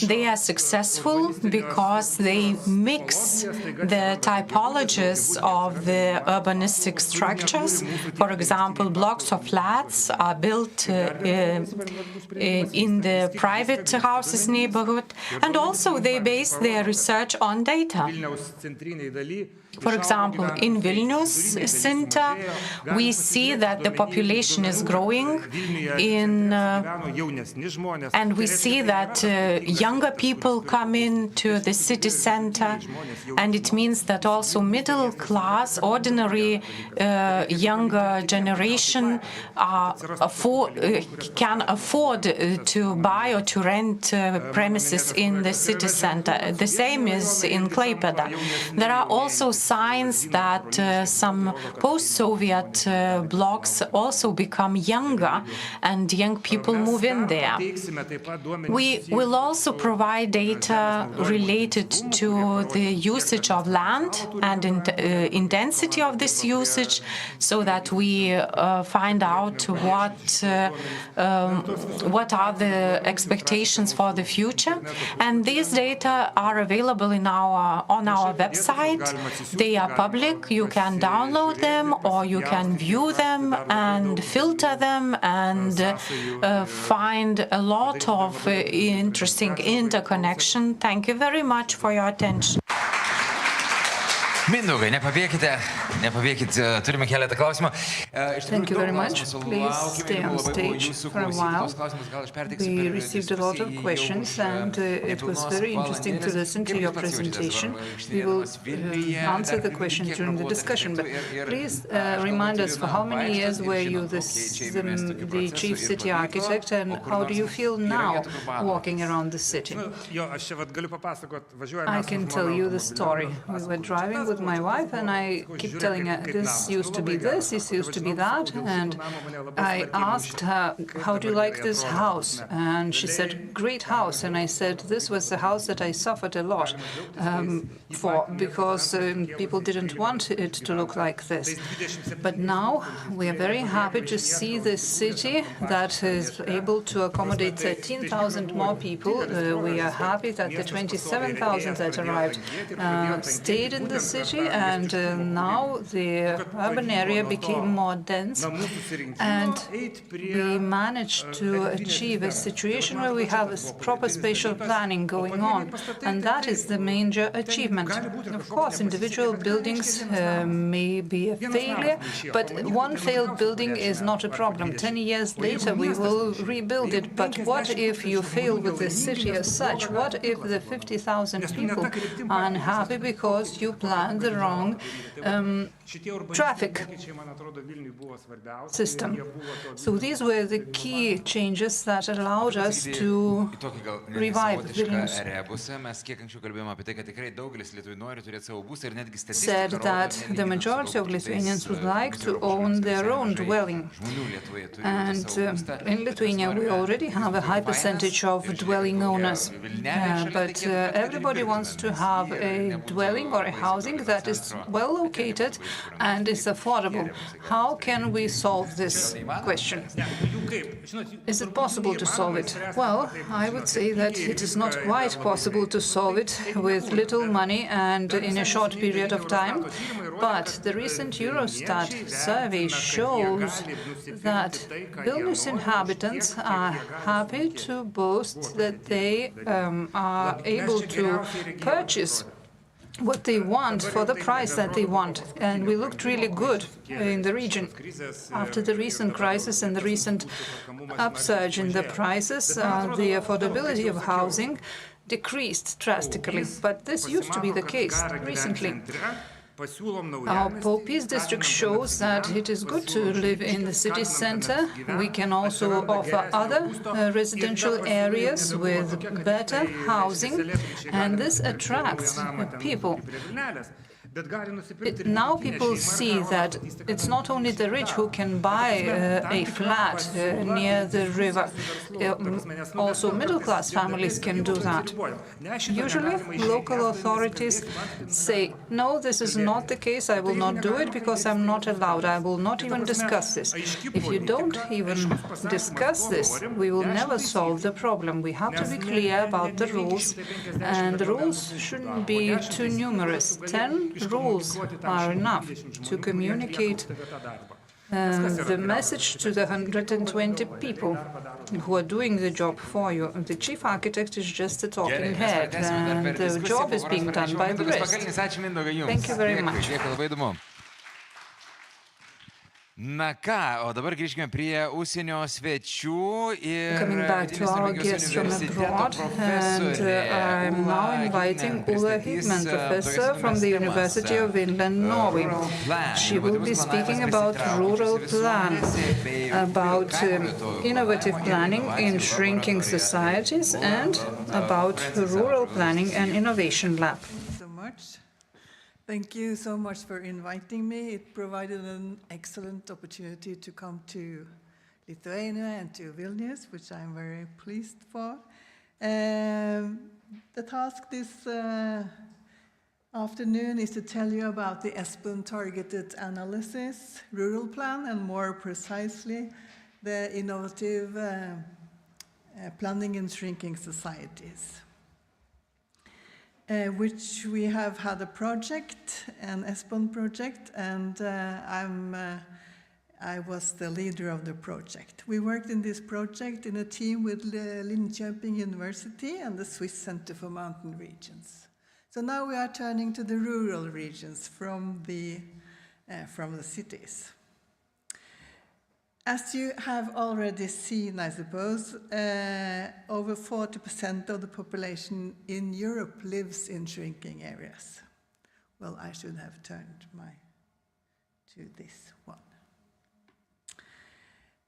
They are successful because they mix the typologies of the urbanistic structures. For example, blocks of flats are built in the private houses neighborhood, and also they base their research on data. For example, in Vilnius center, we see that the population is growing, and we see that younger people come into the city center, and it means that also middle class, ordinary younger generation can afford to buy or to rent premises in the city center. The same is in Klaipėda. There are also signs that some post-Soviet blocks also become younger and young people move in there. We will also provide data related to the usage of land and intensity of this usage, so that we find out what are the expectations for the future. And these data are available on our website. They are public. You can download them or you can view them and filter them and find a lot of interesting interconnection. Thank you very much for your attention. Mindaugai, nepabėkit, turime keletą klausimų. Thank you very much. Please stay on stage for a while. We received a lot of questions, and it was very interesting to listen to your presentation. We will answer the questions during the discussion, but please remind us, for how many years were you the chief city architect, and how do you feel now walking around the city? I can tell you the story. We were driving with my wife, and I keep telling her, this used to be this used to be that, and I asked her, how do you like this house? And she said, great house. And I said, this was the house that I suffered a lot because people didn't want it to look like this. But now we are very happy to see this city that is able to accommodate 13,000 more people. We are happy that the 27,000 that arrived stayed in the city, and now the urban area became more dense, and we managed to achieve a situation where we have a proper spatial planning going on, and that is the major achievement. Of course, individual buildings may be a failure, but one failed building is not a problem. 10 years later, we will rebuild it. But what if you fail with the city as such? What if the 50,000 people are unhappy because you planned the wrong traffic system? So these were the key changes that allowed us to revive Vilnius. Said that the majority of Lithuanians would like to own their own dwelling. And in Lithuania, we already have a high percentage of dwelling owners. But everybody wants to have a dwelling or a housing that is well located and is affordable. How can we solve this question? Is it possible to solve it? Well, I would say that it is not quite possible to solve it with little money and in a short period of time. But the recent Eurostat survey shows that Vilnius inhabitants are happy to boast that they are able to purchase what they want for the price that they want. And we looked really good in the region. After the recent crisis and the recent upsurge in the prices, the affordability of housing decreased drastically. But this used to be the case recently. Our Popis district shows that it is good to live in the city center. We can also offer other residential areas with better housing, and this attracts people. Now people see that it's not only the rich who can buy a flat near the river. Also middle-class families can do that. Usually local authorities say, no, this is not the case, I will not do it because I'm not allowed, I will not even discuss this. If you don't even discuss this, we will never solve the problem. We have to be clear about the rules, and the rules shouldn't be too numerous. 10 rules are enough to communicate the message to the 120 people who are doing the job for you. The chief architect is just a talking head, and the job is being done by the rest. Thank you very much. Na ką, o dabar grįžkime prie užsienio svečių ir Coming back to our guests from abroad, and I'm now inviting Ulla Hidman, professor from the University of Finland, Norway. She will be speaking about rural plan, about innovative planning in shrinking societies, and about rural planning and innovation lab. Thank you so much for inviting me. It provided an excellent opportunity to come to Lithuania and to Vilnius, which I'm very pleased for. The task this afternoon is to tell you about the ESPON targeted analysis, rural plan, and more precisely, the innovative planning in shrinking societies. Which we have had a project, an ESPON project, and I was the leader of the project. We worked in this project in a team with Linköping University and the Swiss Center for Mountain Regions. So now we are turning to the rural regions from the cities. As you have already seen, I suppose, over 40% of the population in Europe lives in shrinking areas. Well, I should have turned to this one.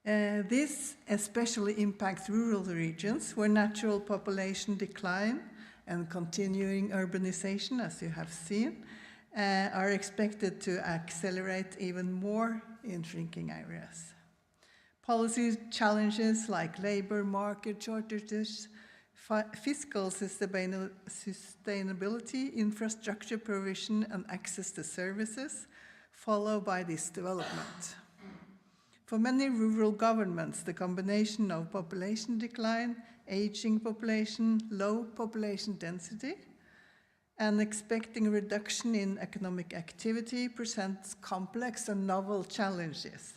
This especially impacts rural regions where natural population decline and continuing urbanization, as you have seen, are expected to accelerate even more in shrinking areas. Policy challenges like labor market shortages, fiscal sustainability, infrastructure provision, and access to services follow by this development. For many rural governments, the combination of population decline, aging population, low population density, and expecting a reduction in economic activity presents complex and novel challenges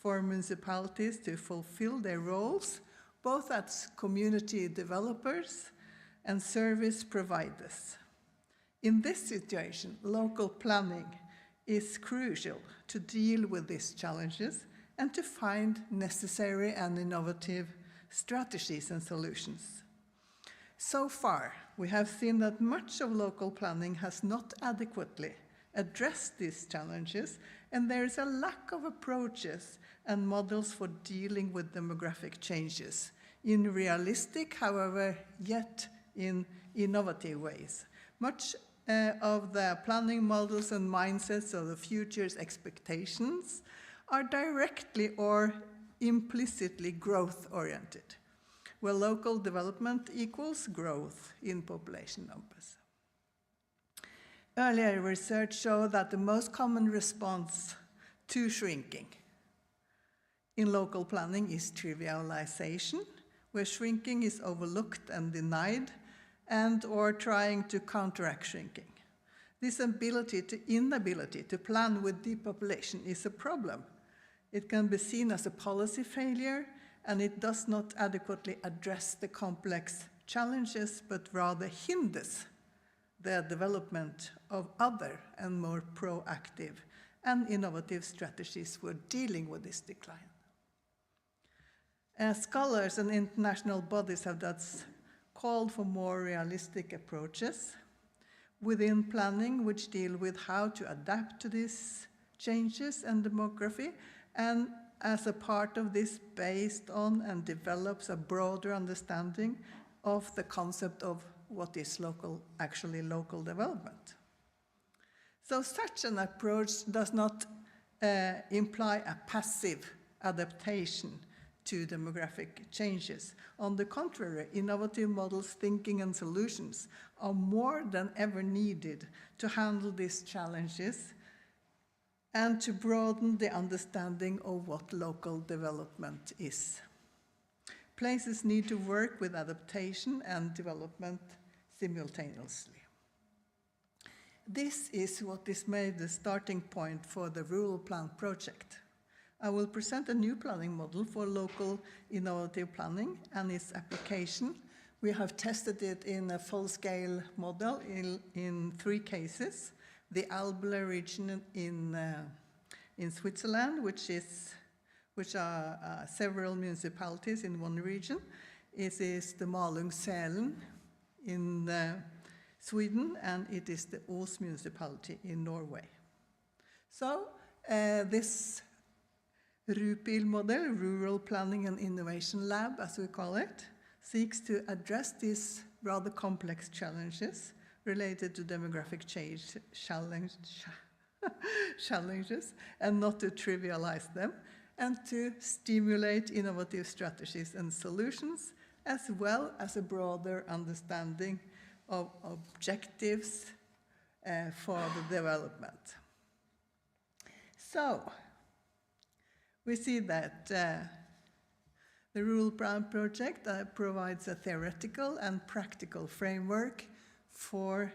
for municipalities to fulfill their roles, both as community developers and service providers. In this situation, local planning is crucial to deal with these challenges and to find necessary and innovative strategies and solutions. So far, we have seen that much of local planning has not adequately addressed these challenges, and there is a lack of approaches and models for dealing with demographic changes in realistic, however, yet in innovative ways. Much of the planning models and mindsets of the future's expectations are directly or implicitly growth-oriented, where local development equals growth in population numbers. Earlier research showed that the most common response to shrinking in local planning is trivialization, where shrinking is overlooked and denied, and or trying to counteract shrinking. This inability to plan with depopulation is a problem. It can be seen as a policy failure, and it does not adequately address the complex challenges, but rather hinders the development of other and more proactive and innovative strategies for dealing with this decline. Scholars and international bodies have thus called for more realistic approaches within planning, which deal with how to adapt to these changes and demography, and as a part of this, based on and develops a broader understanding of the concept of what is local development. So such an approach does not imply a passive adaptation to demographic changes. On the contrary, innovative models, thinking, and solutions are more than ever needed to handle these challenges and to broaden the understanding of what local development is. Places need to work with adaptation and development simultaneously. This is what is made the starting point for the Rural Plan project. I will present a new planning model for local innovative planning and its application. We have tested it in a full-scale model in 3 cases. The Albula region in Switzerland, which are several municipalities in one region. It is the Malung-Sälen in Sweden, and it is the Os municipality in Norway. So this RUPIL model, Rural Planning and Innovation Lab, as we call it, seeks to address these rather complex challenges related to demographic change challenges, and not to trivialize them, and to stimulate innovative strategies and solutions, as well as a broader understanding of objectives for the development. So, we see that the Rural Plan project provides a theoretical and practical framework for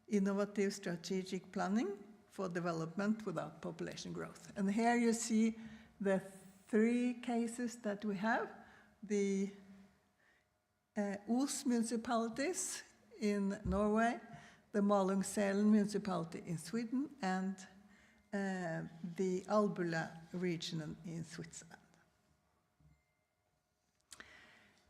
innovative strategic planning for development without population growth. And here you see the 3 cases that we have. The Os municipalities in Norway, the Malung-Sälen municipality in Sweden, and the Albula region in Switzerland.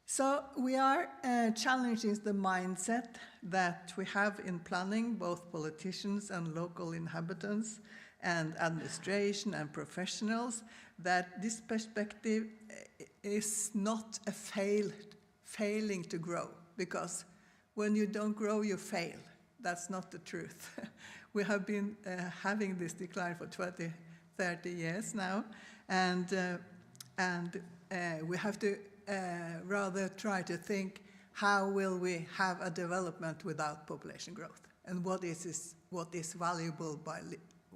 So we are challenging the mindset that we have in planning, both politicians and local inhabitants and administration and professionals, that this perspective is not a failing to grow, because when you don't grow, you fail. That's not the truth. We have been having this decline for 20, 30 years now, and we have to rather try to think, how will we have a development without population growth? And what is valuable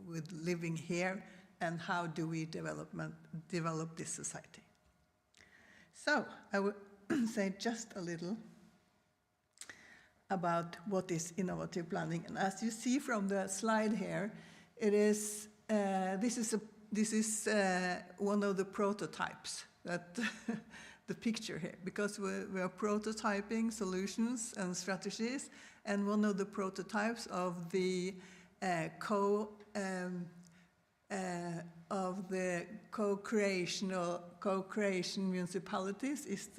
with living here, and how do we develop this society? So I will say just a little about what is innovative planning. And as you see from the slide here, it is this is one of the prototypes that the picture here, because we are prototyping solutions and strategies, and one of the prototypes of the co-creation municipalities is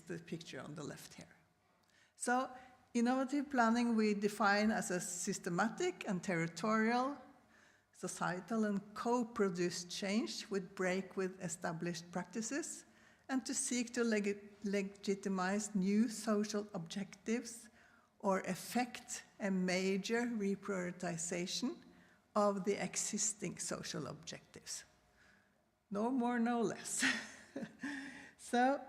the picture on the left here. So innovative planning we define as a systematic and territorial, societal and co-produced change with break with established practices, and to seek to legitimize new social objectives or effect a major reprioritization of the existing social objectives. No more, no less. So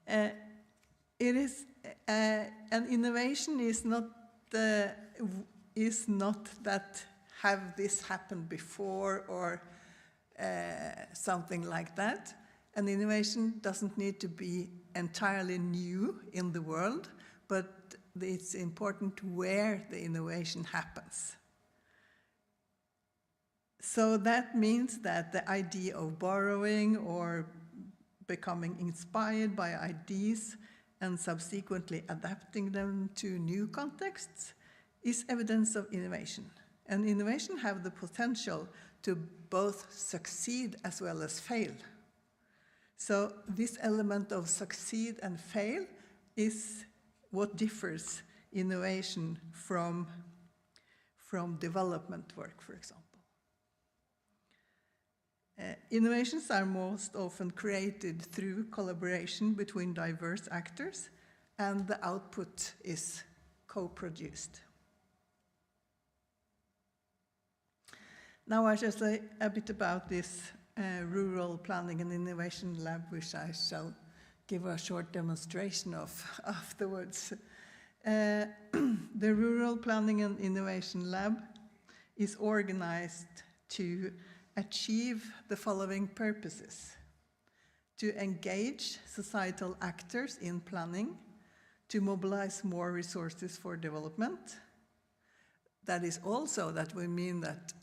it is, and innovation is not that have this happened before or something like that. And innovation doesn't need to be entirely new in the world, but it's important where the innovation happens. So that means that the idea of borrowing or becoming inspired by ideas and subsequently adapting them to new contexts is evidence of innovation. And innovation have the potential to both succeed as well as fail. So this element of succeed and fail is what differs innovation from development work, for example. Innovations are most often created through collaboration between diverse actors, and the output is co-produced. Now I shall say a bit about this Rural Planning and Innovation Lab, which I shall give a short demonstration of afterwards. The Rural Planning and Innovation Lab is organized to achieve the following purposes: to engage societal actors in planning, to mobilize more resources for development. That is also that we mean that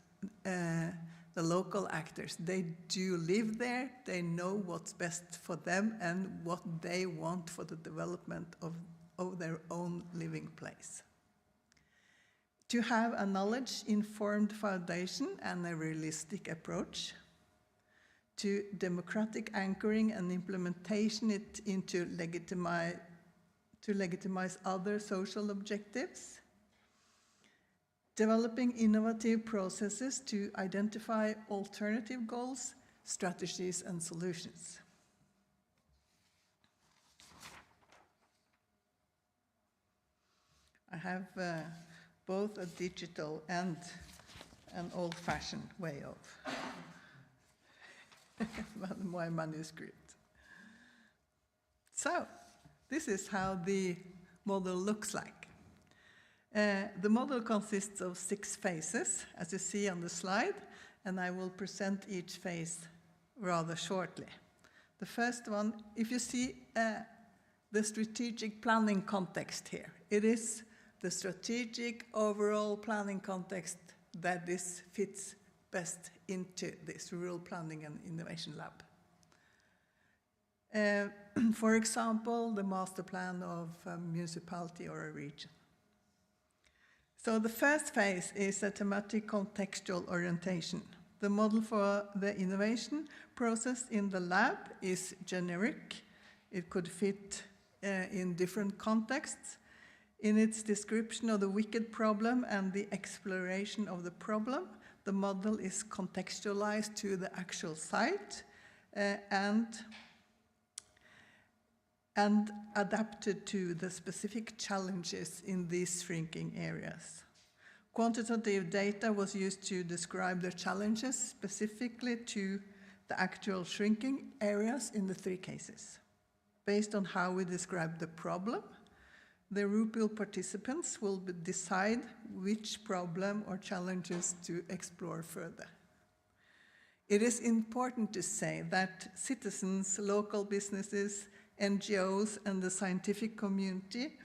the local actors, they do live there, they know what's best for them and what they want for the development of their own living place. To have a knowledge-informed foundation and a realistic approach, to democratic anchoring and implementation it into legitimize other social objectives, developing innovative processes to identify alternative goals, strategies, and solutions. I have both a digital and an old-fashioned way of my manuscript. So, this is how the model looks like. The model consists of 6 phases, as you see on the slide, and I will present each phase rather shortly. The first one, if you see the strategic planning context here, it is the strategic overall planning context that this fits best into this Rural Planning and Innovation Lab. For example, the master plan of a municipality or a region. So the first phase is a thematic contextual orientation. The model for the innovation process in the lab is generic. It could fit in different contexts. In its description of the wicked problem and the exploration of the problem, the model is contextualized to the actual site and adapted to the specific challenges in these shrinking areas. Quantitative data was used to describe the challenges specifically to the actual shrinking areas in the 3 cases. Based on how we describe the problem, the RUPIL participants will decide which problem or challenges to explore further. It is important to say that citizens, local businesses, NGOs, and the scientific community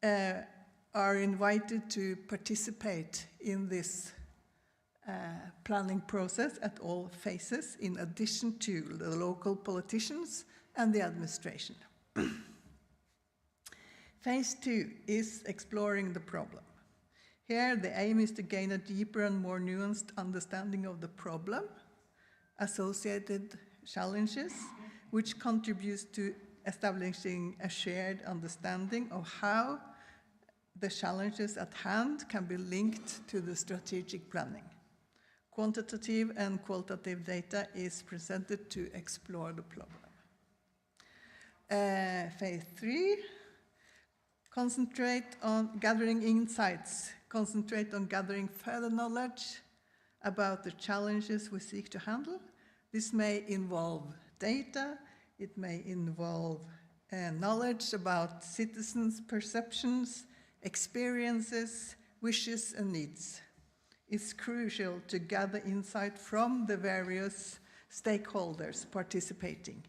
are invited to participate in this planning process at all phases, in addition to the local politicians and the administration. Phase 2 is exploring the problem. Here, the aim is to gain a deeper and more nuanced understanding of the problem, associated challenges, which contributes to establishing a shared understanding of how the challenges at hand can be linked to the strategic planning. Quantitative and qualitative data is presented to explore the problem. Phase 3, concentrate on gathering insights, concentrate on gathering further knowledge about the challenges we seek to handle. This may involve data, it may involve knowledge about citizens' perceptions, experiences, wishes, and needs. It's crucial to gather insight from the various stakeholders participating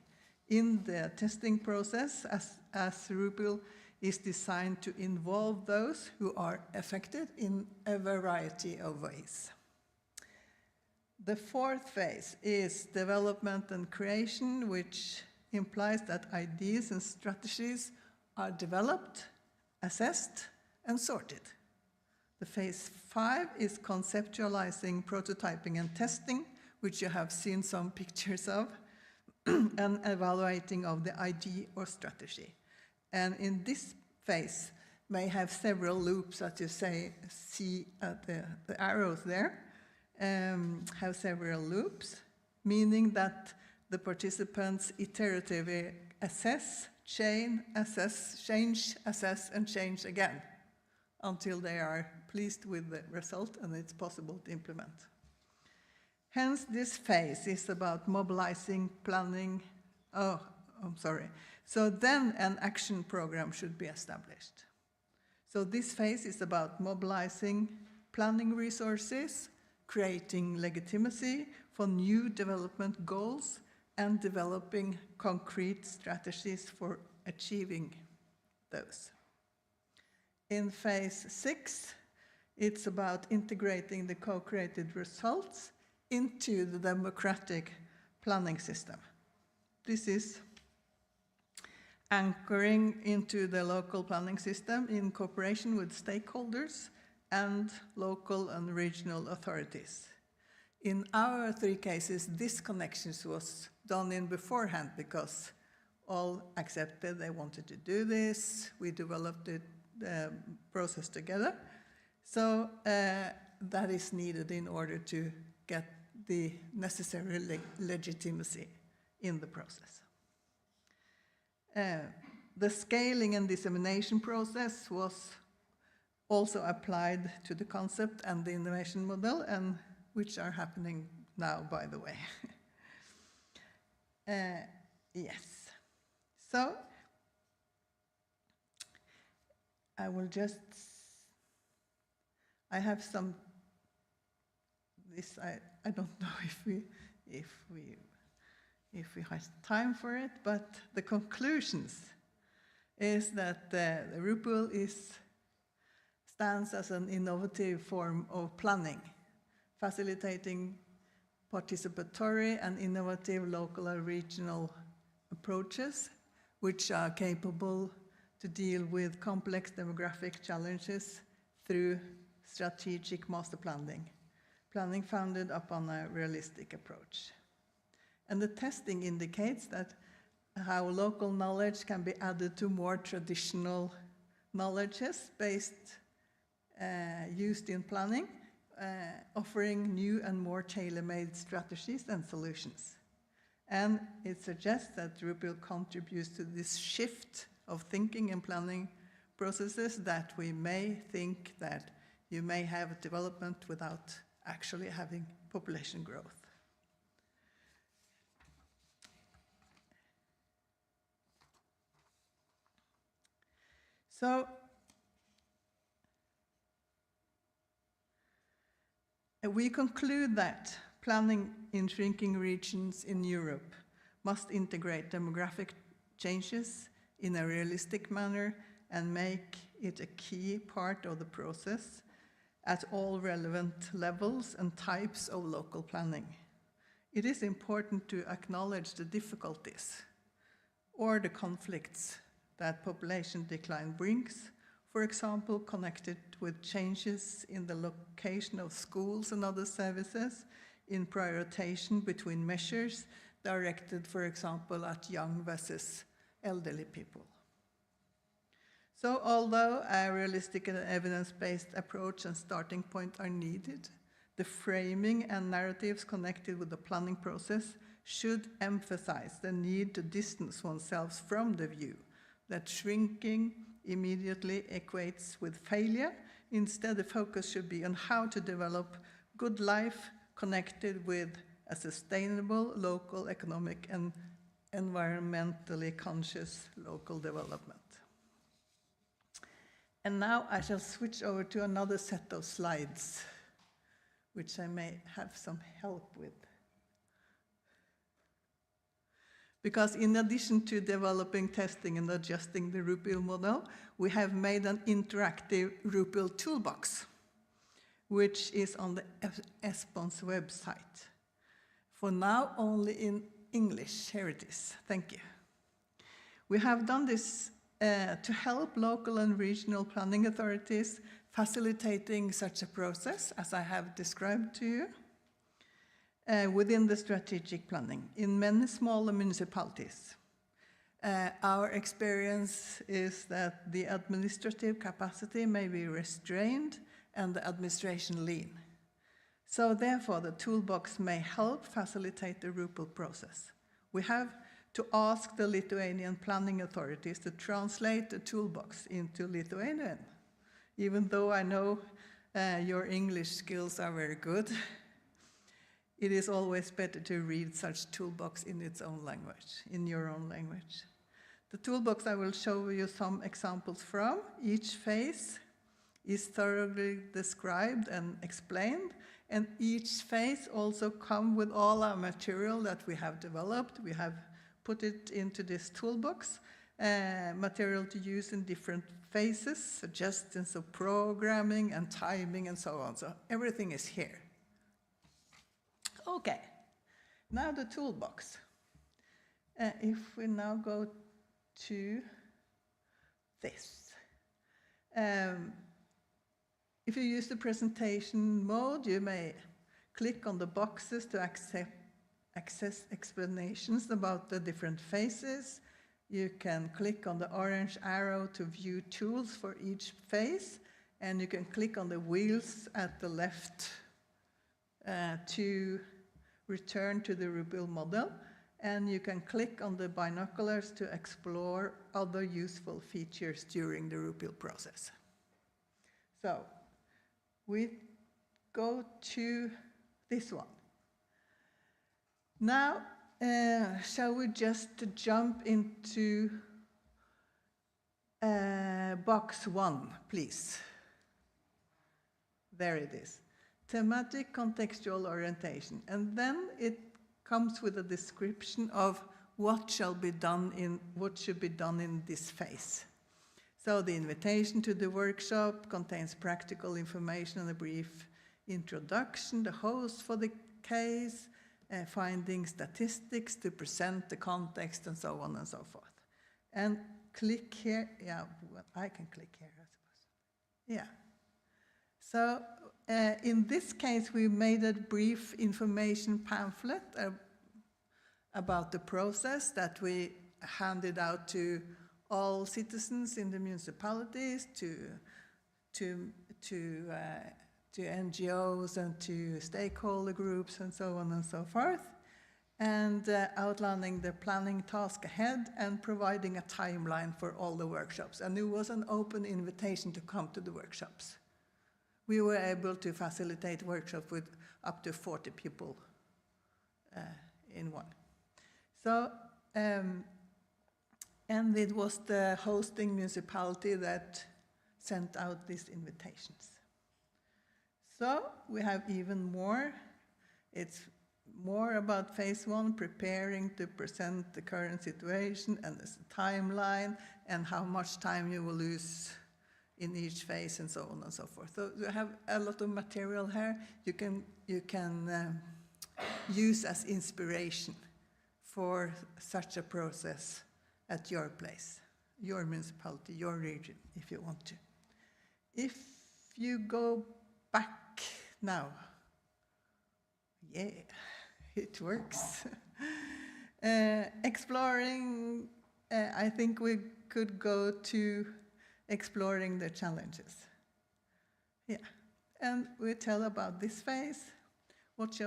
in the testing process, as RUPIL is designed to involve those who are affected in a variety of ways. The 4th phase is development and creation, which implies that ideas and strategies are developed, assessed, and sorted. The phase 5 is conceptualizing, prototyping, and testing, which you have seen some pictures of, and evaluating of the idea or strategy. And in this phase, may have several loops, as you see at the arrows there, have several loops, meaning that the participants iteratively assess change, assess, and change again until they are pleased with the result and it's possible to implement. Hence, this phase is about mobilizing, planning. So then an action program should be established. So this phase is about mobilizing planning resources, creating legitimacy for new development goals, and developing concrete strategies for achieving those. In phase 6, it's about integrating the co-created results into the democratic planning system. This is anchoring into the local planning system in cooperation with stakeholders and local and regional authorities. In our 3 cases, this connection was done in beforehand because all accepted they wanted to do this. We developed the process together. So that is needed in order to get the necessary legitimacy in the process. The scaling and dissemination process was also applied to the concept and the innovation model, and which are happening now, by the way. Yes. So I will just, I have some, this, I don't know if we have time for it, but the conclusions is that the RUPL stands as an innovative form of planning, facilitating participatory and innovative local and regional approaches, which are capable to deal with complex demographic challenges through strategic master planning founded upon a realistic approach. And the testing indicates that how local knowledge can be added to more traditional knowledges used in planning, offering new and more tailor-made strategies and solutions. And it suggests that RUPL contributes to this shift of thinking and planning processes that we may think that you may have development without actually having population growth. So we conclude that planning in shrinking regions in Europe must integrate demographic changes in a realistic manner and make it a key part of the process at all relevant levels and types of local planning. It is important to acknowledge the difficulties or the conflicts that population decline brings, for example, connected with changes in the location of schools and other services, in prioritization between measures directed, for example, at young versus elderly people. So although a realistic and evidence-based approach and starting point are needed, the framing and narratives connected with the planning process should emphasize the need to distance oneself from the view that shrinking immediately equates with failure. Instead, the focus should be on how to develop good life connected with a sustainable local economic and environmentally conscious local development. And now I shall switch over to another set of slides, which I may have some help with. Because in addition to developing, testing, and adjusting the RUPL model, we have made an interactive RUPL toolbox, which is on the ESPON's website. For now, only in English. Here it is. Thank you. We have done this to help local and regional planning authorities facilitating such a process, as I have described to you, within the strategic planning in many smaller municipalities. Our experience is that the administrative capacity may be restrained and the administration lean. So therefore, the toolbox may help facilitate the RUPL process. We have to ask the Lithuanian planning authorities to translate the toolbox into Lithuanian. Even though I know your English skills are very good, it is always better to read such toolbox in its own language, in your own language. The toolbox I will show you some examples from. Each phase is thoroughly described and explained, and each phase also comes with all our material that we have developed. We have put it into this toolbox, material to use in different phases, suggestions of programming and timing and so on. So everything is here. Okay, now the toolbox. If we now go to this. If you use the presentation mode, you may click on the boxes to access explanations about the different phases. You can click on the orange arrow to view tools for each phase, and you can click on the wheels at the left to return to the rebuild model, and you can click on the binoculars to explore other useful features during the rebuild process. So we go to this one. Now, shall we just jump into box 1, please? There it is. Thematic contextual orientation. And then it comes with a description of what should be done in this phase. So the invitation to the workshop contains practical information and a brief introduction, the host for the case, finding statistics to present the context, and so on and so forth. And click here. Yeah, well, I can click here, I suppose. Yeah. So in this case, we made a brief information pamphlet about the process that we handed out to all citizens in the municipalities, to NGOs and to stakeholder groups and so on and so forth, and outlining the planning task ahead and providing a timeline for all the workshops. And it was an open invitation to come to the workshops. We were able to facilitate workshops with up to 40 people in one. So, and it was the hosting municipality that sent out these invitations. So we have even more. It's more about phase 1, preparing to present the current situation and the timeline and how much time you will lose in each phase and so on and so forth. So you have a lot of material here you can use as inspiration for such a process at your place, your municipality, your region, if you want to. If you go back now, yeah, it works. Exploring, I think we could go to exploring the challenges. Yeah, and we tell about this phase, what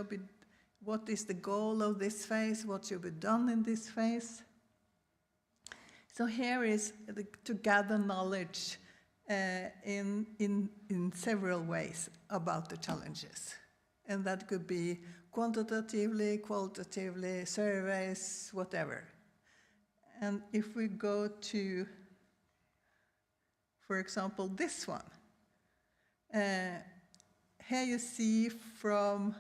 is the goal of this phase, what should be done in this phase. So here is to gather knowledge in several ways about the challenges. And that could be quantitatively, qualitatively, surveys, whatever. And if we go to, for example, this one, here you see from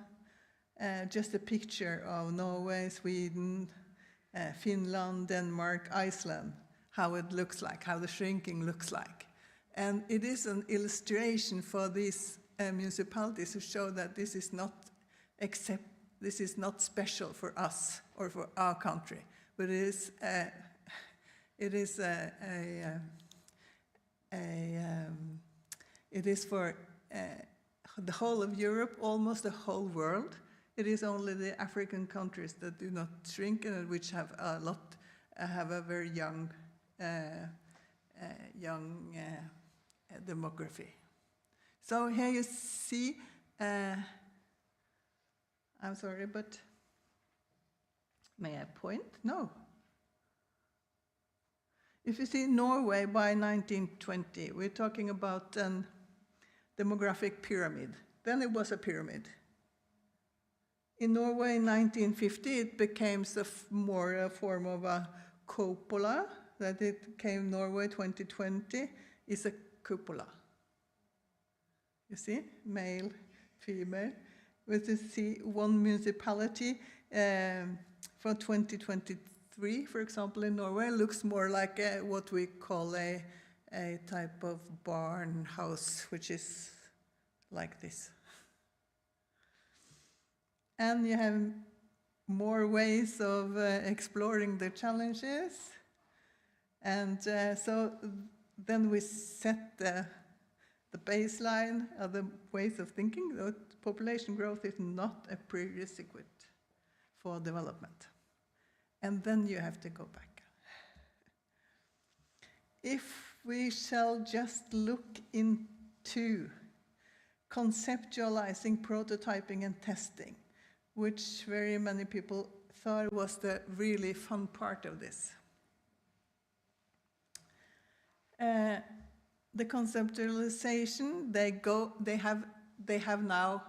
just a picture of Norway, Sweden, Finland, Denmark, Iceland, how it looks like, how the shrinking looks like. And it is an illustration for these municipalities to show that this is not special for us or for our country, but it is for the whole of Europe, almost the whole world. It is only the African countries that do not shrink and which have a very young demography. So here you see, I'm sorry, but may I point? No, If you see Norway by 1920, we're talking about a demographic pyramid. Then it was a pyramid. In Norway in 1950, it became more a form of a cupola, that it came Norway 2020 is a cupola. You see, male, female. With you see one municipality for 2023, for example, in Norway, looks more like what we call a type of barn house, which is like this. And you have more ways of exploring the challenges. And so then we set the baseline of the ways of thinking that population growth is not a prerequisite for development. And then you have to go back. If we shall just look into conceptualizing, prototyping, and testing, which very many people thought was the really fun part of this. The conceptualization, they have now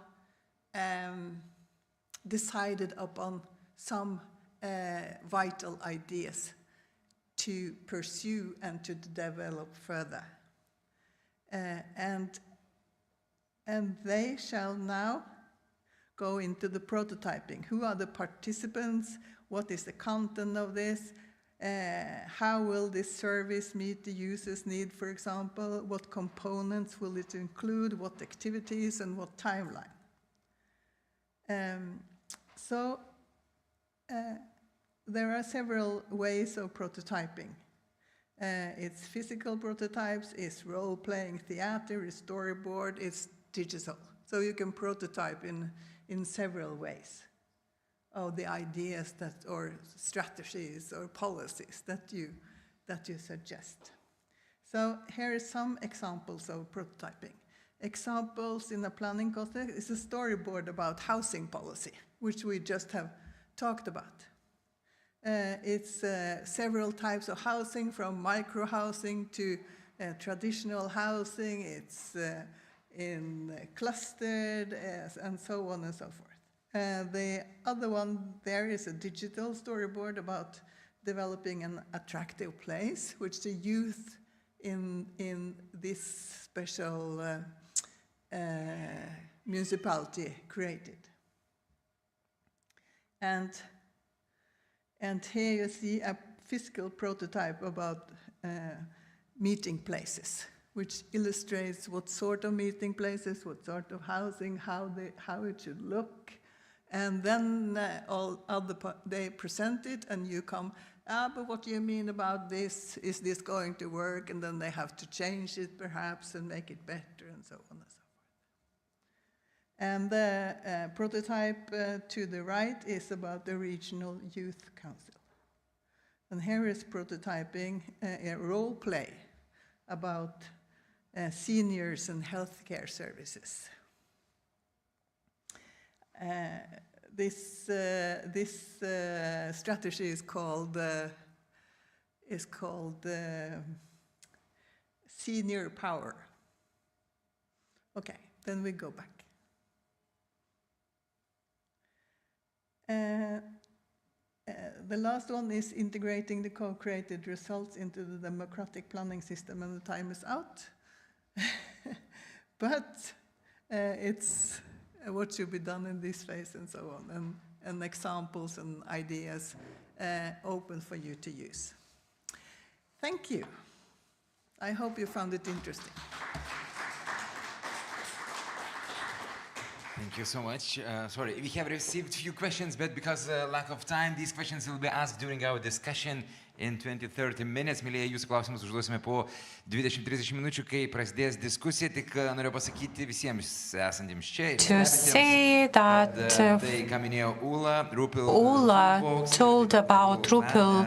decided upon some vital ideas to pursue and to develop further. And they shall now go into the prototyping. Who are the participants? What is the content of this? How will this service meet the user's need, for example? What components will it include? What activities and what timeline? There are several ways of prototyping. It's physical prototypes, it's role-playing theater, it's storyboard, it's digital. So you can prototype in several ways of the ideas that, or strategies or policies that you suggest. So here are some examples of prototyping. Examples in the planning context is a storyboard about housing policy, which we just have talked about. It's several types of housing, from micro-housing to traditional housing. It's in clustered and so on and so forth. The other one there is a digital storyboard about developing an attractive place, which the youth in this special municipality created. And here you see a physical prototype about meeting places, which illustrates what sort of meeting places, what sort of housing, how it should look. And then they present it, and you come, but what do you mean about this? Is this going to work? And then they have to change it perhaps and make it better, and so on and so forth. And the prototype to the right is about the Regional Youth Council. And here is prototyping a role play about seniors and healthcare services. This strategy is called senior power. Okay, then we go back. The last one is integrating the co-created results into the democratic planning system, and the time is out. But it's what should be done in this phase and so on, and examples and ideas open for you to use. Thank you. I hope you found it interesting. Thank you so much. Sorry, we have received a few questions, but because lack of time, these questions will be asked during our discussion in 20-30 minutes. Mėlyje, jūsų klausimus užduosime po 20-30 minučių, kai prasidės diskusija. Tik noriu pasakyti visiems esantiems čia. To say that Ulla told about Drupal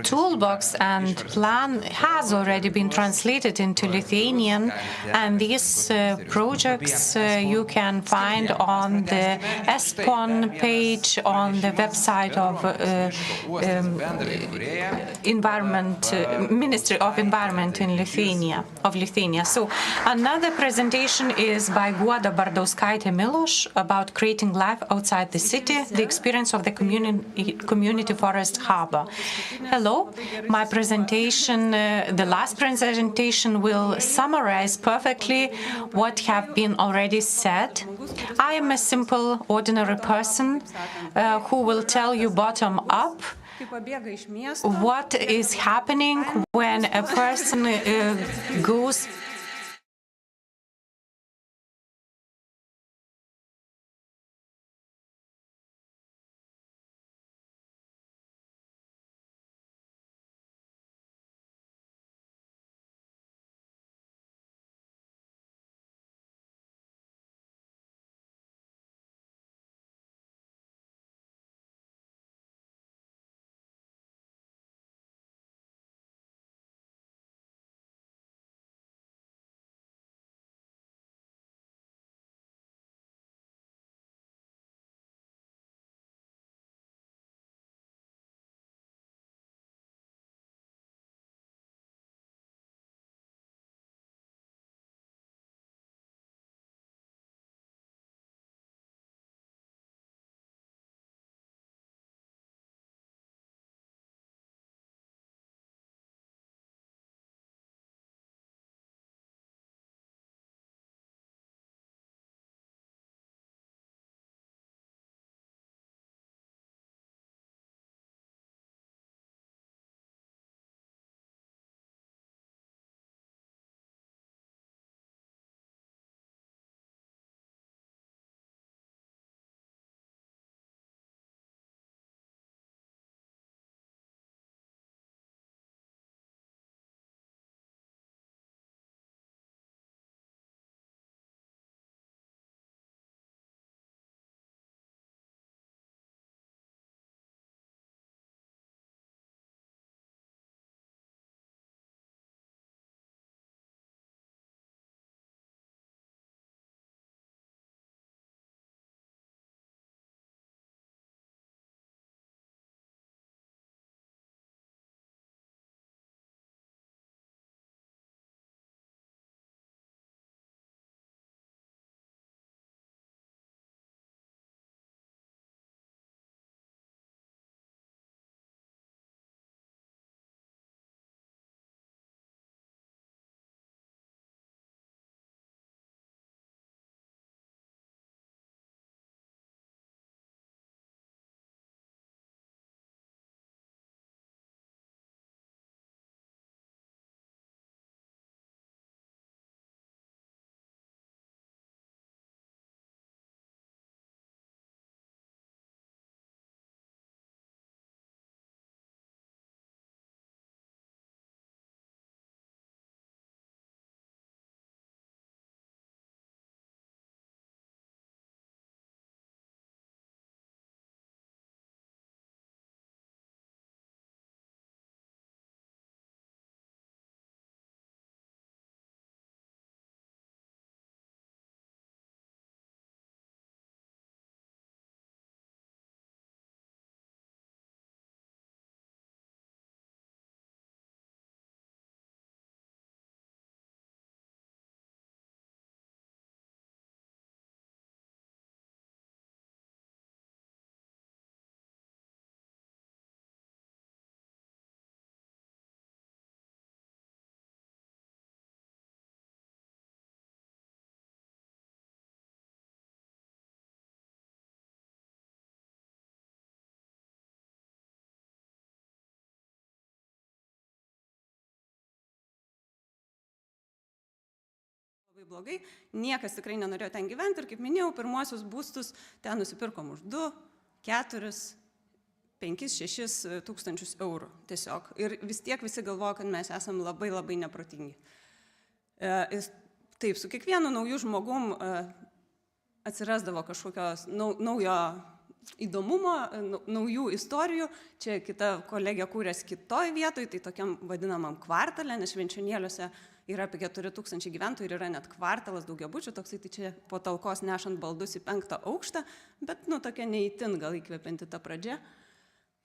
Toolbox and plan has already been translated into Lithuanian, and these projects you can find on the ESPON page on the website of Ministry of Environment in Lithuania. So another presentation is by Guoda Bardauskaitė Miloš about creating life outside the city, the experience of the community forest harbor. Hello, my presentation, the last presentation will summarize perfectly what have been already said. I am a simple, ordinary person who will tell you bottom up what is happening when a person goes labai blogai, niekas tikrai nenorėjo ten gyventi ir, kaip minėjau, pirmuosius būstus ten nusipirkom už 2, 4, 5, 6 tūkstančius eurų tiesiog. Ir vis tiek visi galvoja, kad mes esame labai labai neprotingi. Taip, su kiekvienu nauju žmogum atsirasdavo kažkokios naujo įdomumo, naujų istorijų. Čia kita kolegė kūrės kitoj vietoj, tai tokiam vadinamam kvartalė, nes Švenčionėliuose yra apie 4000 gyventojų ir yra net kvartalas daugiabučių, toksai, tai čia po talkos nešant baldus į 5. aukštą, bet, tokia neįtin gal įkvepianti ta pradžia.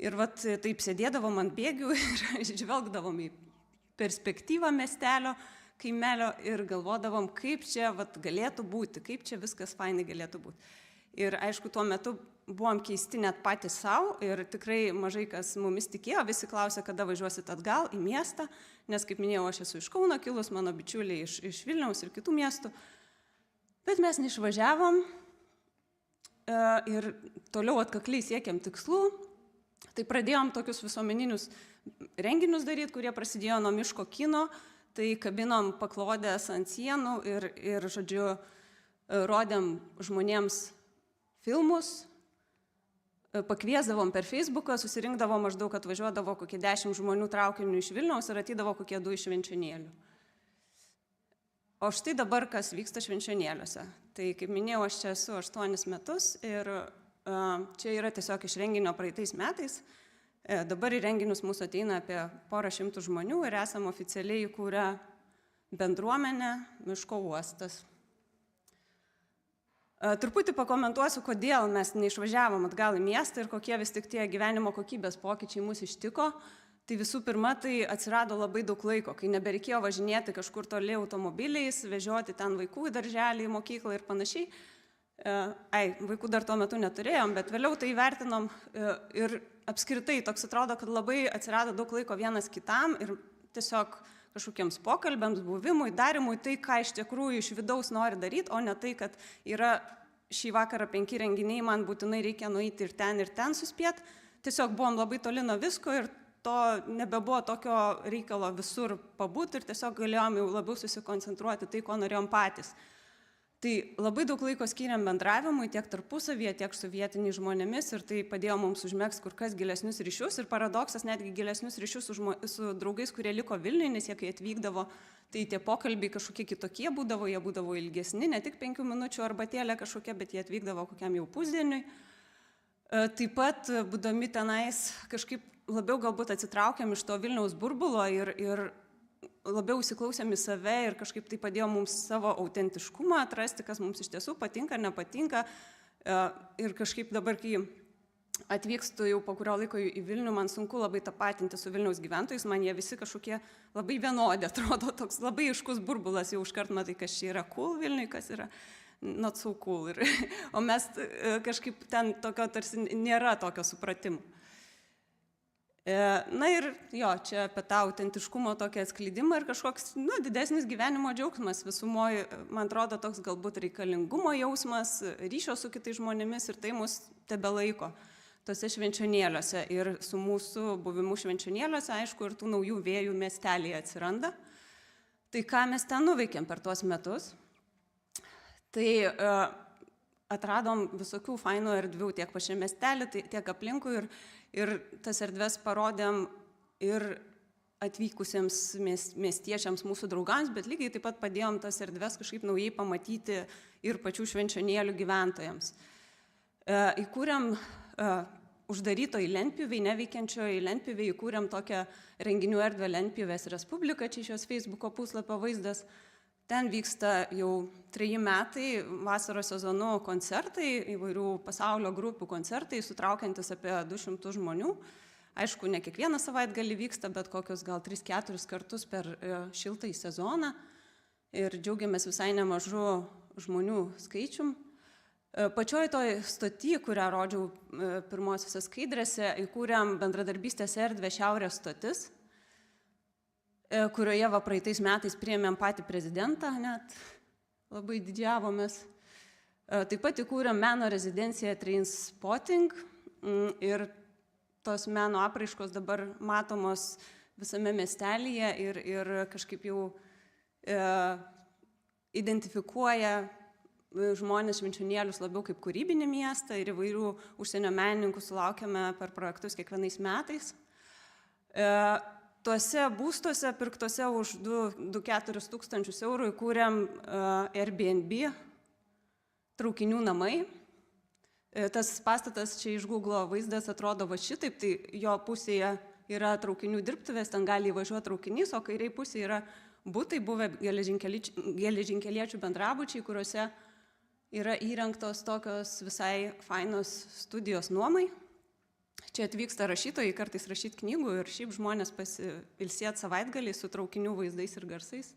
Ir taip sėdėdavom ant bėgių ir žvelgdavom į perspektyvą miestelio, kaimelio ir galvodavom, kaip čia galėtų būti, kaip čia viskas fainai galėtų būti. Ir aišku, tuo metu buvom keisti net patys savo ir tikrai mažai kas mumis tikėjo, visi klausė, kada važiuosit atgal į miestą, nes, kaip minėjau, aš esu iš Kauno kilus, mano bičiuliai iš Vilniaus ir kitų miestų. Bet mes neišvažiavom ir toliau atkakliai siekėm tikslų. Tai pradėjom tokius visuomeninius renginius daryti, kurie prasidėjo nuo miško kino, tai kabinom paklodės ant sienų ir žodžiu, rodėm žmonėms filmus, pakviesdavom per Facebooką, susirinkdavo maždaug, atvažiuodavo kokie 10 žmonių traukinių iš Vilniaus ir atydavo kokie 2 iš Švenčionėlių. O štai dabar, kas vyksta Švenčionėliuose. Tai, kaip minėjau, aš čia esu 8 metus ir čia yra tiesiog iš renginio praeitais metais. Dabar į renginius mūsų ateina apie porą šimtų žmonių ir esam oficialiai įkūrę bendruomenę Miško uostas. Truputį pakomentuosiu, kodėl mes neišvažiavom atgal į miestą ir kokie vis tik tie gyvenimo kokybės pokyčiai mus ištiko. Tai visų pirma, tai atsirado labai daug laiko, kai nebereikėjo važinėti kažkur toli automobiliais, vežioti ten vaikų į darželį, į mokyklą ir panašiai. Vaikų dar tuo metu neturėjom, bet vėliau tai vertinom ir apskritai toks atrodo, kad labai atsirado daug laiko vienas kitam ir tiesiog kažkokiems pokalbėms, buvimui, darimui, tai, ką iš tikrųjų iš vidaus nori daryti, o ne tai, kad yra šį vakarą 5 renginiai, man būtinai reikia nueiti ir ten suspėti. Tiesiog buvom labai toli nuo visko ir to nebebuvo tokio reikalo visur pabūti ir tiesiog galėjom jau labiau susikoncentruoti tai, ko norėjom patys. Tai labai daug laiko skiriam bendravimui tiek tarpusavyje, tiek su vietiniais žmonėmis ir tai padėjo mums užmegzti kur kas gilesnius ryšius ir paradoksas netgi gilesnius ryšius su draugais, kurie liko Vilniuje, nes jie kai atvykdavo, tai tie pokalbiai kažkokie kitokie būdavo, jie būdavo ilgesni, ne tik 5 minučių arbatėlė kažkokia, bet jie atvykdavo kokiam jau pusdieniui. Taip pat, būdami tenais, kažkaip labiau galbūt atsitraukiam iš to Vilniaus burbulo ir labiau įsiklausėm į save ir kažkaip tai padėjo mums savo autentiškumą atrasti, kas mums iš tiesų patinka ar nepatinka. Ir kažkaip dabar, kai atvykstu jau po kurio laiko į Vilnių, man sunku labai tapatinti su Vilniaus gyventojais, man jie visi kažkokie labai vienodi, atrodo toks labai aiškus burbulas, jau iškart matai, kas čia yra cool Vilniui, kas yra not so cool. O mes kažkaip ten tokio tarsi nėra tokio supratimo. Na ir jo, čia apie tą autentiškumo tokį atskleidimą ir kažkoks didesnis gyvenimo džiaugsmas visumoje, man atrodo, toks galbūt reikalingumo jausmas, ryšio su kitais žmonėmis ir tai mus tebelaiko tose švenčionėliuose. Ir su mūsų buvimu švenčionėliuose, aišku, ir tų naujų vėjų miestelėje atsiranda. Tai ką mes ten nuveikėm per tuos metus? Tai atradom visokių fainų erdvių tiek pačiame miestelį, tiek aplinkui ir tas erdves parodėm ir atvykusiems miestiečiams, mūsų draugams, bet lygiai taip pat padėjom tas erdves kažkaip naujai pamatyti ir pačių švenčionėlių gyventojams. Įkūrėm uždarytoj lentpjūvėj, neveikiančioj lentpjūvėj, įkūrėm tokią renginių erdvę Lentpjūvės Respublika, čia iš jos Facebooko puslapio vaizdas. Ten vyksta jau 3 metai vasaros sezonų koncertai, įvairių pasaulio grupių koncertai, sutraukiantis apie 200 žmonių. Aišku, ne kiekvieną savaitgalį vyksta, bet kokius gal 3-4 kartus per šiltąjį sezoną. Ir džiaugiamės visai nemažu žmonių skaičium. Pačioj toj stoty, kurią rodžiau pirmosiose skaidrėse, įkūrėm bendradarbystės erdvę Šiaurės stotis, kurioje praeitais metais priėmėm patį prezidentą, net labai didžiavomės. Taip pat įkūrėm meno rezidenciją Trainspotting ir tos meno apraiškos dabar matomos visame miestelyje ir kažkaip jau identifikuoja žmonės švenčionėlius labiau kaip kūrybinį miestą ir įvairių užsienio menininkų sulaukiame per projektus kiekvienais metais. Tuose būstuose pirktose už 2-4 tūkstančius eurų įkūrėm Airbnb traukinių namai. Tas pastatas čia iš Google vaizdas atrodo va šitaip, tai jo pusėje yra traukinių dirbtuvės, ten gali įvažiuoti traukinys, o kairiai pusėje yra butai, buvę geležinkeliečių bendrabučiai, kuriuose yra įrengtos tokios visai fainos studijos nuomai. Čia atvyksta rašytojai, kartais rašyti knygų ir šiaip žmonės pasilsėti savaitgaliai su traukinių vaizdais ir garsais.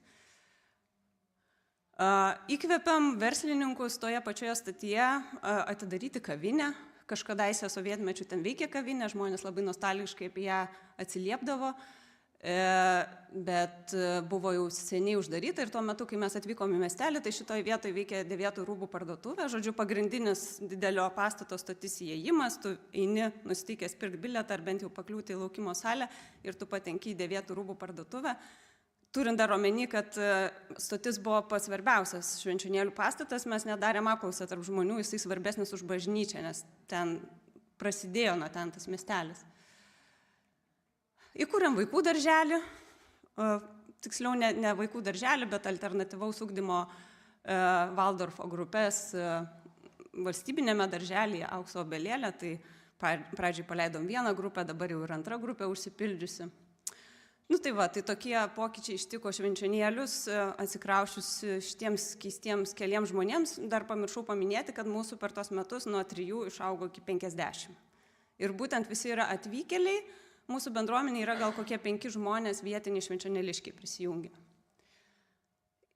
Įkvepiam verslininkus toje pačioje stotyje atidaryti kavinę. Kažkadaise sovietmečiu ten veikė kavinė, žmonės labai nostalgiškai apie ją atsiliepdavo, bet buvo jau seniai uždaryta ir tuo metu, kai mes atvykom į miestelį, tai šitoje vietoje veikė dėvėtų rūbų parduotuvė, žodžiu, pagrindinis didelio pastato stotis įėjimas, tu eini nusiteikęs pirkti bilietą ar bent jau pakliūti į laukimo salę ir tu patenki į dėvėtų rūbų parduotuvę. Turint dar omeny, kad stotis buvo pats svarbiausias Švenčionėlių pastatas, mes nedarėm apklausą tarp žmonių, jisai svarbesnis už bažnyčią, nes ten prasidėjo nuo ten tas miestelis. Įkūrėm vaikų darželį, tiksliau ne vaikų darželį, bet alternatyvaus ugdymo Valdorfo grupės valstybinėme darželyje Aukso obelėlė, tai pradžiai paleidom vieną grupę, dabar jau ir antra grupė užsipildžiusi. Tai va, tai tokie pokyčiai ištiko Švenčionėlius, atsikraušius šitiems keistiems keliems žmonėms. Dar pamiršau paminėti, kad mūsų per tos metus nuo 3 išaugo iki 50. Ir būtent visi yra atvykėliai, mūsų bendruomenė yra gal kokie 5 žmonės vietiniai švenčionėliškiai prisijungę.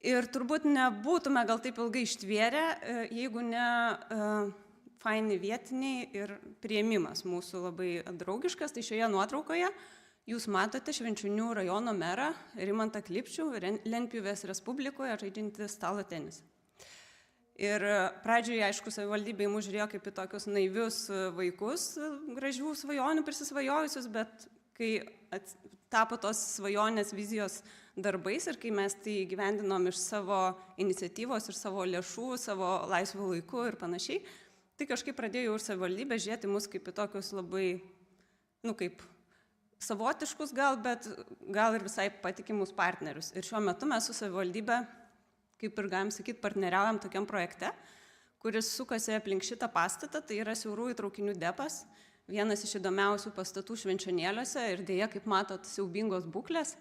Ir turbūt nebūtume gal taip ilgai ištvėrę, jeigu ne faini vietiniai ir priėmimas mūsų labai draugiškas. Tai šioje nuotraukoje jūs matote Švenčionių rajono merą Rimantą Klipčių, Lentpjūvės Respublikoje žaidžiantį stalo tenisą. Ir pradžioje, aišku, savivaldybė į mus žiūrėjo kaip į tokius naivius vaikus, gražių svajonių prisisvajojusius, bet kai tapo tos svajonės vizijos darbais ir kai mes tai gyvendinom iš savo iniciatyvos, iš savo lėšų, savo laisvų laikų ir panašiai, tai kažkaip pradėjo ir savivaldybė žiūrėti mus kaip į tokius labai, kaip savotiškus gal, bet gal ir visai patikimus partnerius. Ir šiuo metu mes su savivaldybė, kaip ir galim sakyti, partneriaujam tokiam projekte, kuris sukasi aplink šitą pastatą, tai yra siaurųjų traukinių depas, vienas iš įdomiausių pastatų Švenčionėliuose ir dėja, kaip matot, siaubingos būklės.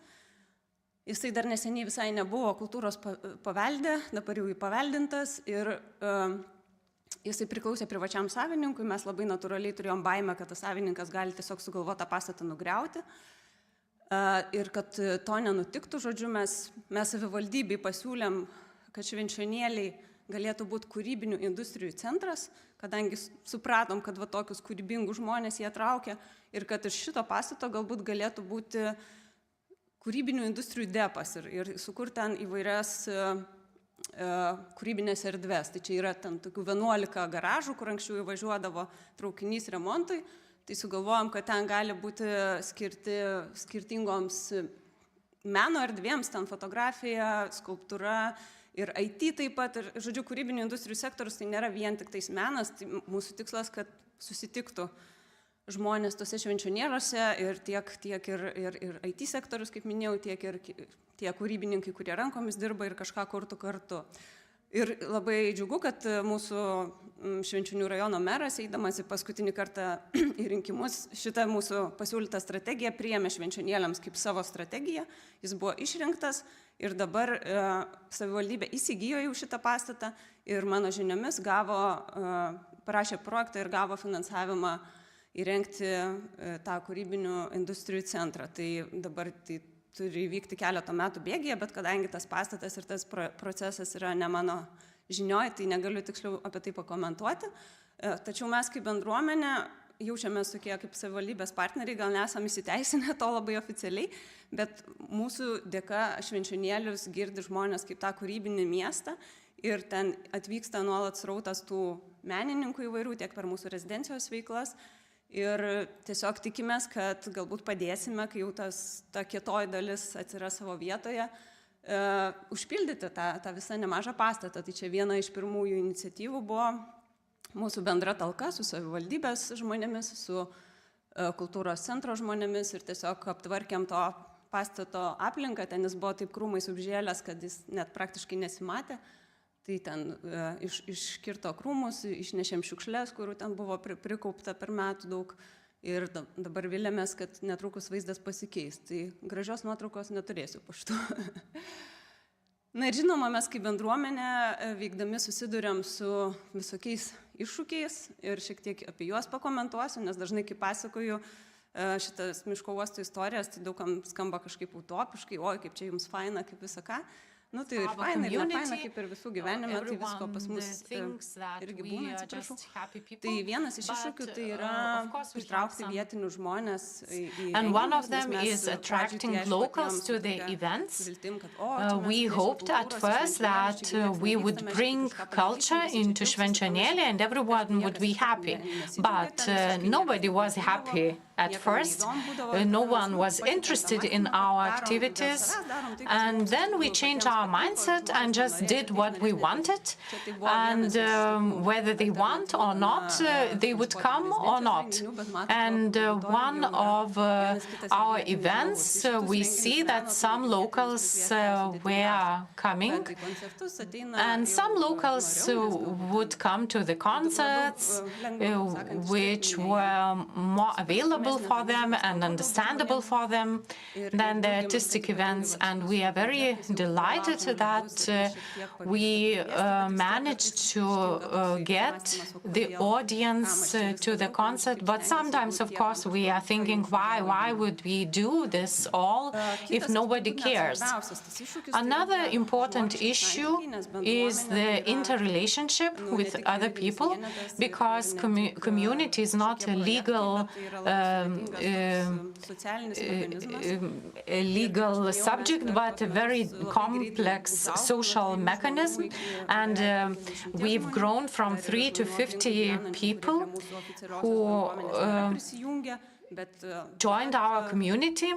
Jisai dar neseniai visai nebuvo kultūros pavelde, dabar jau įpaveldintas ir jisai priklausė privačiam savininkui, mes labai natūraliai turėjom baimę, kad tas savininkas gali tiesiog sugalvoti tą pastatą nugriauti. Ir kad to nenutiktų, žodžiu, mes savivaldybei pasiūlėm, kad Švenčionėliai galėtų būti kūrybinių industrijų centras, kadangi supratom, kad tokius kūrybingus žmonės jie traukia ir kad iš šito pastato galbūt galėtų būti kūrybinių industrijų depas ir sukurti ten įvairias kūrybinės erdves. Tai čia yra ten tokių 11 garažų, kur anksčiau įvažiuodavo traukinys remontui. Tai sugalvojom, kad ten gali būti skirti skirtingoms meno erdvėms, ten fotografija, skulptūra ir IT taip pat. Ir, žodžiu, kūrybinių industrijų sektorius tai nėra vien tik tais menas, tai mūsų tikslas, kad susitiktų žmonės tose švenčionėliuose ir tiek ir IT sektorius, kaip minėjau, tiek ir tie kūrybininkai, kurie rankomis dirba ir kažką kurtų kartu. Ir labai džiugu, kad mūsų Švenčionių rajono meras, eidamas į paskutinį kartą į rinkimus, šitą mūsų pasiūlytą strategiją priėmė švenčionėliams kaip savo strategiją. Jis buvo išrinktas ir dabar savivaldybė įsigijo jau šitą pastatą ir mano žiniomis parašė projektą ir gavo finansavimą įrengti tą kūrybinių industrijų centrą. Tai dabar tai turi įvykti keletą metų bėgyje, bet kadangi tas pastatas ir tas procesas yra ne mano žinioje, tai negaliu tiksliau apie tai pakomentuoti. Tačiau mes kaip bendruomenė jaučiamės tokie kaip savivaldybės partneriai, gal nesam įsiteisinę to labai oficialiai, bet mūsų dėka Švenčionėlius girdi žmonės kaip tą kūrybinį miestą ir ten atvyksta nuolat srautas tų menininkų įvairių, tiek per mūsų rezidencijos veiklas. Ir tiesiog tikimės, kad galbūt padėsime, kai jau ta kietoji dalis atsiras savo vietoje, užpildyti tą visą nemažą pastatą. Tai čia viena iš pirmųjų iniciatyvų buvo mūsų bendra talka su savivaldybės žmonėmis, su kultūros centro žmonėmis ir tiesiog aptvarkėm to pastato aplinką. Ten jis buvo taip krūmais apžėlęs, kad jis net praktiškai nesimatė. Tai ten iškirto krūmus, išnešėm šiukšlės, kurių ten buvo prikaupta per metų daug ir dabar vilėmės, kad netrukus vaizdas pasikeis. Tai gražios nuotraukos neturėsiu po šitų. Na ir žinoma, mes kaip bendruomenė vykdami susiduriam su visokiais iššūkiais ir šiek tiek apie juos pakomentuosiu, nes dažnai, kai pasakoju šitas miško uosto istorijas, tai daugam skamba kažkaip utopiškai, oi, kaip čia jums faina, kaip visą ką. Nu, tai ir faina, ir nefaina, kaip ir visų gyvenime, tai visko pas mus irgi būna, atsiprašau. Tai vienas iš iššūkių tai yra pritraukti vietinius žmonės į renginius. And one of them is attracting locals to the events. We hoped at first that we would bring culture into Švenčionėlį and everyone would be happy. But nobody was happy at first. No one was interested in our activities. And then we changed our mindset and just did what we wanted. And whether they want or not, they would come or not. And one of our events, we see that some locals were coming. And some locals would come to the concerts, which were more available for them and understandable for them than the artistic events. And we are very delighted that we managed to get the audience to the concert. But sometimes, of course, we are thinking, why would we do this all if nobody cares? Another important issue is the interrelationship with other people, because community is not a legal subject, but a very complex social mechanism. And we've grown from 3 to 50 people who joined our community.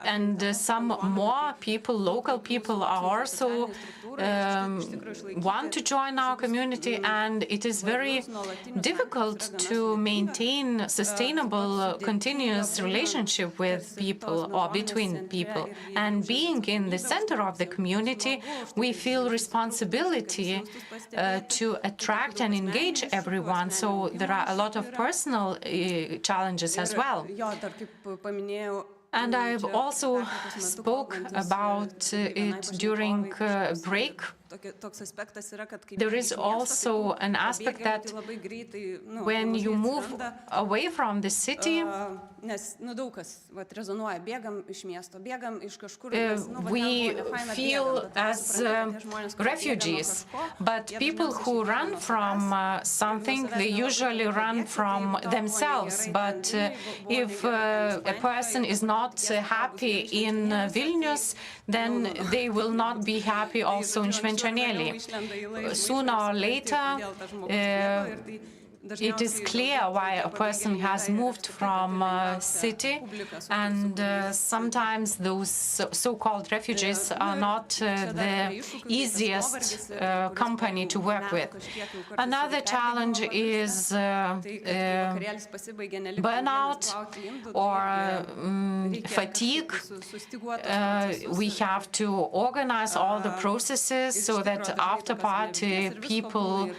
And some more people, local people, are also want to join our community, and it is very difficult to maintain sustainable, continuous relationship with people or between people. And being in the center of the community, we feel responsibility to attract and engage everyone. So there are a lot of personal challenges as well. And I've also spoke about it during break. There is also an aspect that when you move away from the city, we feel as refugees. But people who run from something, they usually run from themselves. But if a person is not happy in Vilnius, then they will not be happy also in Švenčionėlį. Sooner or later, it is clear why a person has moved from a city, and sometimes those so-called refugees are not the easiest company to work with. Another challenge is burnout or fatigue. We have to organize all the processes so that after party people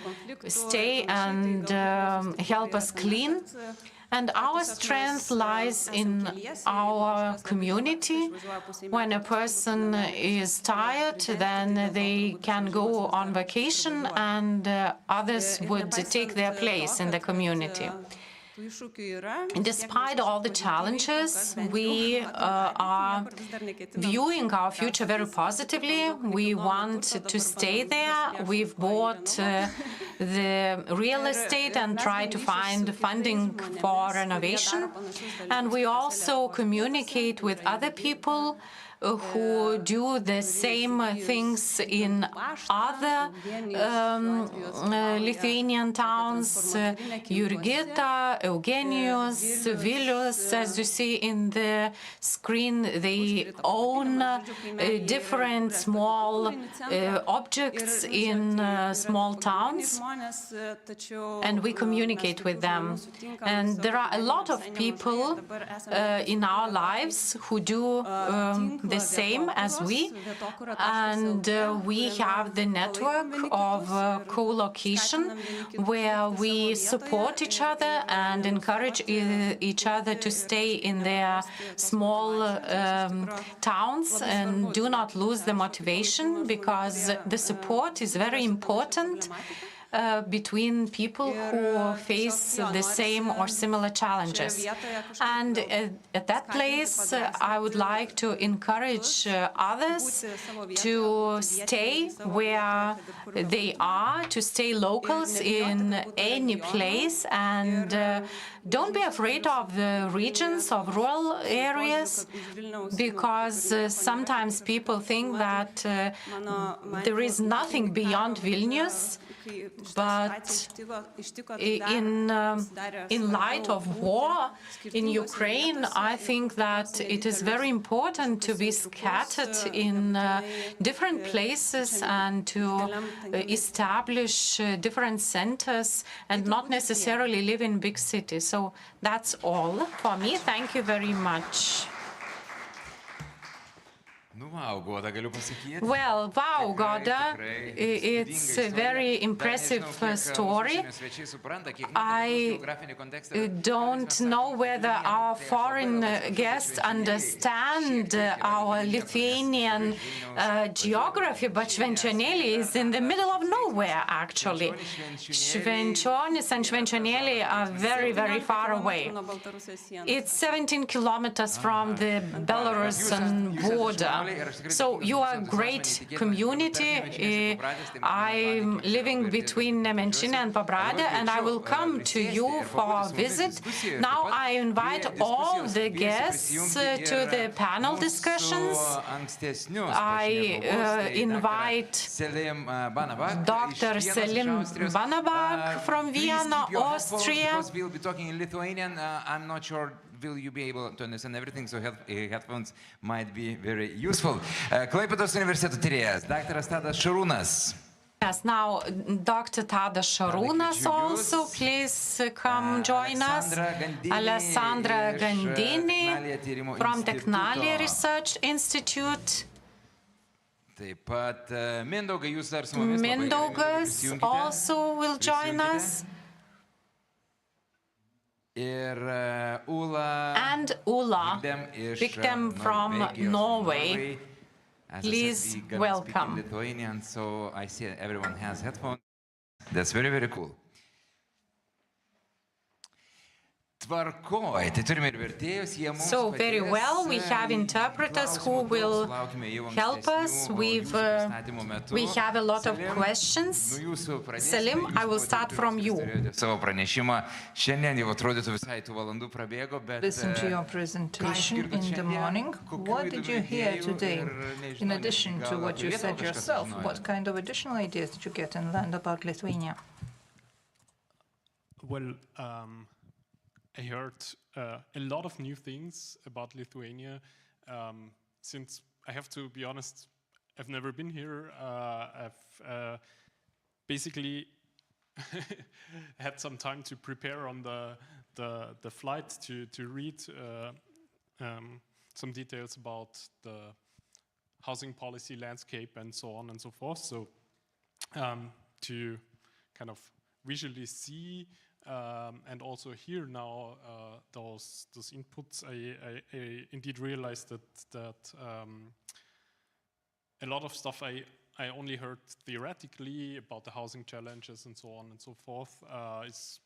stay and help us clean. And our strength lies in our community. When a person is tired, then they can go on vacation and others would take their place in the community. Despite all the challenges, we are viewing our future very positively. We want to stay there. We've bought the real estate and try to find funding for renovation. And we also communicate with other people who do the same things in other Lithuanian towns. Jurgita, Eugenijus, Vilius, as you see in the screen, they own different small objects in small towns. and we communicate with them. And there are a lot of people in our lives who do the same as we, and we have the network of co-location where we support each other and encourage each other to stay in their small towns and do not lose the motivation, because the support is very important between people who face the same or similar challenges. And at that place, I would like to encourage others to stay where they are, to stay locals in any place, and don't be afraid of the regions, of rural areas, because sometimes people think that there is nothing beyond Vilnius. But in light of war in Ukraine, I think that it is very important to be scattered in different places and to establish different centers and not necessarily live in big cities. So that's all for me. Thank you very much. Well, wow, Goda, it's a very impressive story. I don't know whether our foreign guests understand our Lithuanian geography, but Švenčionėliai is in the middle of nowhere, actually. Švenčionis and Švenčionėliai are very, very far away. It's 17 kilometers from the Belarusian border. So you are a great community. I'm living between Nemenčinė and Pabradė, and I will come to you for a visit. Now I invite all the guests to the panel discussions. I invite Dr. Selim Banabak from Vienna, Austria. Because we'll be talking in Lithuanian, I'm not sure will you be able to understand everything, so headphones might be very useful. Klaipėdos universiteto tyrėjas, Dr. Tadas Šarūnas. Yes, now Dr. Tadas Šarūnas also, please come join us. Alessandra Gandini from Technalia Research Institute. Taip pat Mindaugai, jūs dar su mumis Mindaugas also will join us. And Ulla, victim from Norway. Please welcome. Lithuanian, so I see everyone has headphones. That's very, very cool. So very well, we have interpreters who will help us. We have a lot of questions. Selim, I will start from you. Listen to your presentation in the morning. What did you hear today? In addition to what you said yourself, what kind of additional ideas did you get and learn about Lithuania? Well, I heard a lot of new things about Lithuania. Since I have to be honest, I've never been here. I've basically had some time to prepare on the flight to read some details about the housing policy landscape and so on and so forth. So to kind of visually see and also hear now those inputs, I indeed realized that a lot of stuff I only heard theoretically about the housing challenges and so on and so forth is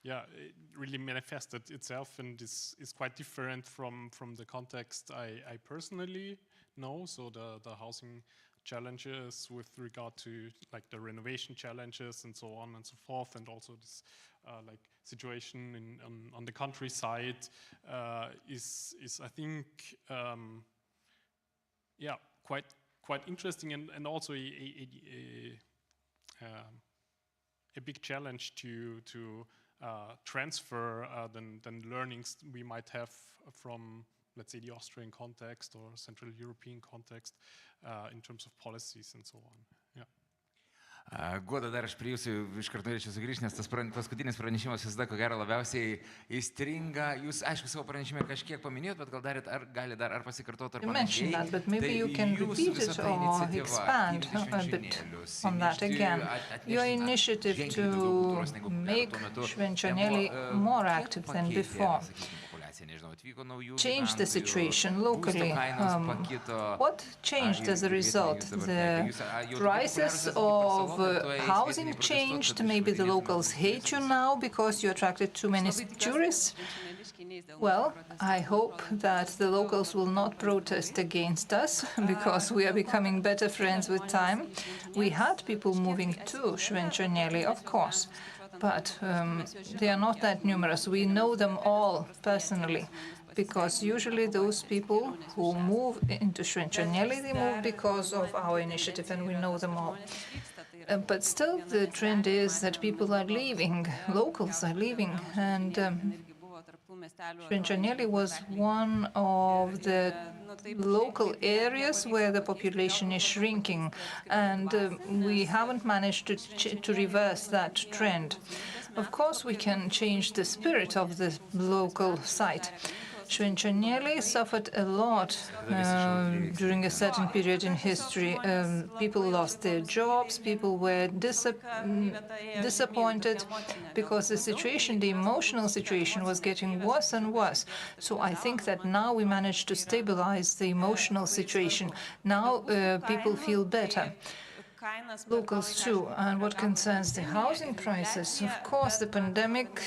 it really manifested itself and is quite different from the context I personally know. So the housing challenges with regard to like the renovation challenges and so on and so forth, and also this like situation on the countryside is I think quite interesting and also a big challenge to transfer the learnings we might have from, let's say, the Austrian context or Central European context in terms of policies and so on. Yeah. Guoda, dar aš prie jūsų iš karto norėčiau sugrįžti, nes tas paskutinis pranešimas visada, ko gero, labiausiai įstringa. Jūs, aišku, savo pranešime kažkiek paminėjot, bet gal galit dar pasikartoti ar You mentioned that, but maybe you can repeat it or expand a bit on that again. Your initiative to make Švenčionėliai more active than before. Change the situation locally. What changed as a result? The prices of housing changed. Maybe the locals hate you now because you attracted too many tourists. Well, I hope that the locals will not protest against us because we are becoming better friends with time. We had people moving to Švenčionėliai, of course, but they are not that numerous. We know them all personally, because usually those people who move into Švenčionėliai, they move because of our initiative, and we know them all. But still, the trend is that people are leaving, locals are leaving, and Švenčionėliai was one of the local areas where the population is shrinking, and we haven't managed to reverse that trend. Of course, we can change the spirit of the local site. Švenčionėliai suffered a lot during a certain period in history. People lost their jobs, people were disappointed because the situation, the emotional situation, was getting worse and worse. So I think that now we managed to stabilize the emotional situation. Now people feel better. Locals too. And what concerns the housing prices, of course, the pandemic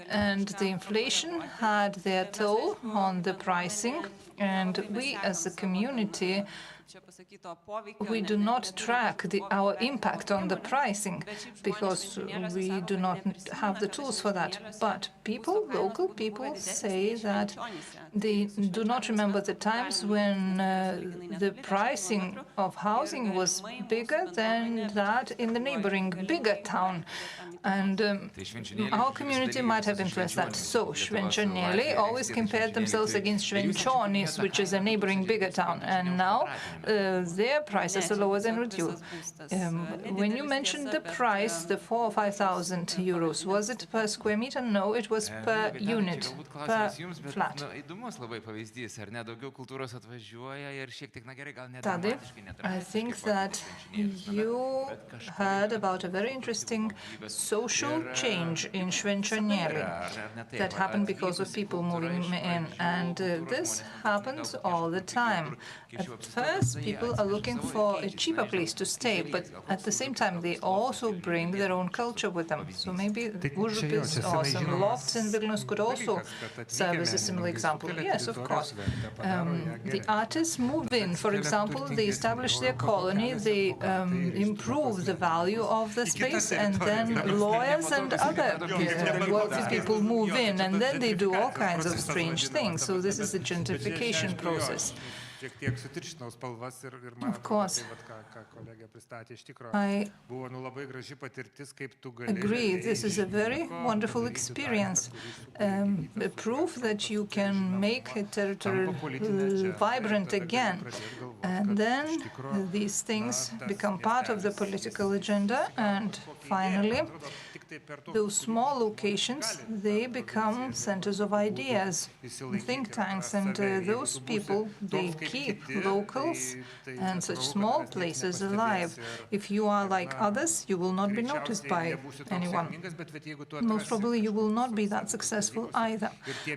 and the inflation had their toll on the pricing, and we as a community, we do not track our impact on the pricing because we do not have the tools for that. But people, local people, say that they do not remember the times when the pricing of housing was bigger than that in the neighboring bigger town. And our community might have influenced that. So Švenčionėliai always compared themselves against Švenčionys, which is a neighboring bigger town. And now their prices are lower than with you. When you mentioned the price, the 4,000 or 5,000 euros, was it per square meter? No, it was per unit, per flat. Tadai, I think that you heard about a very interesting social change in Švenčionėliai that happened because of people moving in, and this happens all the time. At first, people are looking for a cheaper place to stay, but at the same time, they also bring their own culture with them. So maybe Užupis or some lofts in Vilnius could also serve as a similar example. Yes, of course. The artists move in. For example, they establish their colony, they improve the value of the space, and then lawyers and other wealthy people move in, and then they do all kinds of strange things. So this is the gentrification process. Of course, I agree. This is a very wonderful experience, a proof that you can make a territory vibrant again. And then these things become part of the political agenda, and finally, those small locations, they become centers of ideas, think tanks, and those people, they keep locals and such small places alive. If you are like others, you will not be noticed by anyone. Most probably you will not be that successful either.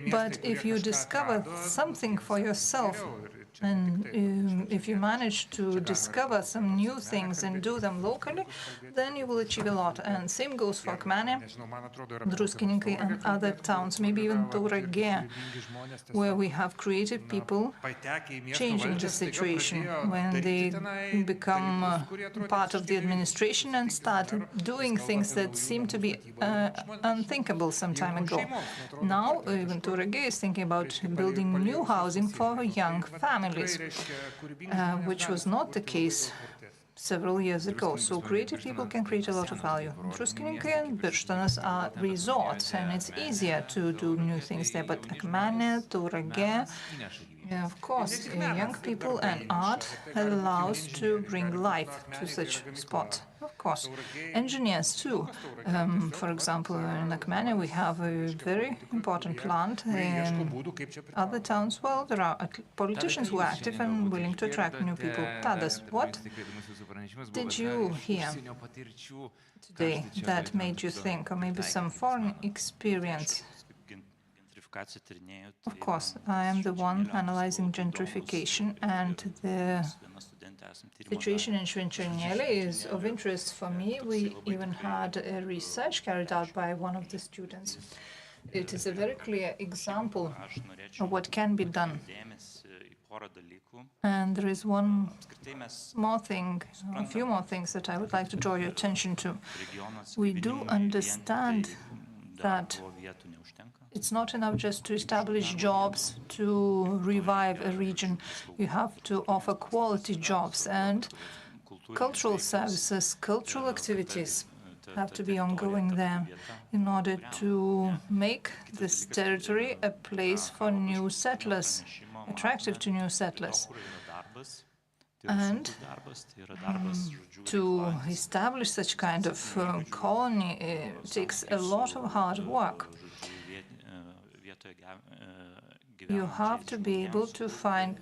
But if you discover something for yourself, and if you manage to discover some new things and do them locally, then you will achieve a lot. And same goes for Akmenė, Druskininkai, and other towns, maybe even Tauragė, where we have creative people changing the situation when they become part of the administration and start doing things that seemed to be unthinkable some time ago. Now, even Tauragė is thinking about building new housing for young families, which was not the case several years ago. So creative people can create a lot of value. Druskininkai and Birštonas are resorts, and it's easier to do new things there. But Akmenė, Tauragė, of course, young people and art allows to bring life to such spot. Of course, engineers too. For example, in Akmenė we have a very important plant. In other towns, well, there are politicians who are active and willing to attract new people. Tadas, what did you hear today that made you think, or maybe some foreign experience? Of course, I am the one analyzing gentrification, and the situation in Švenčionėliai is of interest for me. We even had a research carried out by one of the students. It is a very clear example of what can be done. And there is one more thing, a few more things that I would like to draw your attention to. We do understand that it's not enough just to establish jobs to revive a region. You have to offer quality jobs, and cultural services, cultural activities have to be ongoing there in order to make this territory a place for new settlers, attractive to new settlers. And to establish such kind of colony takes a lot of hard work. You have to be able to find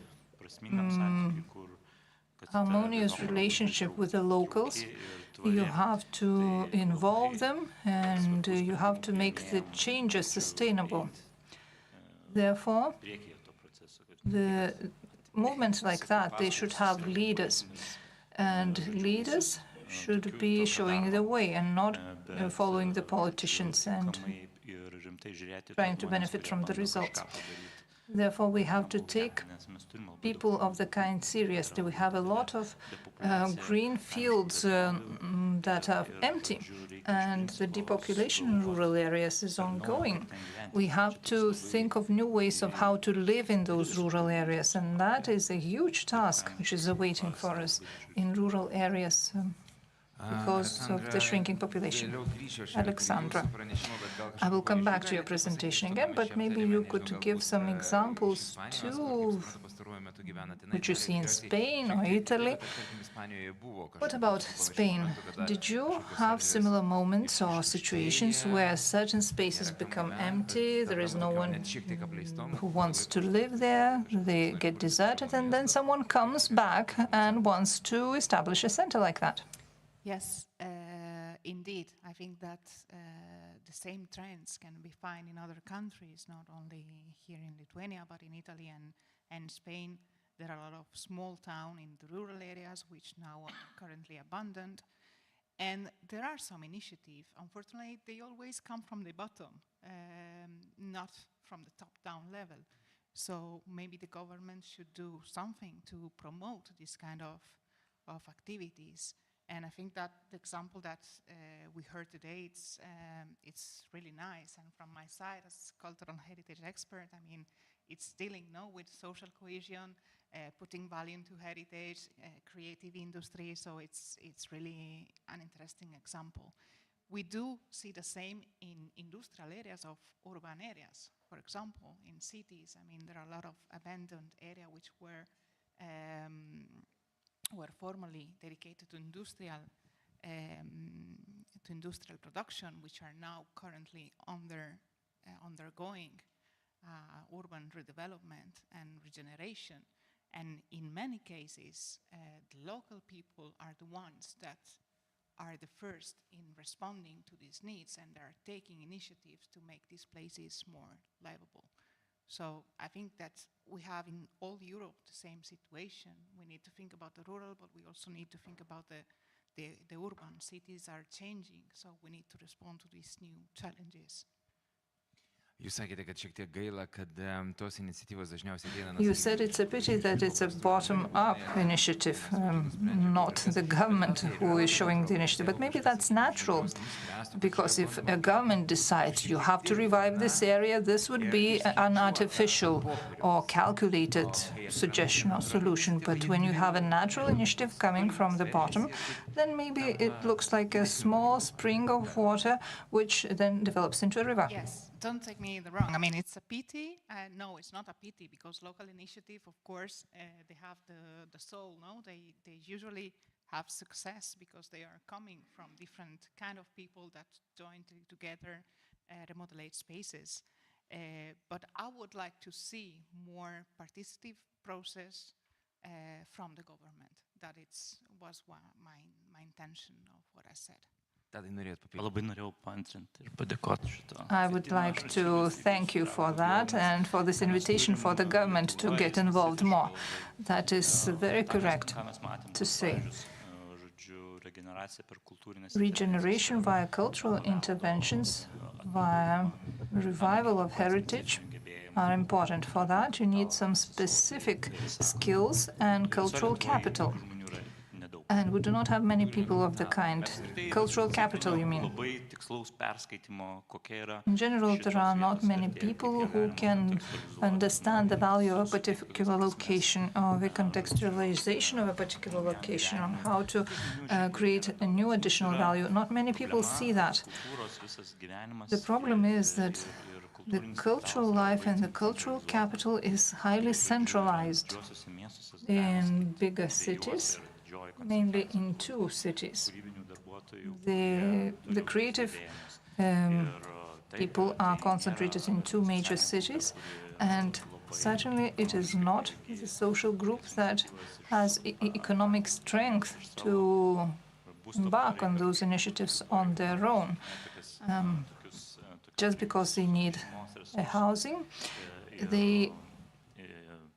harmonious relationship with the locals. You have to involve them, and you have to make the changes sustainable. Therefore, the movements like that, they should have leaders, and leaders should be showing the way and not following the politicians and trying to benefit from the results. Therefore, we have to take people of the kind seriously. We have a lot of green fields that are empty, and the depopulation in rural areas is ongoing. We have to think of new ways of how to live in those rural areas, and that is a huge task which is awaiting for us in rural areas. Because of the shrinking population. Alexandra, I will come back to your presentation again, but maybe you could give some examples too, which you see in Spain or Italy. What about Spain? Did you have similar moments or situations where certain spaces become empty, there is no one who wants to live there, they get deserted, and then someone comes back and wants to establish a center like that? Yes, indeed. I think that the same trends can be found in other countries, not only here in Lithuania, but in Italy and Spain. There are a lot of small towns in the rural areas which now are currently abandoned. And there are some initiatives. Unfortunately, they always come from the bottom, not from the top-down level. So maybe the government should do something to promote this kind of activities. And I think that the example that we heard today, it's really nice. And from my side, as cultural heritage expert, I mean, it's dealing with social cohesion, putting value into heritage, creative industry. So it's really an interesting example. We do see the same in industrial areas of urban areas. For example, in cities, I mean, there are a lot of abandoned areas which were formerly dedicated to industrial production, which are now currently undergoing urban redevelopment and regeneration. And in many cases, the local people are the ones that are the first in responding to these needs, and they are taking initiatives to make these places more livable. So I think that we have in all Europe the same situation. We need to think about the rural, but we also need to think about the urban. Cities are changing, so we need to respond to these new challenges. Jūs sakėte, kad šiek tiek gaila, kad tos iniciatyvos dažniausiai ateina You said it's a pity that it's a bottom-up initiative, not the government who is showing the initiative. But maybe that's natural, because if a government decides you have to revive this area, this would be an artificial or calculated suggestion or solution. But when you have a natural initiative coming from the bottom, then maybe it looks like a small spring of water, which then develops into a river. Yes, don't take me the wrong. I mean, it's a pity. No, it's not a pity, because local initiative, of course, they have the soul, no? They usually have success because they are coming from different kind of people that join together remodulate spaces. But I would like to see more participative process from the government. That was my intention of what I said. I would like to thank you for that and for this invitation for the government to get involved more. That is very correct to say. Regeneration via cultural interventions, via revival of heritage are important. For that, you need some specific skills and cultural capital. And we do not have many people of the kind. Cultural capital, you mean? In general, there are not many people who can understand the value of a particular location, or the contextualization of a particular location, on how to create a new additional value. Not many people see that. The problem is that the cultural life and the cultural capital is highly centralized in bigger cities, mainly in two cities. The creative people are concentrated in two major cities, and certainly it is not the social group that has economic strength to embark on those initiatives on their own. Just because they need a housing, they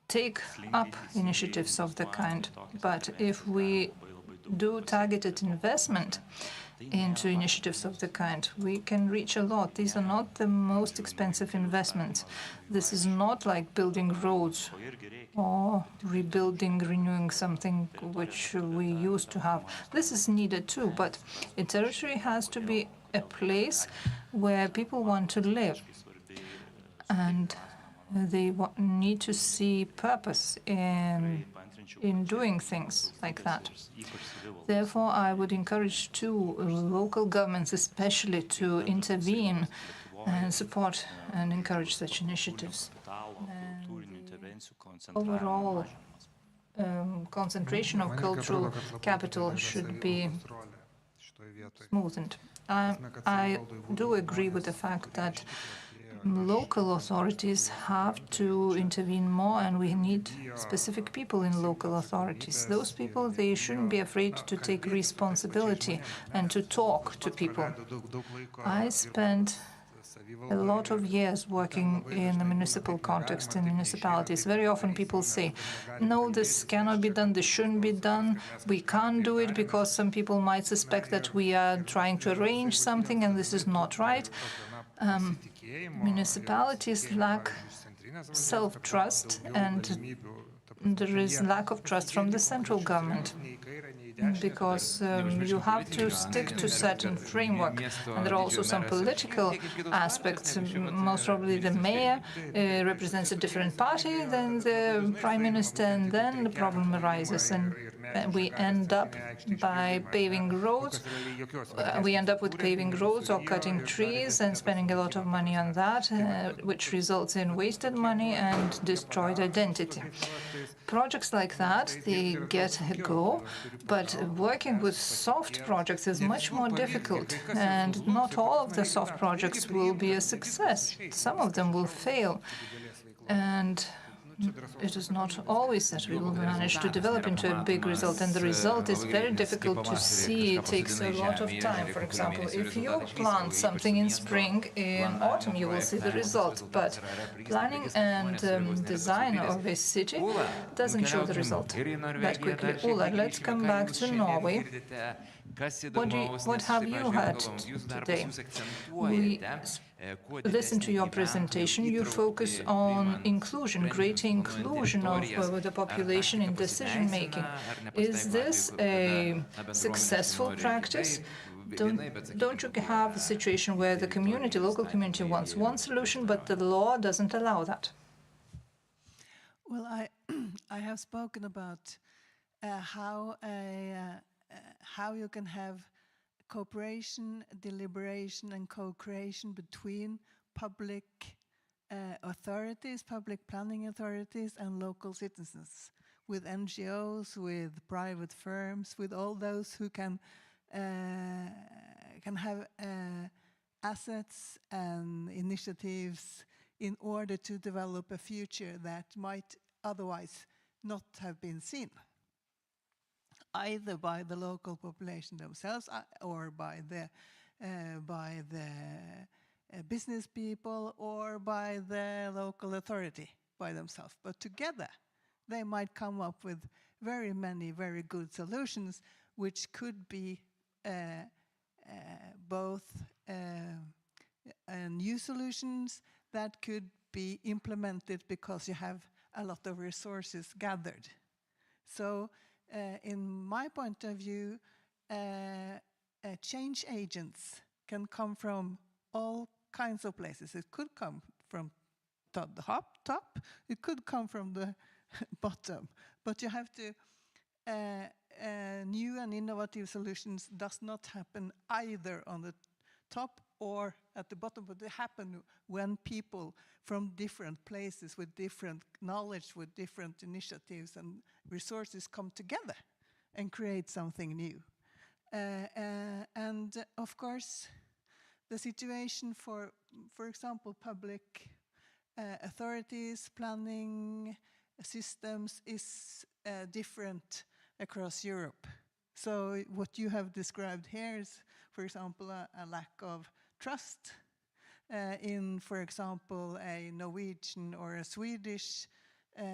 take up initiatives of the kind. But if we do targeted investment into initiatives of the kind, we can reach a lot. These are not the most expensive investments. This is not like building roads or rebuilding, renewing something which we used to have. This is needed too, but a territory has to be a place where people want to live, and they need to see purpose in doing things like that. Therefore, I would encourage local governments especially to intervene and support and encourage such initiatives. Overall concentration of cultural capital should be smoothened. I do agree with the fact that local authorities have to intervene more, and we need specific people in local authorities. Those people, they shouldn't be afraid to take responsibility and to talk to people. I spent a lot of years working in the municipal context, in municipalities. Very often people say, no, this cannot be done, this shouldn't be done, we can't do it because some people might suspect that we are trying to arrange something and this is not right. Municipalities lack self-trust, and there is lack of trust from the central government, because you have to stick to certain framework, and there are also some political aspects. Most probably the mayor represents a different party than the prime minister, and then the problem arises, and we end up by paving roads. We end up with paving roads or cutting trees and spending a lot of money on that, which results in wasted money and destroyed identity. Projects like that, they get a go, but working with soft projects is much more difficult, and not all of the soft projects will be a success. Some of them will fail, and it is not always that we will manage to develop into a big result, and the result is very difficult to see. It takes a lot of time. For example, if you plant something in spring, in autumn you will see the result, but planning and design of a city doesn't show the result that quickly. Ulla, let's come back to Norway. What have you heard today? We listen to your presentation, you focus on inclusion, greater inclusion of the population in decision-making. Is this a successful practice? Don't you have a situation where the community, local community wants one solution, but the law doesn't allow that? Well, I have spoken about how you can have cooperation, deliberation, and co-creation between public authorities, public planning authorities, and local citizens, with NGOs, with private firms, with all those who can have assets and initiatives in order to develop a future that might otherwise not have been seen, either by the local population themselves or by the business people or by the local authority by themselves. But together, they might come up with very many very good solutions, which could be both new solutions that could be implemented because you have a lot of resources gathered. So in my point of view, change agents can come from all kinds of places. It could come from the top, it could come from the bottom, but you have to new and innovative solutions does not happen either on the top or at the bottom, but they happen when people from different places with different knowledge, with different initiatives and resources come together and create something new. And of course, the situation for example, public authorities, planning systems is different across Europe. So what you have described here is, for example, a lack of trust in, for example, a Norwegian or a Swedish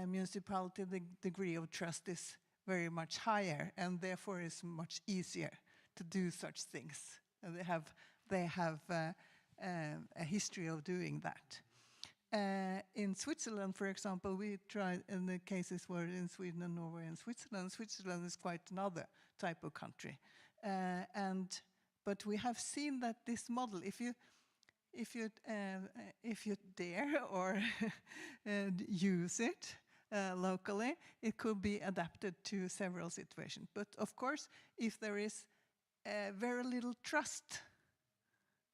municipality. The degree of trust is very much higher, and therefore is much easier to do such things. And they have a history of doing that. In Switzerland, for example, we tried, in the cases were in Sweden and Norway and Switzerland. Switzerland is quite another type of country, but we have seen that this model, if you dare or use it locally, it could be adapted to several situations. But of course, if there is very little trust,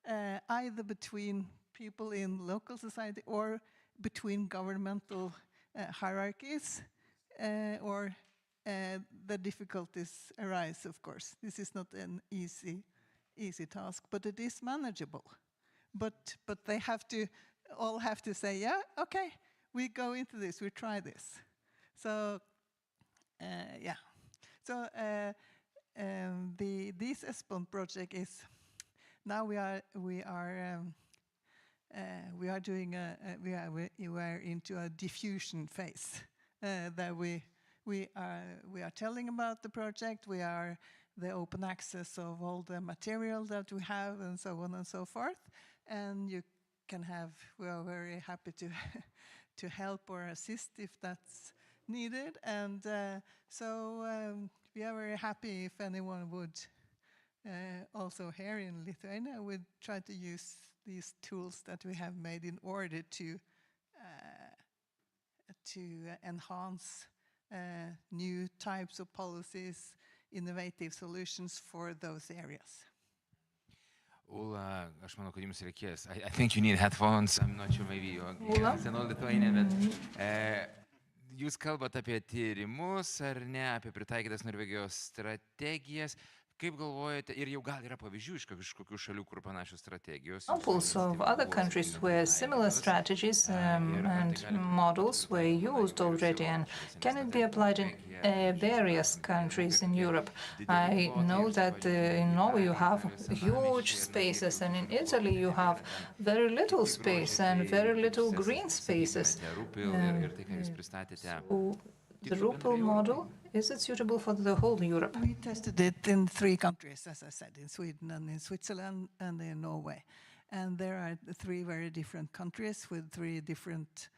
either between people in local society or between governmental hierarchies, or the difficulties arise, of course. This is not an easy task, but it is manageable. But they all have to say, yeah, okay, we go into this, we try this. So, yeah. So this ESPON project is, now we are into a diffusion phase. That we are telling about the project. We are the open access of all the material that we have, and so on and so forth. And you can have. We are very happy to help or assist if that's needed. And we are very happy if anyone would. Also here in Lithuania, we try to use these tools that we have made in order to enhance new types of policies, innovative solutions for those areas. Ula, aš manau, kad jums reikės. I think you need headphones. I'm not sure, maybe you're senol Lithuania, bet jūs kalbate apie tyrimus, ar ne, apie pritaikytas Norvegijos strategijas. Kaip galvojate, ir jau gal yra pavyzdžių iš kažkokių šalių, kur panašios strategijos? Examples of other countries where similar strategies and models were used already, and can it be applied in various countries in Europe? I know that in Norway you have huge spaces, and in Italy you have very little space and very little green spaces. The RUPL model, is it suitable for the whole Europe? We tested it in 3 countries, as I said, in Sweden and in Switzerland and in Norway. And there are 3 very different countries with 3 different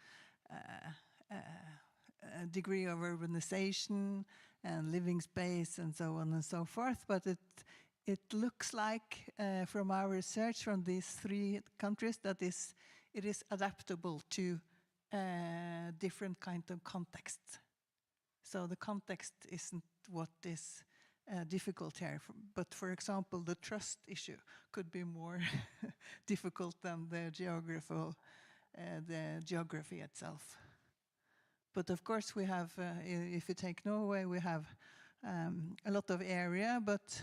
degree of urbanization and living space and so on and so forth. But it looks like from our research from these 3 countries that it is adaptable to different kind of contexts. So the context isn't what is difficult here. But for example, the trust issue could be more difficult than the geography itself. But of course we have, if you take Norway, we have a lot of area, but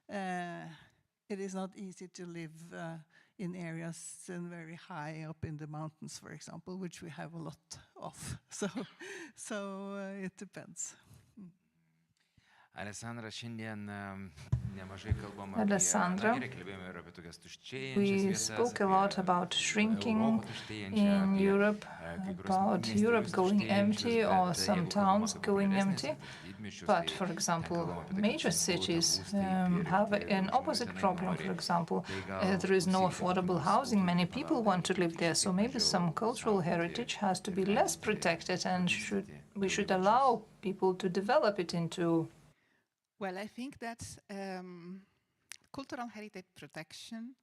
it is not easy to live in areas and very high up in the mountains, for example, which we have a lot of. So it depends. Alessandra, šiandien nemažai kalbama Alessandra, apie, kalbėjome ir apie tokias tuštėjančias we vietas, spoke a lot about shrinking in Europe, about Europe going empty or some towns going empty. But, for example, major cities have an opposite problem. For example, there is no affordable housing. Many people want to live there, so maybe some cultural heritage has to be less protected, and we should allow people to develop it into. Well, I think that cultural heritage protection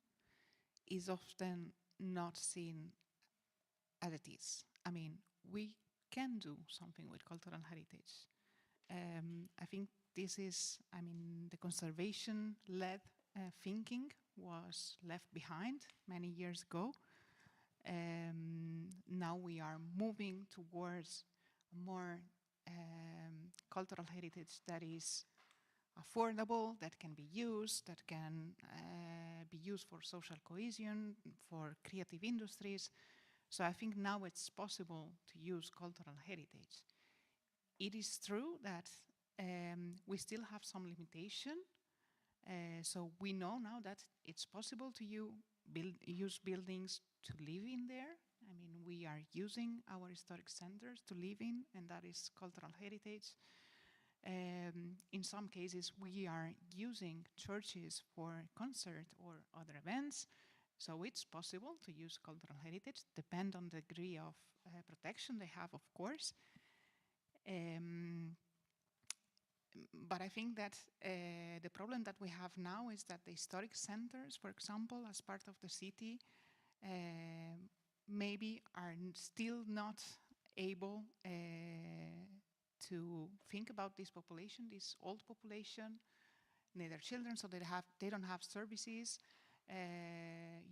is often not seen as it is. I mean, we can do something with cultural heritage. I think this is, the conservation-led thinking was left behind many years ago. Now we are moving towards more cultural heritage that is affordable, that can be used, that can be used for social cohesion, for creative industries. So I think now it's possible to use cultural heritage. It is true that we still have some limitation. So we know now that it's possible to use buildings to live in there. I mean, we are using our historic centers to live in, and that is cultural heritage. In some cases, we are using churches for concert or other events. So it's possible to use cultural heritage, depend on the degree of protection they have, of course. But I think that the problem that we have now is that the historic centers, for example, as part of the city, maybe are still not able to think about this population, this old population, neither children, so they don't have services.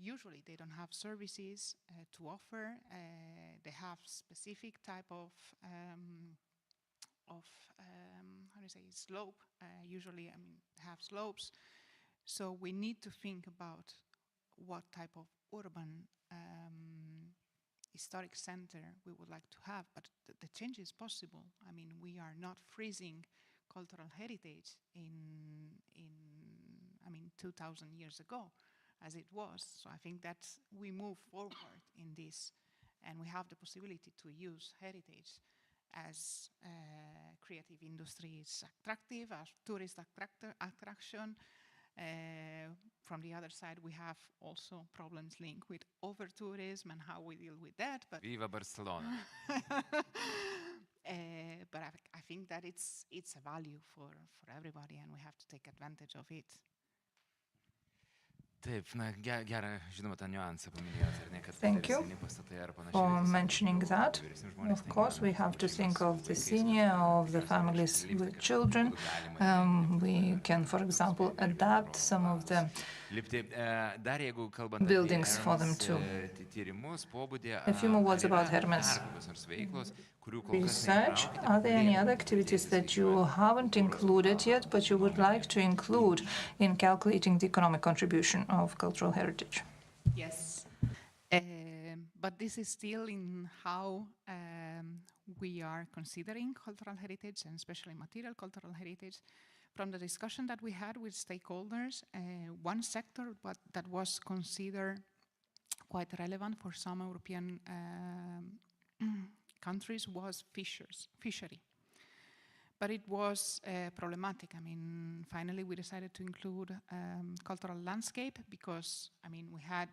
Usually they don't have services to offer. They have specific type of how do you say, slope. Usually, have slopes. So we need to think about what type of urban historic center we would like to have, but the change is possible. I mean, we are not freezing cultural heritage in 2,000 years ago, as it was. So I think that we move forward in this, and we have the possibility to use heritage as creative industry is attractive, as tourist attraction. From the other side, we have also problems linked with over-tourism and how we deal with that. But Viva Barcelona! But I think that it's a value for everybody, and we have to take advantage of it. Taip, gerą, žinoma, tą niuansą paminėjot, ar ne, kad Thank you pastatai ar panašiai. for mentioning that. Of course, we have to think of the senior, of the families with children. We can, for example, adapt some of the buildings for them too. A few more words about Hermes research. Are there any other activities that you haven't included yet, but you would like to include in calculating the economic contribution of cultural heritage? Yes, but this is still in how we are considering cultural heritage, and especially material cultural heritage. From the discussion that we had with stakeholders, one sector that was considered quite relevant for some European countries was fishery. But it was problematic. I mean, finally we decided to include cultural landscape because, I mean, we had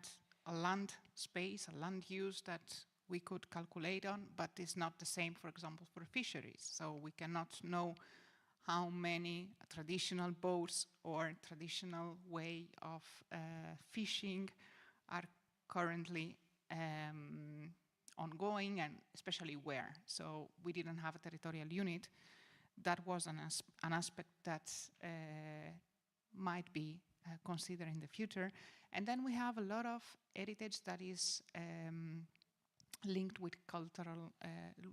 a land space, a land use that we could calculate on, but it's not the same, for example, for fisheries. So we cannot know how many traditional boats or traditional way of fishing are currently ongoing, and especially where. So we didn't have a territorial unit. That was an aspect that might be considered in the future. And then we have a lot of heritage that is linked with cultural,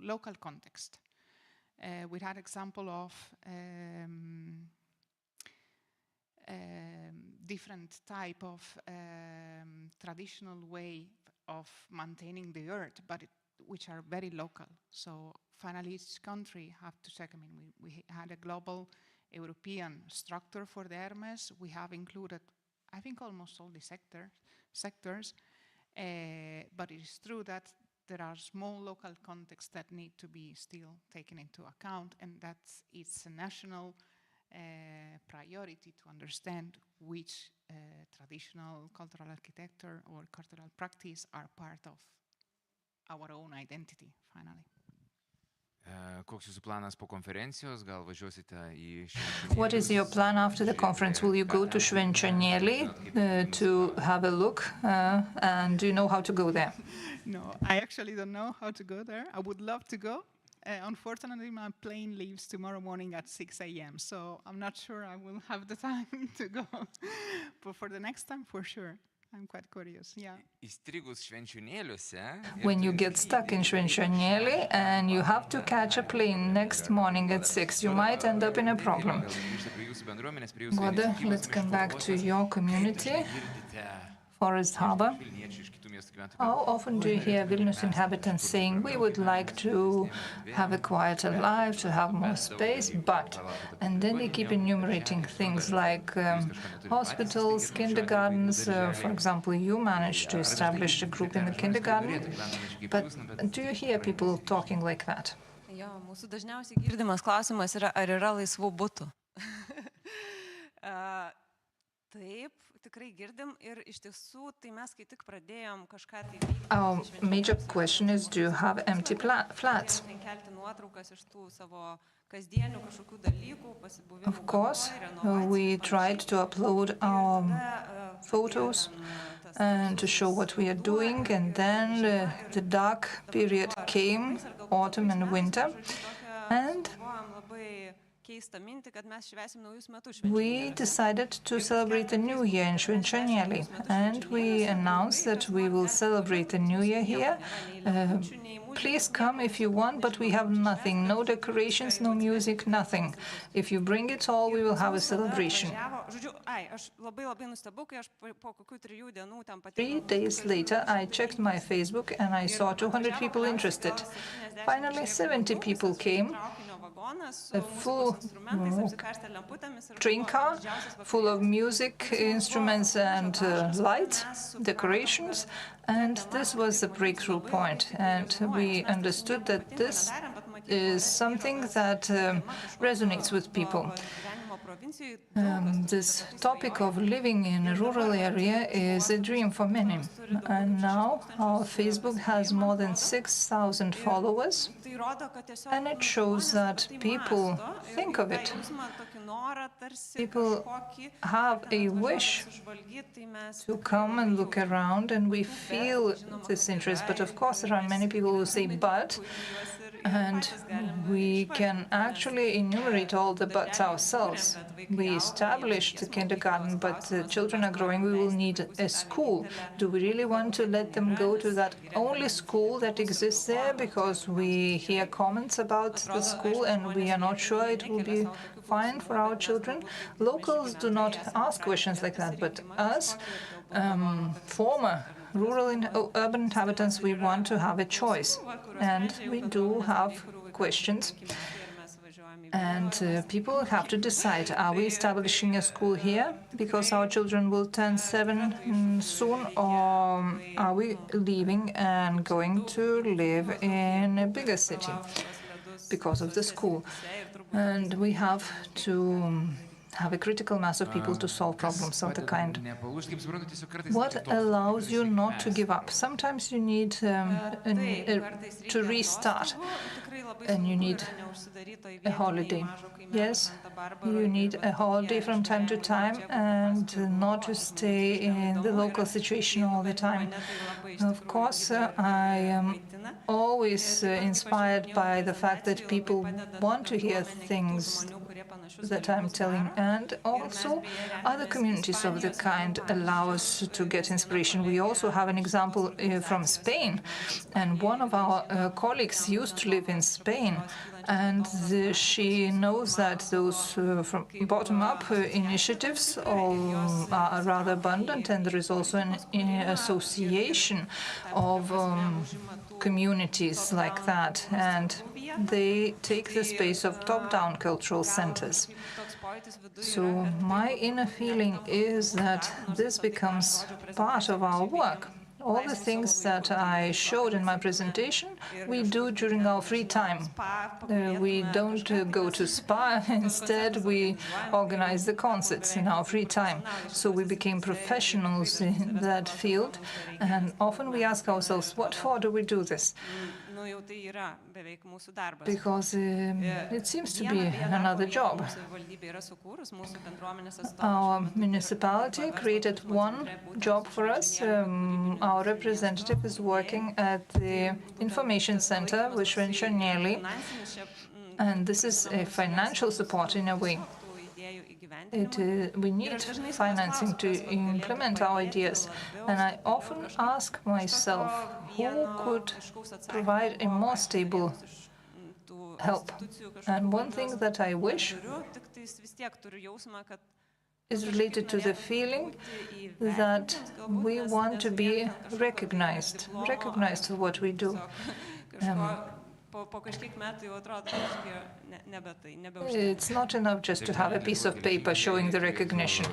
local context. We had example of different type of traditional way of maintaining the earth, but which are very local. So finally, each country have to check. I mean, we had a global European structure for the Hermes. We have included, I think, almost all the sectors. But it is true that there are small local contexts that need to be still taken into account, and that it's a national priority to understand which traditional cultural architecture or cultural practice are part of our own identity, finally. Koks jūsų planas po konferencijos? Gal važiuosite į What is your plan after the conference? Will you go to Švenčionėliai to have a look? And do you know how to go there? No, I actually don't know how to go there. I would love to go. Unfortunately, my plane leaves tomorrow morning at 6 a.m., so I'm not sure I will have the time to go. But for the next time, for sure. I'm quite curious, yeah. Įstrigus Švenčionėliuose. When you get stuck in Švenčionėliai and you have to catch a plane next morning at 6, you might end up in a problem. Goda, let's come back to your community, Forest Harbor. How often do you hear Vilnius inhabitants saying, we would like to have a quieter life, to have more space, but... And then they keep enumerating things like hospitals, kindergartens. For example, you managed to establish a group in the kindergarten. But do you hear people talking like that? Jo, mūsų dažniausiai girdimas klausimas yra, ar yra laisvų butų. Taip, tikrai girdim ir iš tiesų, tai mes kai tik pradėjom kažką tai veikti. Our major question is, do you have empty flats? Kelti nuotraukas iš tų savo kasdienių kažkokių dalykų, pasibuvimų. Of course, we tried to upload our photos and to show what we are doing, and then the dark period came, autumn and winter, and we decided to celebrate the New Year in Švenčionėliai, and we announced that we will celebrate the New Year here. Please come if you want, but we have nothing, no decorations, no music, nothing. If you bring it all, we will have a celebration. 3 days later, I checked my Facebook and I saw 200 people interested. Finally, 70 people came. A full train car full of music instruments and light decorations, and this was the breakthrough point, and we understood that this is something that resonates with people. This topic of living in a rural area is a dream for many, and now our Facebook has more than 6,000 followers, and it shows that people think of it. People have a wish to come and look around, and we feel this interest. But of course, there are many people who say, but, and we can actually enumerate all the buts ourselves. We established the kindergarten, but the children are growing. We will need a school. Do we really want to let them go to that only school that exists there? Because we hear comments about the school and we are not sure it will be fine for our children. Locals do not ask questions like that, but us, former rural and urban inhabitants, we want to have a choice, and we do have questions. And people have to decide, are we establishing a school here because our children will turn 7 soon, or are we leaving and going to live in a bigger city because of the school? And we have to have a critical mass of people to solve problems of the kind. What allows you not to give up? Sometimes you need to restart, and you need a holiday. Yes, you need a holiday from time to time, and not to stay in the local situation all the time. Of course, I am always inspired by the fact that people want to hear things that I'm telling, and also other communities of the kind allow us to get inspiration. We also have an example from Spain, and one of our colleagues used to live in Spain, and she knows that those from bottom-up initiatives are rather abundant, and there is also an association of communities like that, and they take the space of top-down cultural centers. So my inner feeling is that this becomes part of our work. All the things that I showed in my presentation, we do during our free time. We don't go to spa. Instead, we organize the concerts in our free time. So we became professionals in that field. And often we ask ourselves, what for do we do this? Because it seems to be another job. Our municipality created one job for us. Our representative is working at the information center with Švenčionėliai, and this is a financial support in a way. We need financing to implement our ideas, and I often ask myself, who could provide a more stable help? And one thing that I wish is related to the feeling that we want to be recognized for what we do. It's not enough just to have a piece of paper showing the recognition.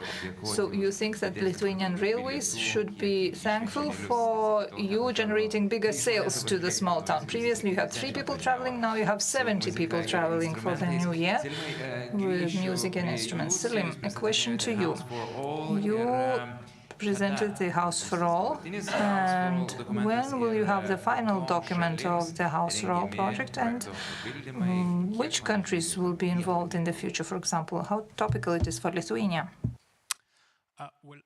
So you think that Lithuanian Railways should be thankful for you generating bigger sales to the small town. Previously you had 3 people traveling, now you have 70 people traveling for the new year with music and instruments. Selim, a question to you. You presented the House for All, and when will you have the final document of the House for All project, and which countries will be involved in the future, for example? How topical it is for Lithuania? Well,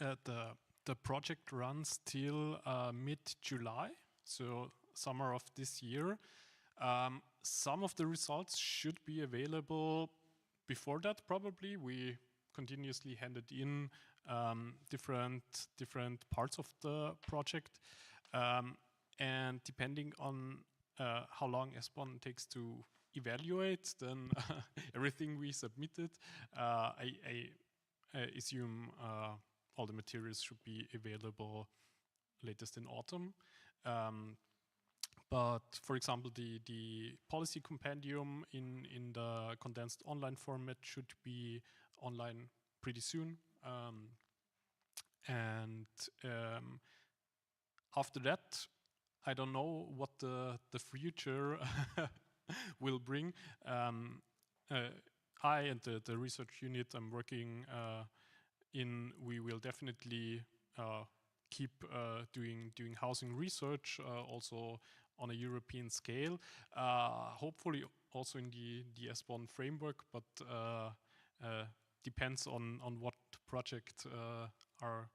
the project runs till mid-July, so summer of this year. Some of the results should be available before that, probably. We continuously handed in different parts of the project, and depending on how long ESPON takes to evaluate, then everything we submitted, I assume all the materials should be available latest in autumn. But for example, the policy compendium in the condensed online format should be online pretty soon. And after that, I don't know what the future will bring. I and the research unit I'm working in, we will definitely keep doing housing research, also on a European scale. Hopefully also in the ESPON framework, but depends on what project are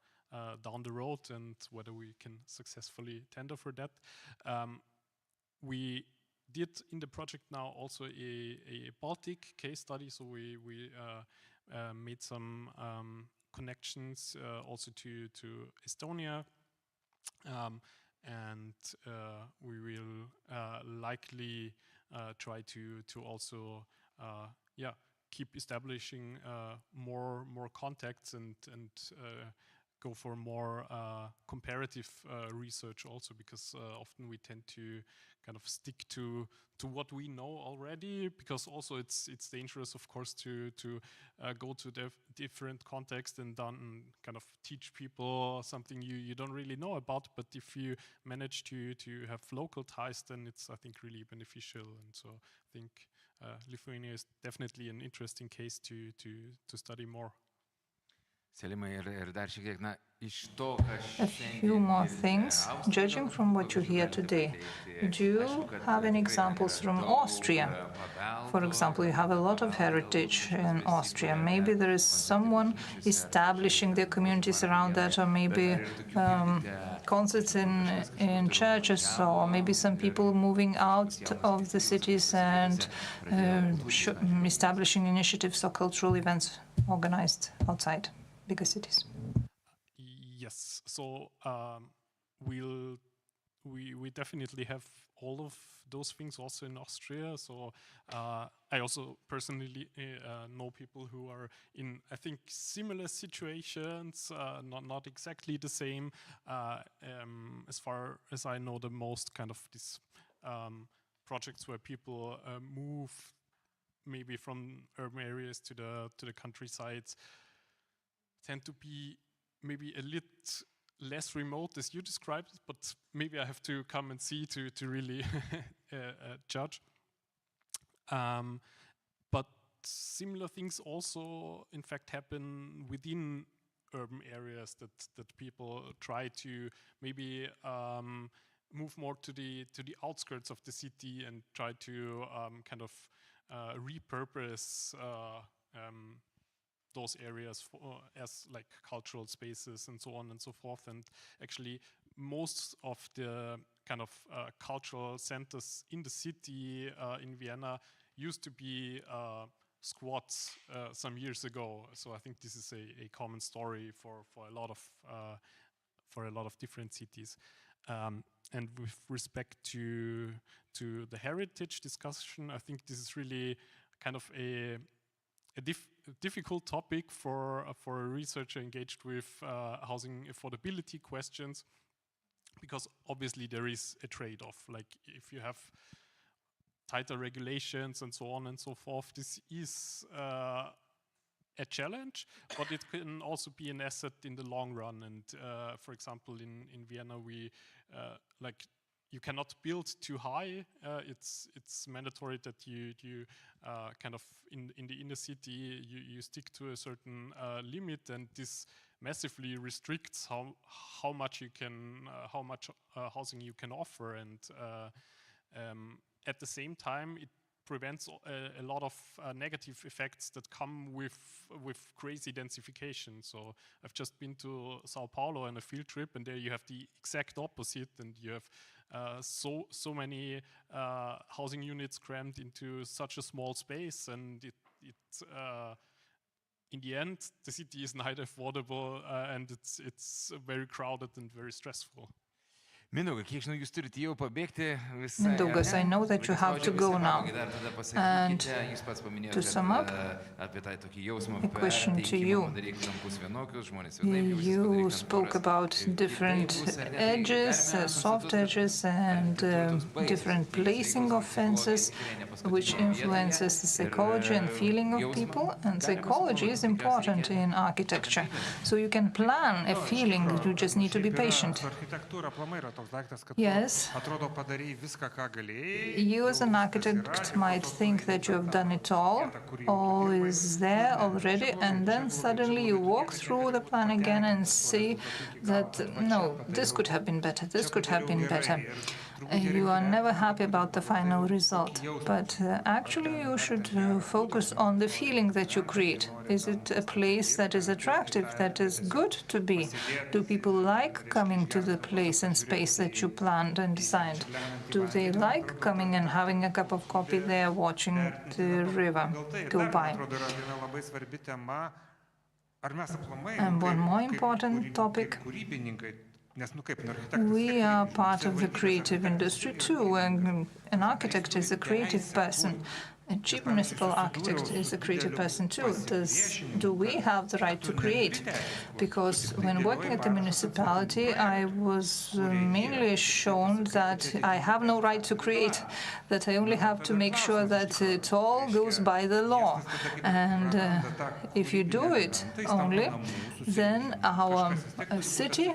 down the road and whether we can successfully tender for that. We did in the project now also a Baltic case study, so we made some connections also to Estonia, and we will likely try to also keep establishing more contacts and go for more comparative research also, because often we tend to kind of stick to what we know already, because also it's dangerous, of course, to go to the different contexts and then kind of teach people something you don't really know about. But if you manage to have local ties, then it's, I think, really beneficial. And so I think Lithuania is definitely an interesting case to study more. Selimai, ir dar šiek tiek, A few more things. Judging from what you hear today, do you have any examples from Austria? For example, you have a lot of heritage in Austria. Maybe there is someone establishing their communities around that, or maybe concerts in churches, or maybe some people moving out of the cities and establishing initiatives or cultural events organized outside bigger cities. Yes, so we definitely have all of those things also in Austria. So I also personally know people who are in, I think, similar situations, not exactly the same. As far as I know, the most kind of these projects where people move maybe from urban areas to the countrysides tend to be maybe a little less remote as you described it, but maybe I have to come and see to really judge. But similar things also, in fact, happen within urban areas that people try to maybe move more to the outskirts of the city and try to kind of repurpose those areas as like cultural spaces and so on and so forth. And actually most of the kind of cultural centers in the city in Vienna used to be squats some years ago. So I think this is a common story for a lot of different cities. And with respect to the heritage discussion, I think this is really kind of a difficult topic for a researcher engaged with housing affordability questions, because obviously there is a trade-off. Like if you have tighter regulations and so on and so forth, this is a challenge, but it can also be an asset in the long run. And for example, in Vienna, we you cannot build too high. It's mandatory that you kind of in the inner city you stick to a certain limit, and this massively restricts how much you can housing you can offer, and at the same time it prevents a lot of negative effects that come with crazy densification. So I've just been to Sao Paulo on a field trip, and there you have the exact opposite, and you have so many housing units crammed into such a small space, and it in the end the city is neither affordable and it's very crowded and very stressful. Mindaugas, I know that you have to go now. And to sum up, a question to you. You spoke about different edges, soft edges, and different placing of fences, which influences the psychology and feeling of people. And psychology is important in architecture. So you can plan a feeling, you just need to be patient. Yes, you as an architect might think that you have done it all is there already, and then suddenly you walk through the plan again and see that, no, this could have been better, this could have been better. You are never happy about the final result, but actually you should focus on the feeling that you create. Is it a place that is attractive, that is good to be? Do people like coming to the place and space that you planned and designed? Do they like coming and having a cup of coffee there, watching the river go by? And one more important topic. We are part of the creative industry too, and an architect is a creative person. A chief municipal architect is a creative person too. Do we have the right to create? Because when working at the municipality, I was mainly shown that I have no right to create, that I only have to make sure that it all goes by the law. And if you do it only, then our city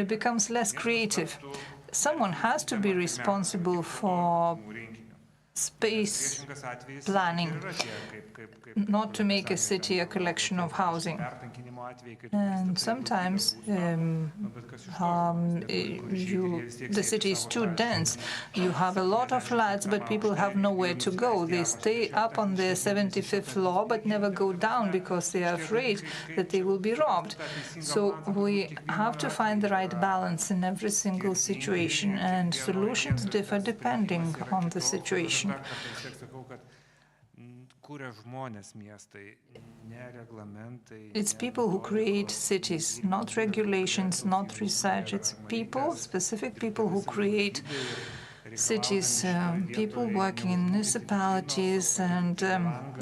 becomes less creative. Someone has to be responsible for space planning, not to make a city a collection of housing. And sometimes the city is too dense. You have a lot of flats, but people have nowhere to go. They stay up on the 75th floor, but never go down because they are afraid that they will be robbed. So we have to find the right balance in every single situation, and solutions differ depending on the situation. It's people who create cities, not regulations, not research. It's people, specific people who create cities, people working in municipalities and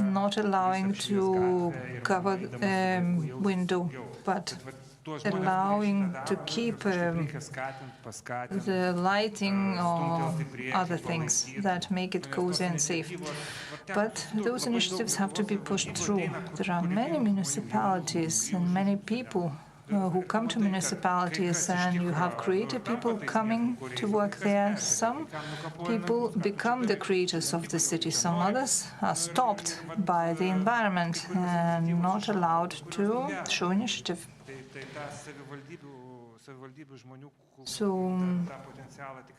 not allowing to cover window, but allowing to keep the lighting or other things that make it cozy and safe. But those initiatives have to be pushed through. There are many municipalities and many people who come to municipalities, and you have creative people coming to work there. Some people become the creators of the city. Some others are stopped by the environment and not allowed to show initiative. So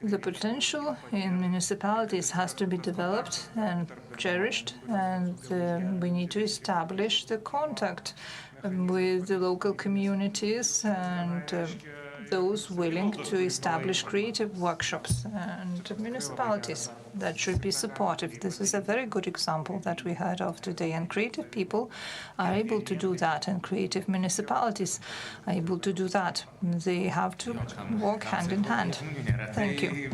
the potential in municipalities has to be developed and cherished, and we need to establish the contact with the local communities and those willing to establish creative workshops and municipalities that should be supportive. This is a very good example that we heard of today, and creative people are able to do that, and creative municipalities are able to do that. They have to walk hand in hand. Thank you.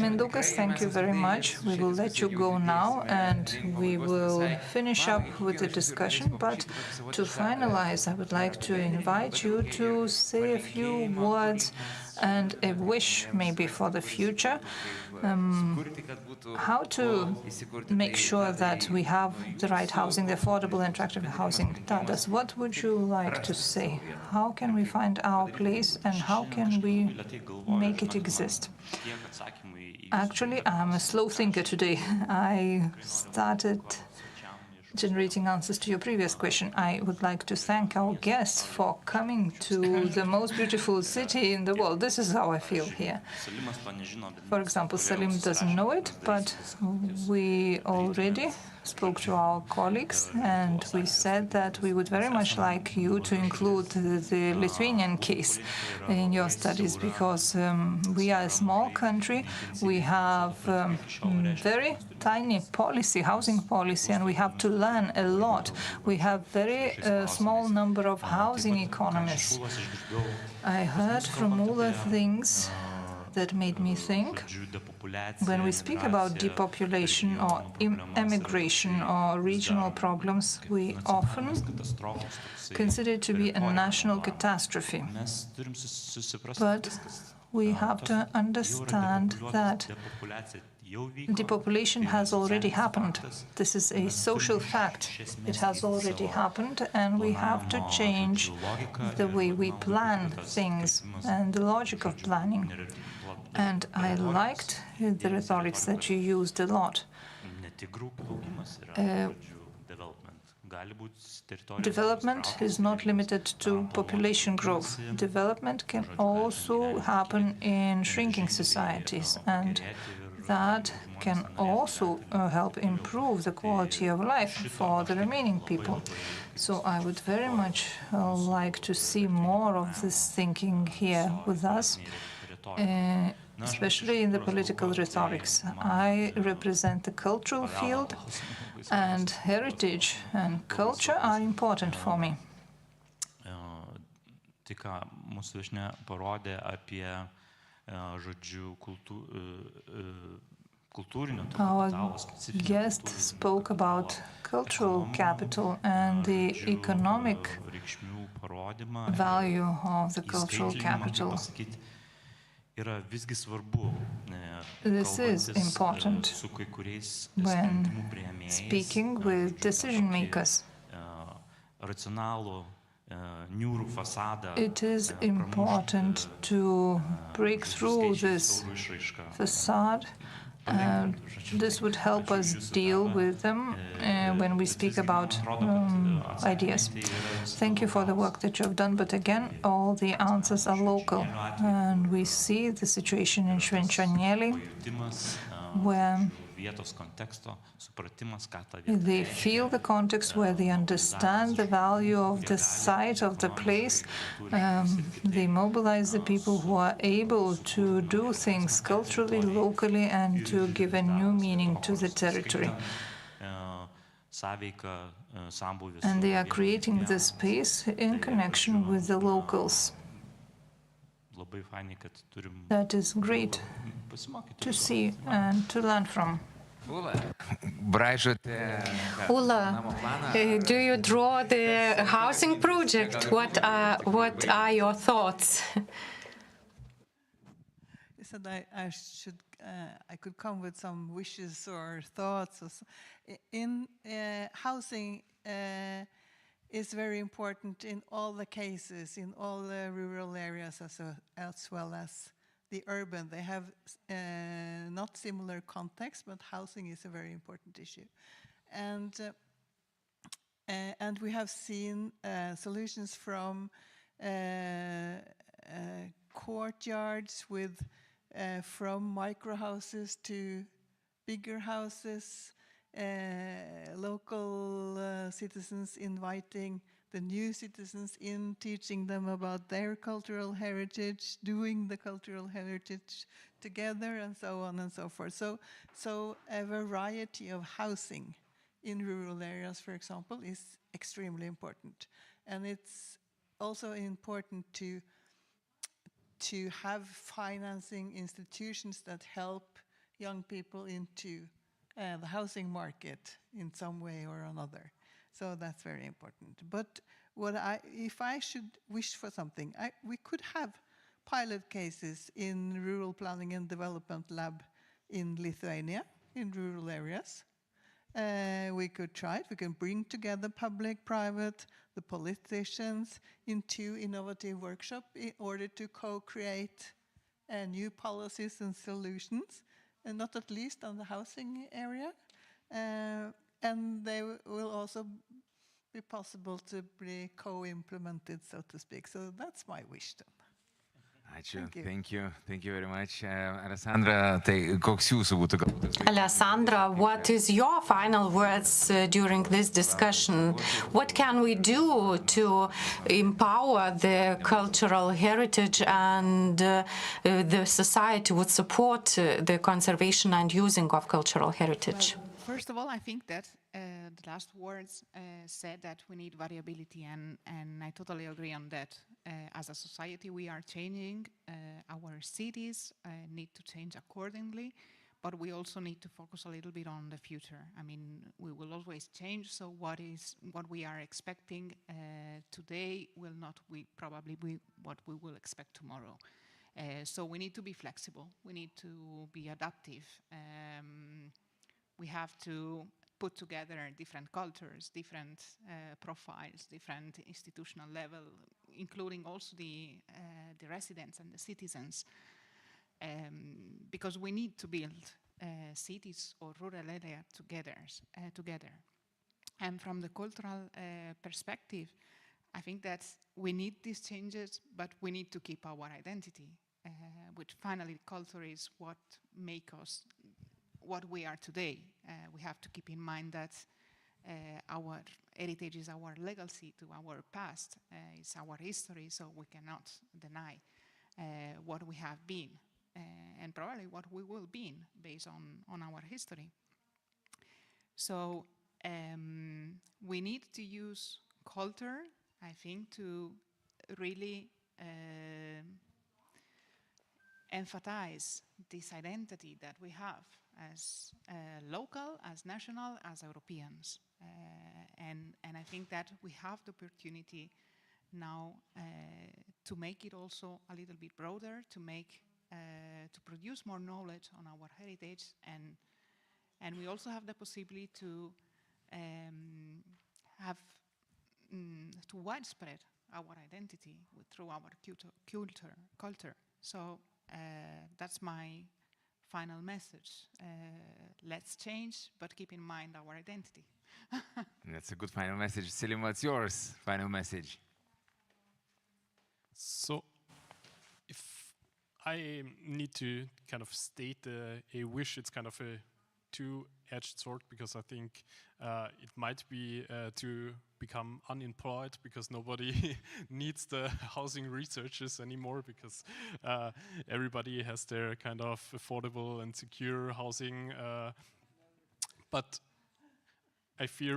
Mindaugas, thank you very much. We will let you go now, and we will finish up with the discussion. But to finalize, I would like to invite you to say a few words and a wish maybe for the future, how to make sure that we have the right housing, the affordable and attractive housing. Tadas, what would you like to say? How can we find our place and how can we make it exist? Actually, I'm a slow thinker today. I started generating answers to your previous question. I would like to thank our guests for coming to the most beautiful city in the world. This is how I feel here. For example, Salim doesn't know it, but we already spoke to our colleagues and we said that we would very much like you to include the Lithuanian case in your studies, because we are a small country, we have very tiny policy, housing policy, and we have to learn a lot. We have very small number of housing economists. I heard from all the things that made me think, when we speak about depopulation or emigration or regional problems, we often consider it to be a national catastrophe. But we have to understand that depopulation has already happened. This is a social fact. It has already happened, and we have to change the way we plan things and the logic of planning. And I liked the rhetoric that you used a lot. Development is not limited to population growth. Development can also happen in shrinking societies, and that can also help improve the quality of life for the remaining people. So I would very much like to see more of this thinking here with us, especially in the political rhetorics. I represent the cultural field, and heritage and culture are important for me. Our guest spoke about cultural capital and the economic value of the cultural capital. This is important when speaking with decision makers. It is important to break through this facade This would help us deal with them when we speak about ideas. Thank you for the work that you have done, but again, all the answers are local. And we see the situation in Švenčionėliai, where they feel the context, where they understand the value of the site, of the place. They mobilize the people who are able to do things culturally, locally, and to give a new meaning to the territory. And they are creating the space in connection with the locals. That is great to see and to learn from. Ula, do you draw the housing project? What are your thoughts? You said I could come with some wishes or thoughts. In housing is very important in all the cases, in all the rural areas as well as the urban. They have not similar context, but housing is a very important issue. And we have seen solutions from courtyards with from micro houses to bigger houses, local citizens inviting the new citizens in, teaching them about their cultural heritage, doing the cultural heritage together, and so on and so forth. So a variety of housing in rural areas, for example, is extremely important. And it's also important to have financing institutions that help young people into the housing market in some way or another. So that's very important. But if I should wish for something, we could have pilot cases in Rural Planning and Development Lab in Lithuania, in rural areas. We could try it. We can bring together public, private, the politicians into innovative workshop in order to co-create new policies and solutions, and not at least on the housing area. And they will also be possible to be co-implemented, so to speak. So that's my wish then. Thank you very much. Alessandra, Alessandra, what is your final words during this discussion? What can we do to empower the cultural heritage and the society would support the conservation and using of cultural heritage? Well, first of all, I think that the last words said that we need variability, and I totally agree on that. As a society, we are changing. Our cities need to change accordingly, but we also need to focus a little bit on the future. I mean, we will always change, so what we are expecting today will not probably be what we will expect tomorrow. So we need to be flexible. We need to be adaptive. We have to put together different cultures, different profiles, different institutional level, including also the residents and the citizens, because we need to build cities or rural areas together. And from the cultural perspective, I think that we need these changes, but we need to keep our identity, which finally culture is what makes us what we are today. We have to keep in mind that our heritage is our legacy to our past, it's our history, so we cannot deny what we have been and probably what we will be based on our history. So we need to use culture, I think, to really emphasize this identity that we have as local, as national, as Europeans. And I think that we have the opportunity now to make it also a little bit broader, to produce more knowledge on our heritage, and we also have the possibility to have to widespread our identity through our culture. So that's my final message. Let's change, but keep in mind our identity. That's a good final message. Selim, what's yours final message? So, if I need to kind of state a wish, it's kind of a two-edged sword, because I think it might be to become unemployed, because nobody needs the housing researchers anymore, because everybody has their kind of affordable and secure housing. But I fear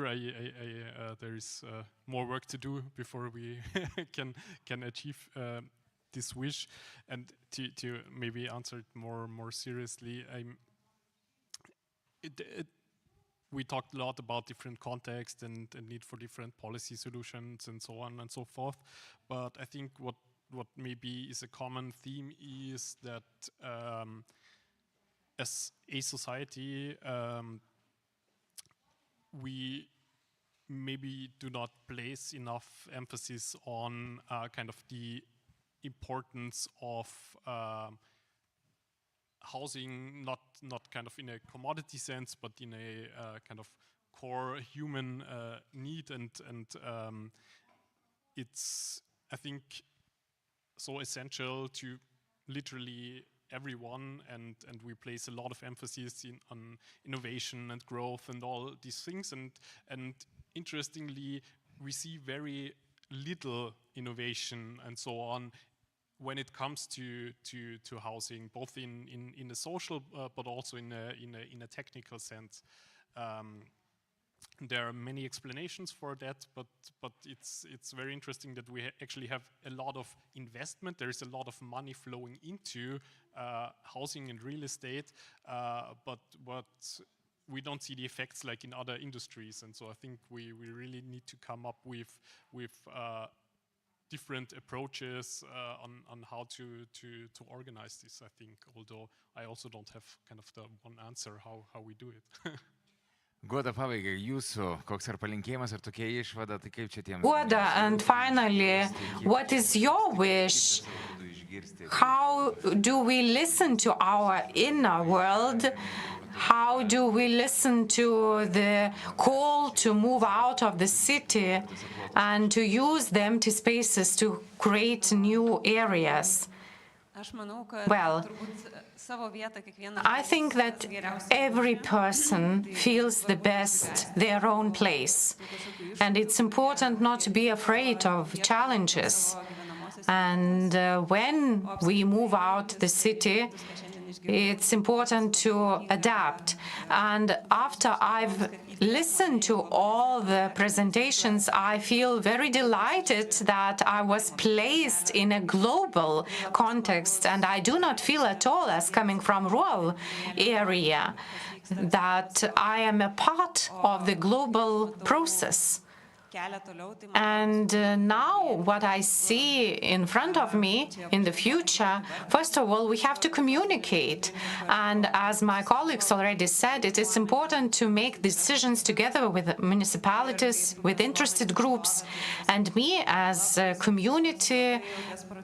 there is more work to do before we can achieve this wish. And to maybe answer it more seriously, we talked a lot about different contexts and need for different policy solutions and so on and so forth. But I think what maybe is a common theme is that as a society, we maybe do not place enough emphasis on kind of the importance of housing, not kind of in a commodity sense, but in a kind of core human need, and it's, I think, so essential to literally everyone, and we place a lot of emphasis on innovation and growth and all these things, and interestingly, we see very little innovation and so on when it comes to housing, both in a social but also in a technical sense. There are many explanations for that, but it's very interesting that we actually have a lot of investment. There is a lot of money flowing into housing and real estate, but we don't see the effects like in other industries. And so I think we really need to come up with different approaches on how to organize this, I think, although I also don't have kind of the one answer how we do it. Goda, pabaigai, jūsų koks ar palinkėjimas, ar tokia išvada, tai kaip čia tiems... Goda, and finally, what is your wish? How do we listen to our inner world? How do we listen to the call to move out of the city and to use the empty spaces to create new areas? Well, I think that every person feels the best their own place, and it's important not to be afraid of challenges. And when we move out the city, it's important to adapt. And after I've listened to all the presentations, I feel very delighted that I was placed in a global context, and I do not feel at all as coming from rural area, that I am a part of the global process. And now what I see in front of me in the future, first of all, we have to communicate. And as my colleagues already said, it is important to make decisions together with municipalities, with interested groups. And me as a community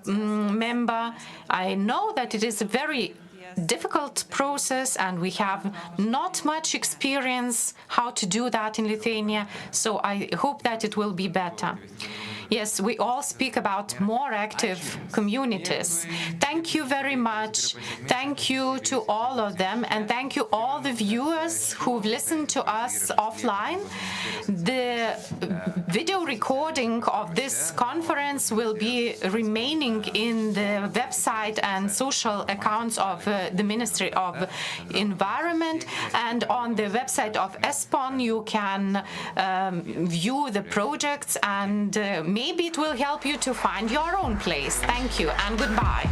member, I know that it is a very difficult process, and we have not much experience how to do that in Lithuania, so I hope that it will be better. Yes, we all speak about more active communities. Thank you very much. Thank you to all of them, and thank you all the viewers who've listened to us offline. The video recording of this conference will be remaining in the website and social accounts of the Ministry of Environment, and on the website of ESPON you can view the projects, and maybe it will help you to find your own place. Thank you and goodbye.